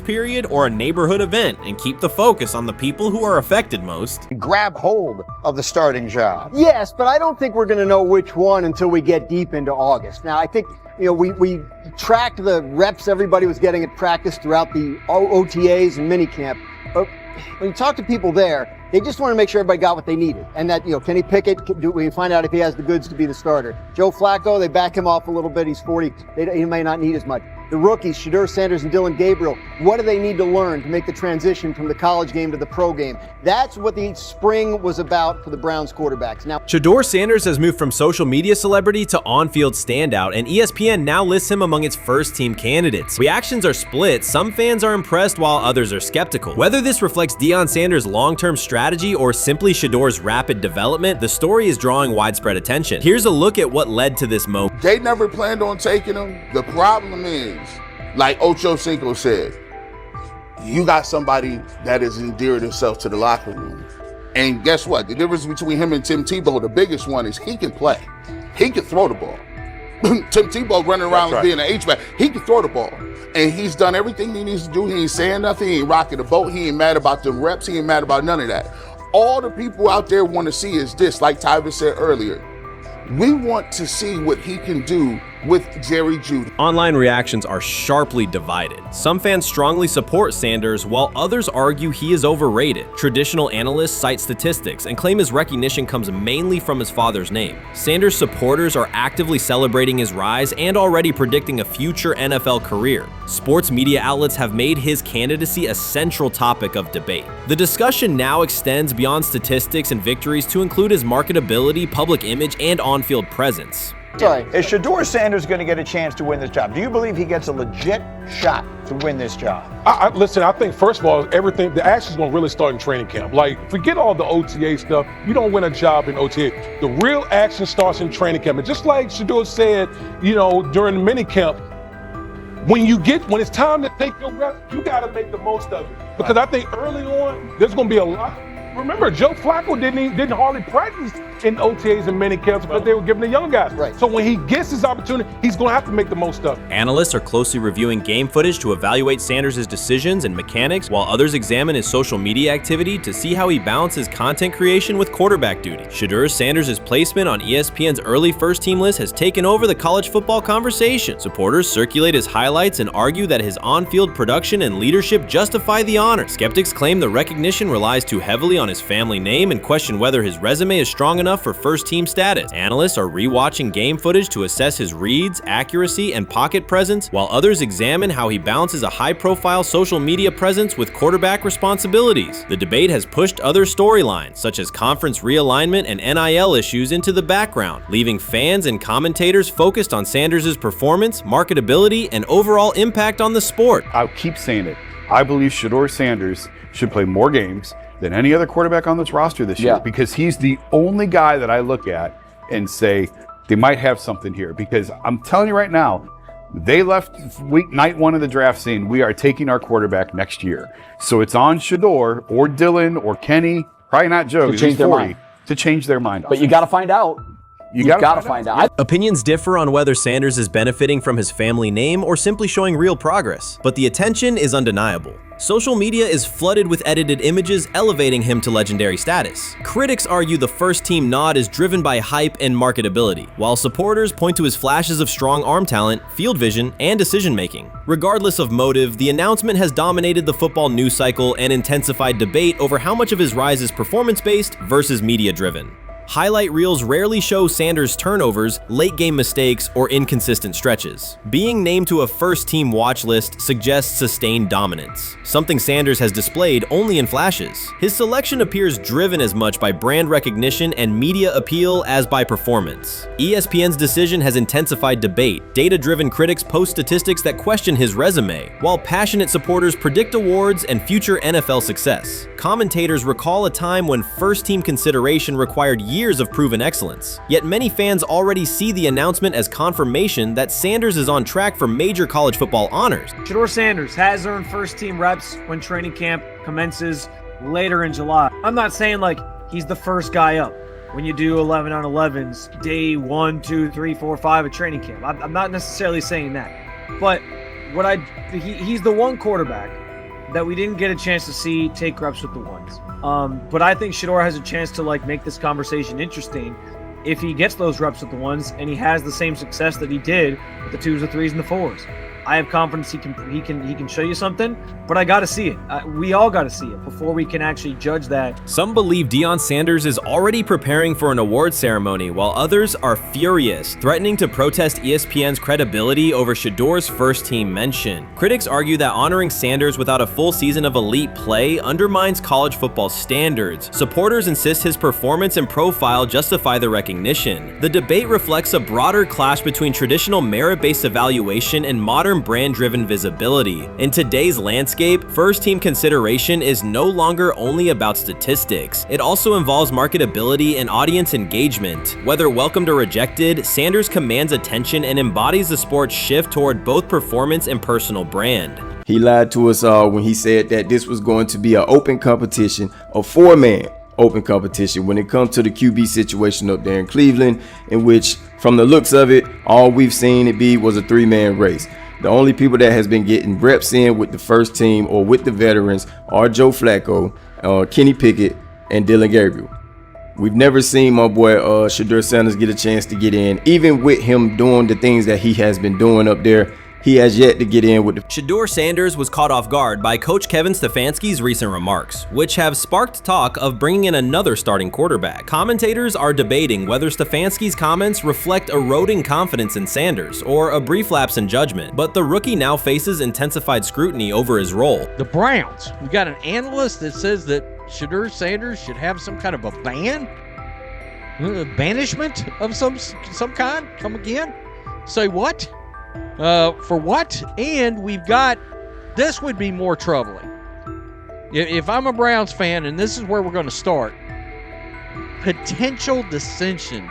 period or a neighborhood event, and keep the focus on the people who are affected most. Grab hold of the starting job. Yes, but I don't think we're going to know which one until we get deep into August. Now, I think, we tracked the reps everybody was getting at practice throughout the OTAs and minicamp. But when you talk to people there, they just want to make sure everybody got what they needed. And that, Kenny Pickett, we find out if he has the goods to be the starter. Joe Flacco, they back him off a little bit. He's 40. He may not need as much. The rookies, Shedeur Sanders and Dylan Gabriel, what do they need to learn to make the transition from the college game to the pro game? That's what the spring was about for the Browns quarterbacks. Now, Shedeur Sanders has moved from social media celebrity to on-field standout, and ESPN now lists him among its first-team candidates. Reactions are split. Some fans are impressed while others are skeptical. Whether this reflects Dion Sanders' long-term strategy or simply Shedeur's rapid development, the story is drawing widespread attention. Here's a look at what led to this moment. They never planned on taking him. The problem is, like Ocho Cinco said, you got somebody that has endeared himself to the locker room. And guess what? The difference between him and Tim Tebow, the biggest one, is he can play. He can throw the ball. Tim Tebow running around being an H-back. He can throw the ball. And he's done everything he needs to do. He ain't saying nothing. He ain't rocking the boat. He ain't mad about the reps. He ain't mad about none of that. All the people out there want to see is this, like Tyver said earlier. We want to see what he can do with Jerry Jeudy. Online reactions are sharply divided. Some fans strongly support Sanders, while others argue he is overrated. Traditional analysts cite statistics and claim his recognition comes mainly from his father's name. Sanders supporters are actively celebrating his rise and already predicting a future NFL career. Sports media outlets have made his candidacy a central topic of debate. The discussion now extends beyond statistics and victories to include his marketability, public image, and on-field presence. Sorry, is Shedeur Sanders going to get a chance to win this job? Do you believe he gets a legit shot to win this job? Listen, I think, first of all, the action's going to really start in training camp. Like, forget all the OTA stuff. You don't win a job in OTA. The real action starts in training camp. And just like Shedeur said, during the mini camp, when it's time to take your reps, you got to make the most of it. Because I think early on, there's going to be a lot of remember, Joe Flacco didn't hardly practice in OTAs and mini camps because they were giving the young guys. Right. So when he gets his opportunity, he's going to have to make the most of it. Analysts are closely reviewing game footage to evaluate Sanders' decisions and mechanics, while others examine his social media activity to see how he balances content creation with quarterback duty. Shedeur Sanders' placement on ESPN's early first-team list has taken over the college football conversation. Supporters circulate his highlights and argue that his on-field production and leadership justify the honor. Skeptics claim the recognition relies too heavily on his family name and question whether his resume is strong enough for first-team status. Analysts are rewatching game footage to assess his reads, accuracy, and pocket presence, while others examine how he balances a high-profile social media presence with quarterback responsibilities. The debate has pushed other storylines, such as conference realignment and NIL issues, into the background, leaving fans and commentators focused on Sanders' performance, marketability, and overall impact on the sport. I'll keep saying it. I believe Shedeur Sanders should play more games than any other quarterback on this roster this year, because he's the only guy that I look at and say they might have something here. Because I'm telling you right now, they left night one of the draft saying we are taking our quarterback next year. So it's on Shedeur or Dylan or Kenny, probably not Joe, to change their mind. To change their mind. But you got to find out. You've got to find out. Opinions differ on whether Sanders is benefiting from his family name or simply showing real progress, but the attention is undeniable. Social media is flooded with edited images elevating him to legendary status. Critics argue the first-team nod is driven by hype and marketability, while supporters point to his flashes of strong arm talent, field vision, and decision-making. Regardless of motive, the announcement has dominated the football news cycle and intensified debate over how much of his rise is performance-based versus media-driven. Highlight reels rarely show Sanders' turnovers, late-game mistakes, or inconsistent stretches. Being named to a first-team watch list suggests sustained dominance, something Sanders has displayed only in flashes. His selection appears driven as much by brand recognition and media appeal as by performance. ESPN's decision has intensified debate. Data-driven critics post statistics that question his resume, while passionate supporters predict awards and future NFL success. Commentators recall a time when first-team consideration required years of proven excellence. Yet many fans already see the announcement as confirmation that Sanders is on track for major college football honors. Shedeur Sanders has earned first-team reps when training camp commences later in July. I'm not saying like he's the first guy up when you do 11 on 11s day 1, 2, 3, 4, 5 at training camp. I'm not necessarily saying that, but he's the one quarterback that we didn't get a chance to see take reps with the ones. But I think Shedeur has a chance to like make this conversation interesting if he gets those reps with the ones and he has the same success that he did with the 2s, the 3s, and the 4s. I have confidence he can show you something, but I got to see it. We all got to see it before we can actually judge that. Some believe Dion Sanders is already preparing for an award ceremony, while others are furious, threatening to protest ESPN's credibility over Shedeur's first-team mention. Critics argue that honoring Sanders without a full season of elite play undermines college football standards. Supporters insist his performance and profile justify the recognition. The debate reflects a broader clash between traditional merit-based evaluation and modern brand-driven visibility. In today's landscape, first-team consideration is no longer only about statistics. It also involves marketability and audience engagement. Whether welcomed or rejected, Sanders commands attention and embodies the sport's shift toward both performance and personal brand. He lied to us all when he said that this was going to be an open competition, a four-man open competition when it comes to the QB situation up there in Cleveland, in which, from the looks of it, all we've seen it be was a three-man race. The only people that has been getting reps in with the first team or with the veterans are Joe Flacco, Kenny Pickett, and Dylan Gabriel. We've never seen my boy Shedeur Sanders get a chance to get in. Even with him doing the things that he has been doing up there, he has yet to get in with the... Shedeur Sanders was caught off guard by Coach Kevin Stefanski's recent remarks, which have sparked talk of bringing in another starting quarterback. Commentators are debating whether Stefanski's comments reflect eroding confidence in Sanders or a brief lapse in judgment, but the rookie now faces intensified scrutiny over his role. The Browns, we got an analyst that says that Shedeur Sanders should have some kind of a ban? Banishment of some kind? Come again? Say what? For what? And we've got, this would be more troubling. If I'm a Browns fan, and this is where we're going to start, potential dissension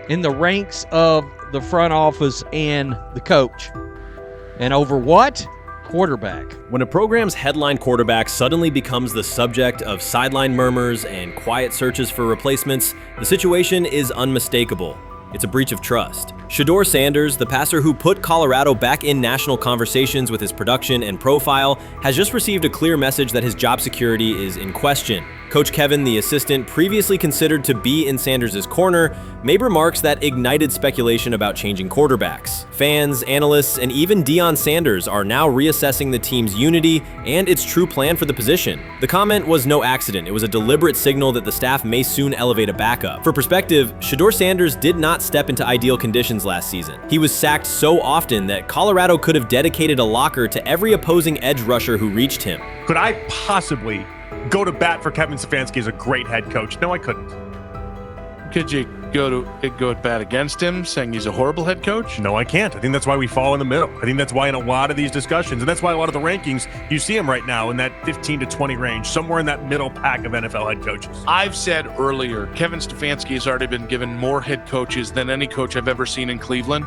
in the ranks of the front office and the coach. And over what? quarterback. When a program's headline quarterback suddenly becomes the subject of sideline murmurs and quiet searches for replacements, the situation is unmistakable. It's a breach of trust. Shedeur Sanders, the passer who put Colorado back in national conversations with his production and profile, has just received a clear message that his job security is in question. Coach Kevin, the assistant previously considered to be in Sanders' corner, made remarks that ignited speculation about changing quarterbacks. Fans, analysts, and even Dion Sanders are now reassessing the team's unity and its true plan for the position. The comment was no accident. It was a deliberate signal that the staff may soon elevate a backup. For perspective, Shedeur Sanders did not step into ideal conditions last season. He was sacked so often that Colorado could have dedicated a locker to every opposing edge rusher who reached him. Could I possibly go to bat for Kevin Stefanski as a great head coach? No, I couldn't. Could you go at bat against him, saying he's a horrible head coach? No, I can't. I think that's why we fall in the middle. I think that's why in a lot of these discussions, and that's why a lot of the rankings, you see him right now in that 15 to 20 range, somewhere in that middle pack of NFL head coaches. I've said earlier, Kevin Stefanski has already been given more head coaches than any coach I've ever seen in Cleveland.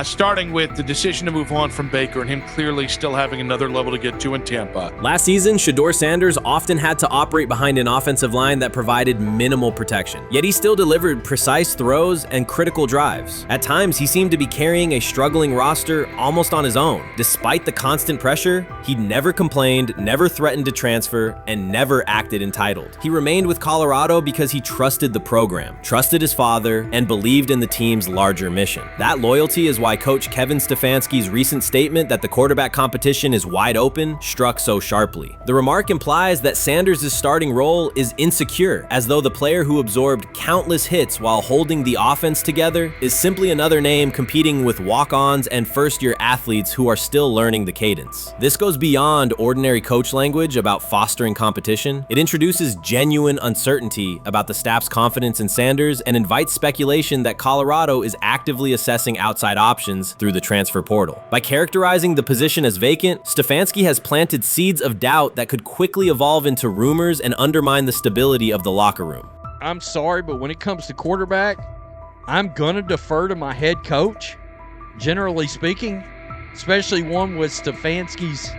Starting with the decision to move on from Baker and him clearly still having another level to get to in Tampa. Last season, Shedeur Sanders often had to operate behind an offensive line that provided minimal protection, yet he still delivered precise throws and critical drives. At times, he seemed to be carrying a struggling roster almost on his own. Despite the constant pressure, he never complained, never threatened to transfer, and never acted entitled. He remained with Colorado because he trusted the program, trusted his father, and believed in the team's larger mission. That loyalty is why Coach Kevin Stefanski's recent statement that the quarterback competition is wide open struck so sharply. The remark implies that Sanders' starting role is insecure, as though the player who absorbed countless hits while holding the offense together is simply another name competing with walk-ons and first-year athletes who are still learning the cadence. This goes beyond ordinary coach language about fostering competition. It introduces genuine uncertainty about the staff's confidence in Sanders and invites speculation that Colorado is actively assessing outside options through the transfer portal. By characterizing the position as vacant, Stefanski has planted seeds of doubt that could quickly evolve into rumors and undermine the stability of the locker room. I'm sorry, but when it comes to quarterback, I'm gonna defer to my head coach, generally speaking, especially one with Stefanski's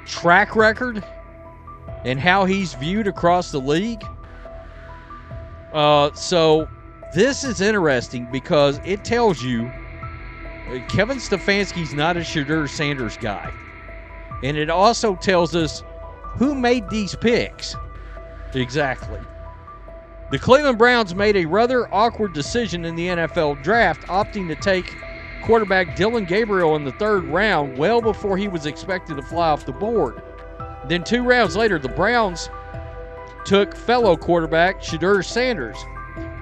track record and how he's viewed across the league. So this is interesting because it tells you Kevin Stefanski's not a Shedeur Sanders guy. And it also tells us who made these picks. Exactly. The Cleveland Browns made a rather awkward decision in the NFL draft, opting to take quarterback Dillon Gabriel in the 3rd round well before he was expected to fly off the board. Then 2 rounds later, the Browns took fellow quarterback Shedeur Sanders.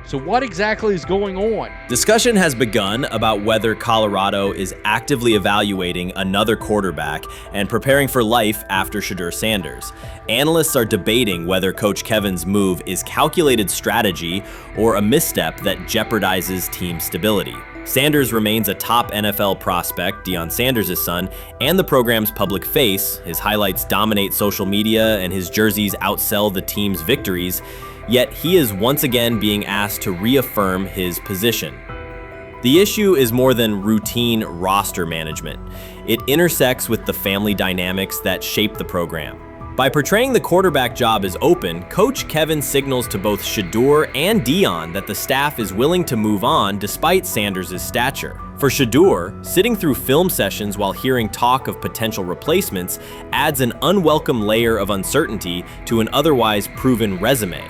So what exactly is going on? Discussion has begun about whether Colorado is actively evaluating another quarterback and preparing for life after Shedeur Sanders. Analysts are debating whether Coach Kevin's move is calculated strategy or a misstep that jeopardizes team stability. Sanders remains a top NFL prospect, Dion Sanders' son, and the program's public face. His highlights dominate social media and his jerseys outsell the team's victories. Yet he is once again being asked to reaffirm his position. The issue is more than routine roster management. It intersects with the family dynamics that shape the program. By portraying the quarterback job as open, Coach Kevin signals to both Shedeur and Dion that the staff is willing to move on despite Sanders' stature. For Shedeur, sitting through film sessions while hearing talk of potential replacements adds an unwelcome layer of uncertainty to an otherwise proven resume.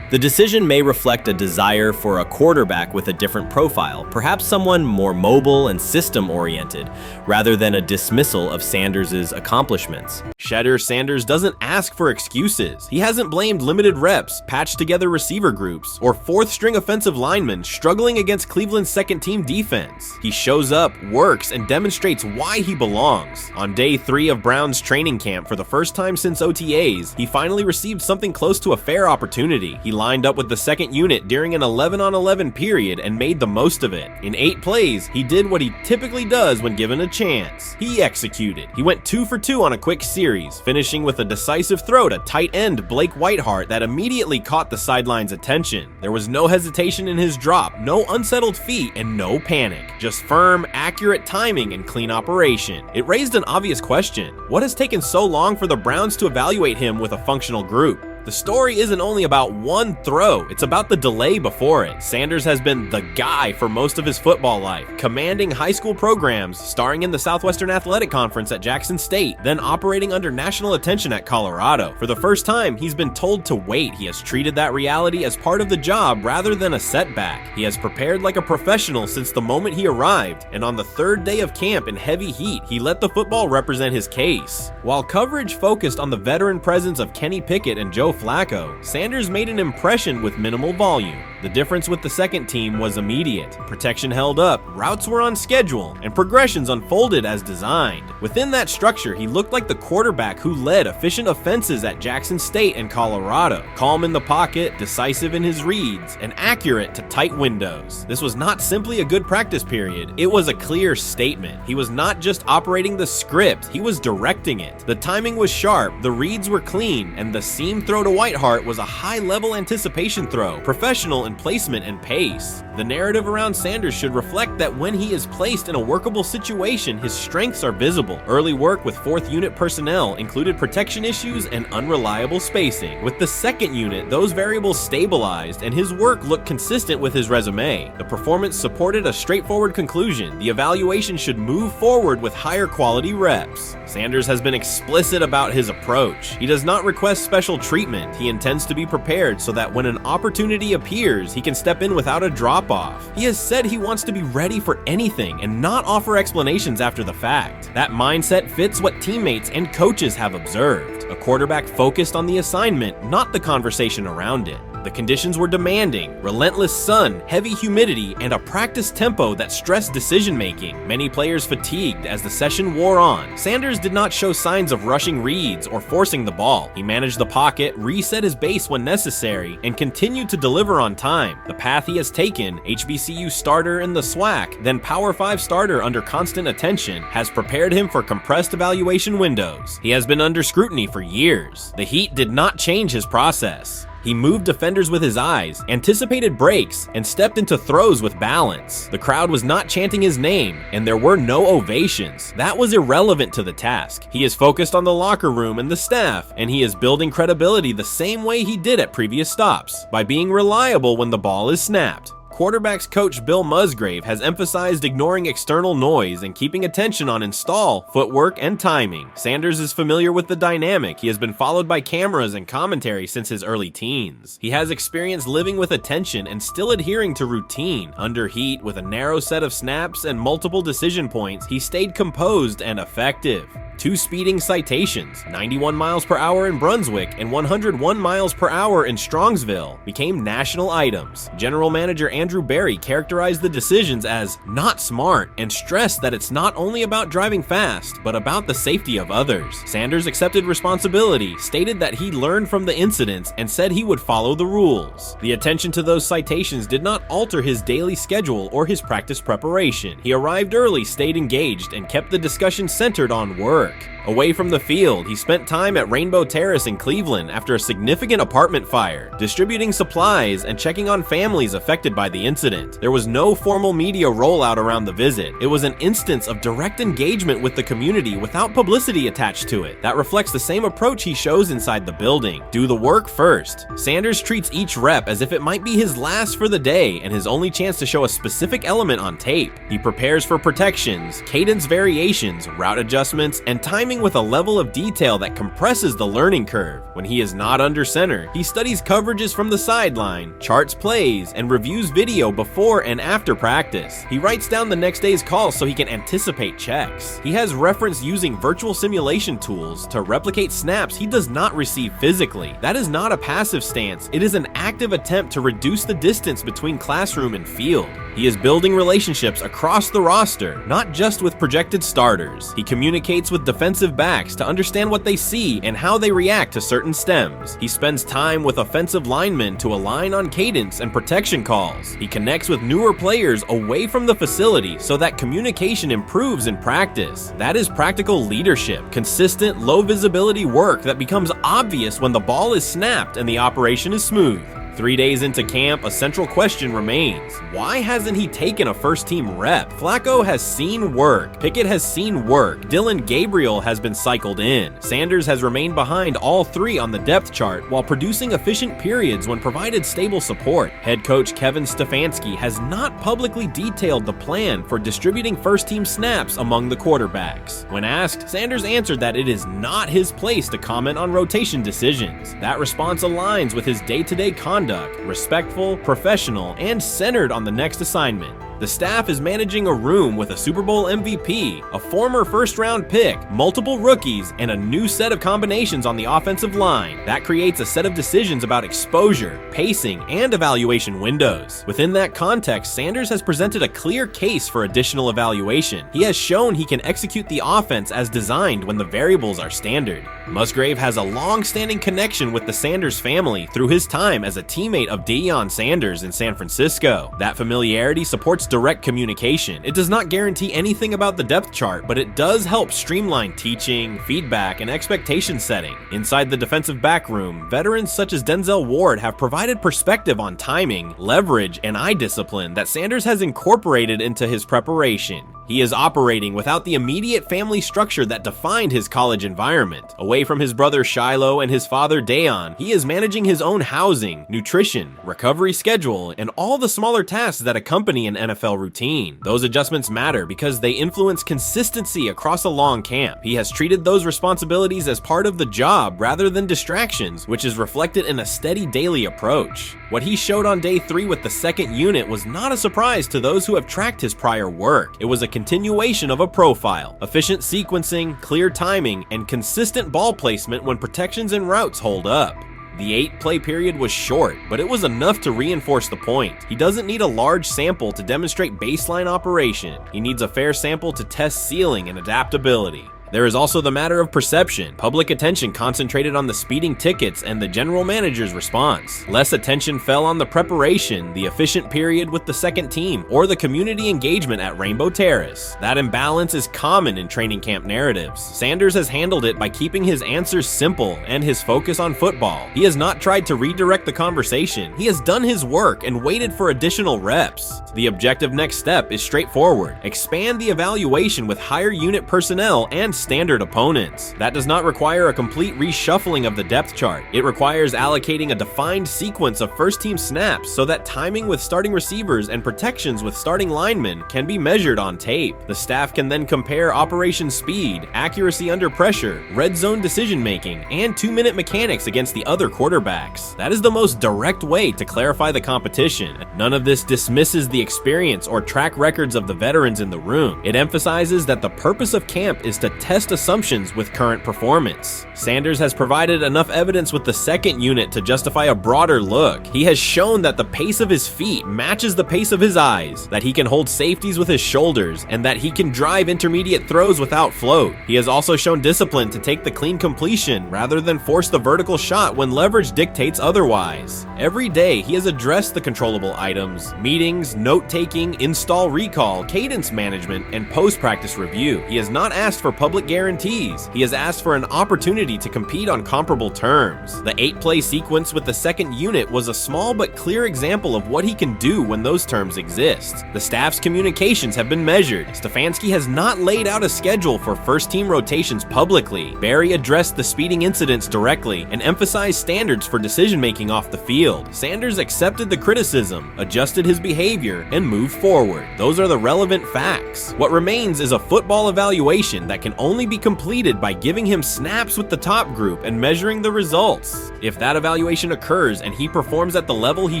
The decision may reflect a desire for a quarterback with a different profile, perhaps someone more mobile and system-oriented, rather than a dismissal of Sanders' accomplishments. Shedeur Sanders doesn't ask for excuses. He hasn't blamed limited reps, patched together receiver groups, or 4th-string offensive linemen struggling against Cleveland's second-team defense. He shows up, works, and demonstrates why he belongs. On day 3 of Browns training camp, for the first time since OTAs, he finally received something close to a fair opportunity. He lined up with the second unit during an 11-on-11 period and made the most of it. In 8 plays, he did what he typically does when given a chance. He executed. He went 2 for 2 on a quick series, finishing with a decisive throw to tight end Blake Whiteheart that immediately caught the sideline's attention. There was no hesitation in his drop, no unsettled feet, and no panic. Just firm, accurate timing and clean operation. It raised an obvious question. What has taken so long for the Browns to evaluate him with a functional group? The story isn't only about one throw, it's about the delay before it. Sanders has been the guy for most of his football life, commanding high school programs, starring in the Southwestern Athletic Conference at Jackson State, then operating under national attention at Colorado. For the first time, he's been told to wait. He has treated that reality as part of the job rather than a setback. He has prepared like a professional since the moment he arrived, and on the 3rd day of camp in heavy heat, he let the football represent his case. While coverage focused on the veteran presence of Kenny Pickett and Joe Flacco, Sanders made an impression with minimal volume. The difference with the second team was immediate. Protection held up, routes were on schedule, and progressions unfolded as designed. Within that structure, he looked like the quarterback who led efficient offenses at Jackson State and Colorado. Calm in the pocket, decisive in his reads, and accurate to tight windows. This was not simply a good practice period, it was a clear statement. He was not just operating the script, he was directing it. The timing was sharp, the reads were clean, and the seam throw to Whiteheart was a high-level anticipation throw, professional in placement and pace. The narrative around Sanders should reflect that when he is placed in a workable situation, his strengths are visible. Early work with 4th unit personnel included protection issues and unreliable spacing. With the 2nd unit, those variables stabilized and his work looked consistent with his resume. The performance supported a straightforward conclusion. The evaluation should move forward with higher quality reps. Sanders has been explicit about his approach. He does not request special treatment. He intends to be prepared so that when an opportunity appears, he can step in without a drop-off. He has said he wants to be ready for anything and not offer explanations after the fact. That mindset fits what teammates and coaches have observed. A quarterback focused on the assignment, not the conversation around it. The conditions were demanding, relentless sun, heavy humidity, and a practice tempo that stressed decision-making. Many players fatigued as the session wore on. Sanders did not show signs of rushing reads or forcing the ball. He managed the pocket, reset his base when necessary, and continued to deliver on time. The path he has taken, HBCU starter in the SWAC, then Power 5 starter under constant attention, has prepared him for compressed evaluation windows. He has been under scrutiny for years. The heat did not change his process. He moved defenders with his eyes, anticipated breaks, and stepped into throws with balance. The crowd was not chanting his name, and there were no ovations. That was irrelevant to the task. He is focused on the locker room and the staff, and he is building credibility the same way he did at previous stops, by being reliable when the ball is snapped. Quarterbacks coach Bill Musgrave has emphasized ignoring external noise and keeping attention on install, footwork, and timing. Sanders is familiar with the dynamic. He has been followed by cameras and commentary since his early teens. He has experience living with attention and still adhering to routine. Under heat, with a narrow set of snaps and multiple decision points, he stayed composed and effective. 2 speeding citations, 91 miles per hour in Brunswick and 101 miles per hour in Strongsville, became national items. General Manager Andrew Berry characterized the decisions as not smart and stressed that it's not only about driving fast, but about the safety of others. Sanders accepted responsibility, stated that he learned from the incidents, and said he would follow the rules. The attention to those citations did not alter his daily schedule or his practice preparation. He arrived early, stayed engaged, and kept the discussion centered on work. Away from the field, he spent time at Rainbow Terrace in Cleveland after a significant apartment fire, distributing supplies and checking on families affected by the incident. There was no formal media rollout around the visit. It was an instance of direct engagement with the community without publicity attached to it. That reflects the same approach he shows inside the building. Do the work first. Sanders treats each rep as if it might be his last for the day and his only chance to show a specific element on tape. He prepares for protections, cadence variations, route adjustments, and timing with a level of detail that compresses the learning curve. When he is not under center, he studies coverages from the sideline, charts plays, and reviews video before and after practice. He writes down the next day's calls so he can anticipate checks. He has referenced using virtual simulation tools to replicate snaps he does not receive physically. That is not a passive stance, it is an active attempt to reduce the distance between classroom and field. He is building relationships across the roster, not just with projected starters. He communicates with defensive backs to understand what they see and how they react to certain stems. He spends time with offensive linemen to align on cadence and protection calls. He connects with newer players away from the facility so that communication improves in practice. That is practical leadership, consistent, low visibility work that becomes obvious when the ball is snapped and the operation is smooth. 3 days into camp, a central question remains. Why hasn't he taken a first-team rep? Flacco has seen work. Pickett has seen work. Dylan Gabriel has been cycled in. Sanders has remained behind all three on the depth chart while producing efficient periods when provided stable support. Head coach Kevin Stefanski has not publicly detailed the plan for distributing first-team snaps among the quarterbacks. When asked, Sanders answered that it is not his place to comment on rotation decisions. That response aligns with his day-to-day conduct, respectful, professional, and centered on the next assignment. The staff is managing a room with a Super Bowl MVP, a former first-round pick, multiple rookies, and a new set of combinations on the offensive line. That creates a set of decisions about exposure, pacing, and evaluation windows. Within that context, Sanders has presented a clear case for additional evaluation. He has shown he can execute the offense as designed when the variables are standard. Musgrave has a long-standing connection with the Sanders family through his time as a teammate of Dion Sanders in San Francisco. That familiarity supports direct communication. It does not guarantee anything about the depth chart, but it does help streamline teaching, feedback, and expectation setting. Inside the defensive back room, veterans such as Denzel Ward have provided perspective on timing, leverage, and eye discipline that Sanders has incorporated into his preparation. He is operating without the immediate family structure that defined his college environment. Away from his brother Shiloh and his father Dion, he is managing his own housing, nutrition, recovery schedule, and all the smaller tasks that accompany an NFL routine. Those adjustments matter because they influence consistency across a long camp. He has treated those responsibilities as part of the job rather than distractions, which is reflected in a steady daily approach. What he showed on day 3 with the second unit was not a surprise to those who have tracked his prior work. It was a continuation of a profile, efficient sequencing, clear timing, and consistent ball placement when protections and routes hold up. The 8-play period was short, but it was enough to reinforce the point. He doesn't need a large sample to demonstrate baseline operation. He needs a fair sample to test ceiling and adaptability. There is also the matter of perception. Public attention concentrated on the speeding tickets and the general manager's response. Less attention fell on the preparation, the efficient period with the second team, or the community engagement at Rainbow Terrace. That imbalance is common in training camp narratives. Sanders has handled it by keeping his answers simple and his focus on football. He has not tried to redirect the conversation. He has done his work and waited for additional reps. The objective next step is straightforward. Expand the evaluation with higher unit personnel and standard opponents. That does not require a complete reshuffling of the depth chart. It requires allocating a defined sequence of first-team snaps so that timing with starting receivers and protections with starting linemen can be measured on tape. The staff can then compare operation speed, accuracy under pressure, red zone decision-making, and 2-minute mechanics against the other quarterbacks. That is the most direct way to clarify the competition. None of this dismisses the experience or track records of the veterans in the room. It emphasizes that the purpose of camp is to test assumptions with current performance. Sanders has provided enough evidence with the second unit to justify a broader look. He has shown that the pace of his feet matches the pace of his eyes, that he can hold safeties with his shoulders, and that he can drive intermediate throws without float. He has also shown discipline to take the clean completion rather than force the vertical shot when leverage dictates otherwise. Every day, he has addressed the controllable items, meetings, note-taking, install recall, cadence management, and post-practice review. He has not asked for public guarantees. He has asked for an opportunity to compete on comparable terms. The 8-play sequence with the second unit was a small but clear example of what he can do when those terms exist. The staff's communications have been measured. Stefanski has not laid out a schedule for first-team rotations publicly. Barry addressed the speeding incidents directly and emphasized standards for decision-making off the field. Sanders accepted the criticism, adjusted his behavior, and moved forward. Those are the relevant facts. What remains is a football evaluation that can only be completed by giving him snaps with the top group and measuring the results. If that evaluation occurs and he performs at the level he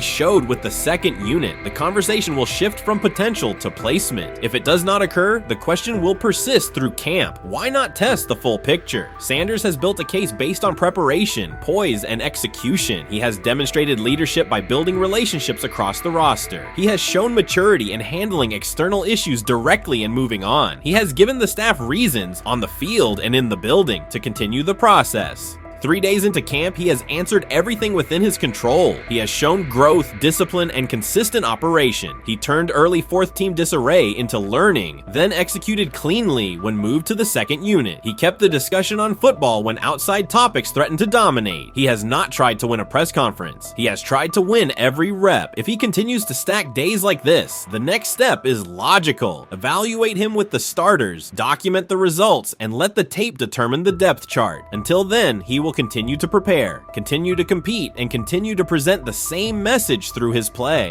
showed with the second unit, the conversation will shift from potential to placement. If it does not occur, the question will persist through camp. Why not test the full picture? Sanders has built a case based on preparation, poise, and execution. He has demonstrated leadership by building relationships across the roster. He has shown maturity in handling external issues directly and moving on. He has given the staff reasons, on the field and in the building, to continue the process. 3 days into camp, he has answered everything within his control. He has shown growth, discipline, and consistent operation. He turned early fourth-team disarray into learning, then executed cleanly when moved to the second unit. He kept the discussion on football when outside topics threatened to dominate. He has not tried to win a press conference. He has tried to win every rep. If he continues to stack days like this, the next step is logical. Evaluate him with the starters, document the results, and let the tape determine the depth chart. Until then, he will continue to prepare, continue to compete, and continue to present the same message through his play.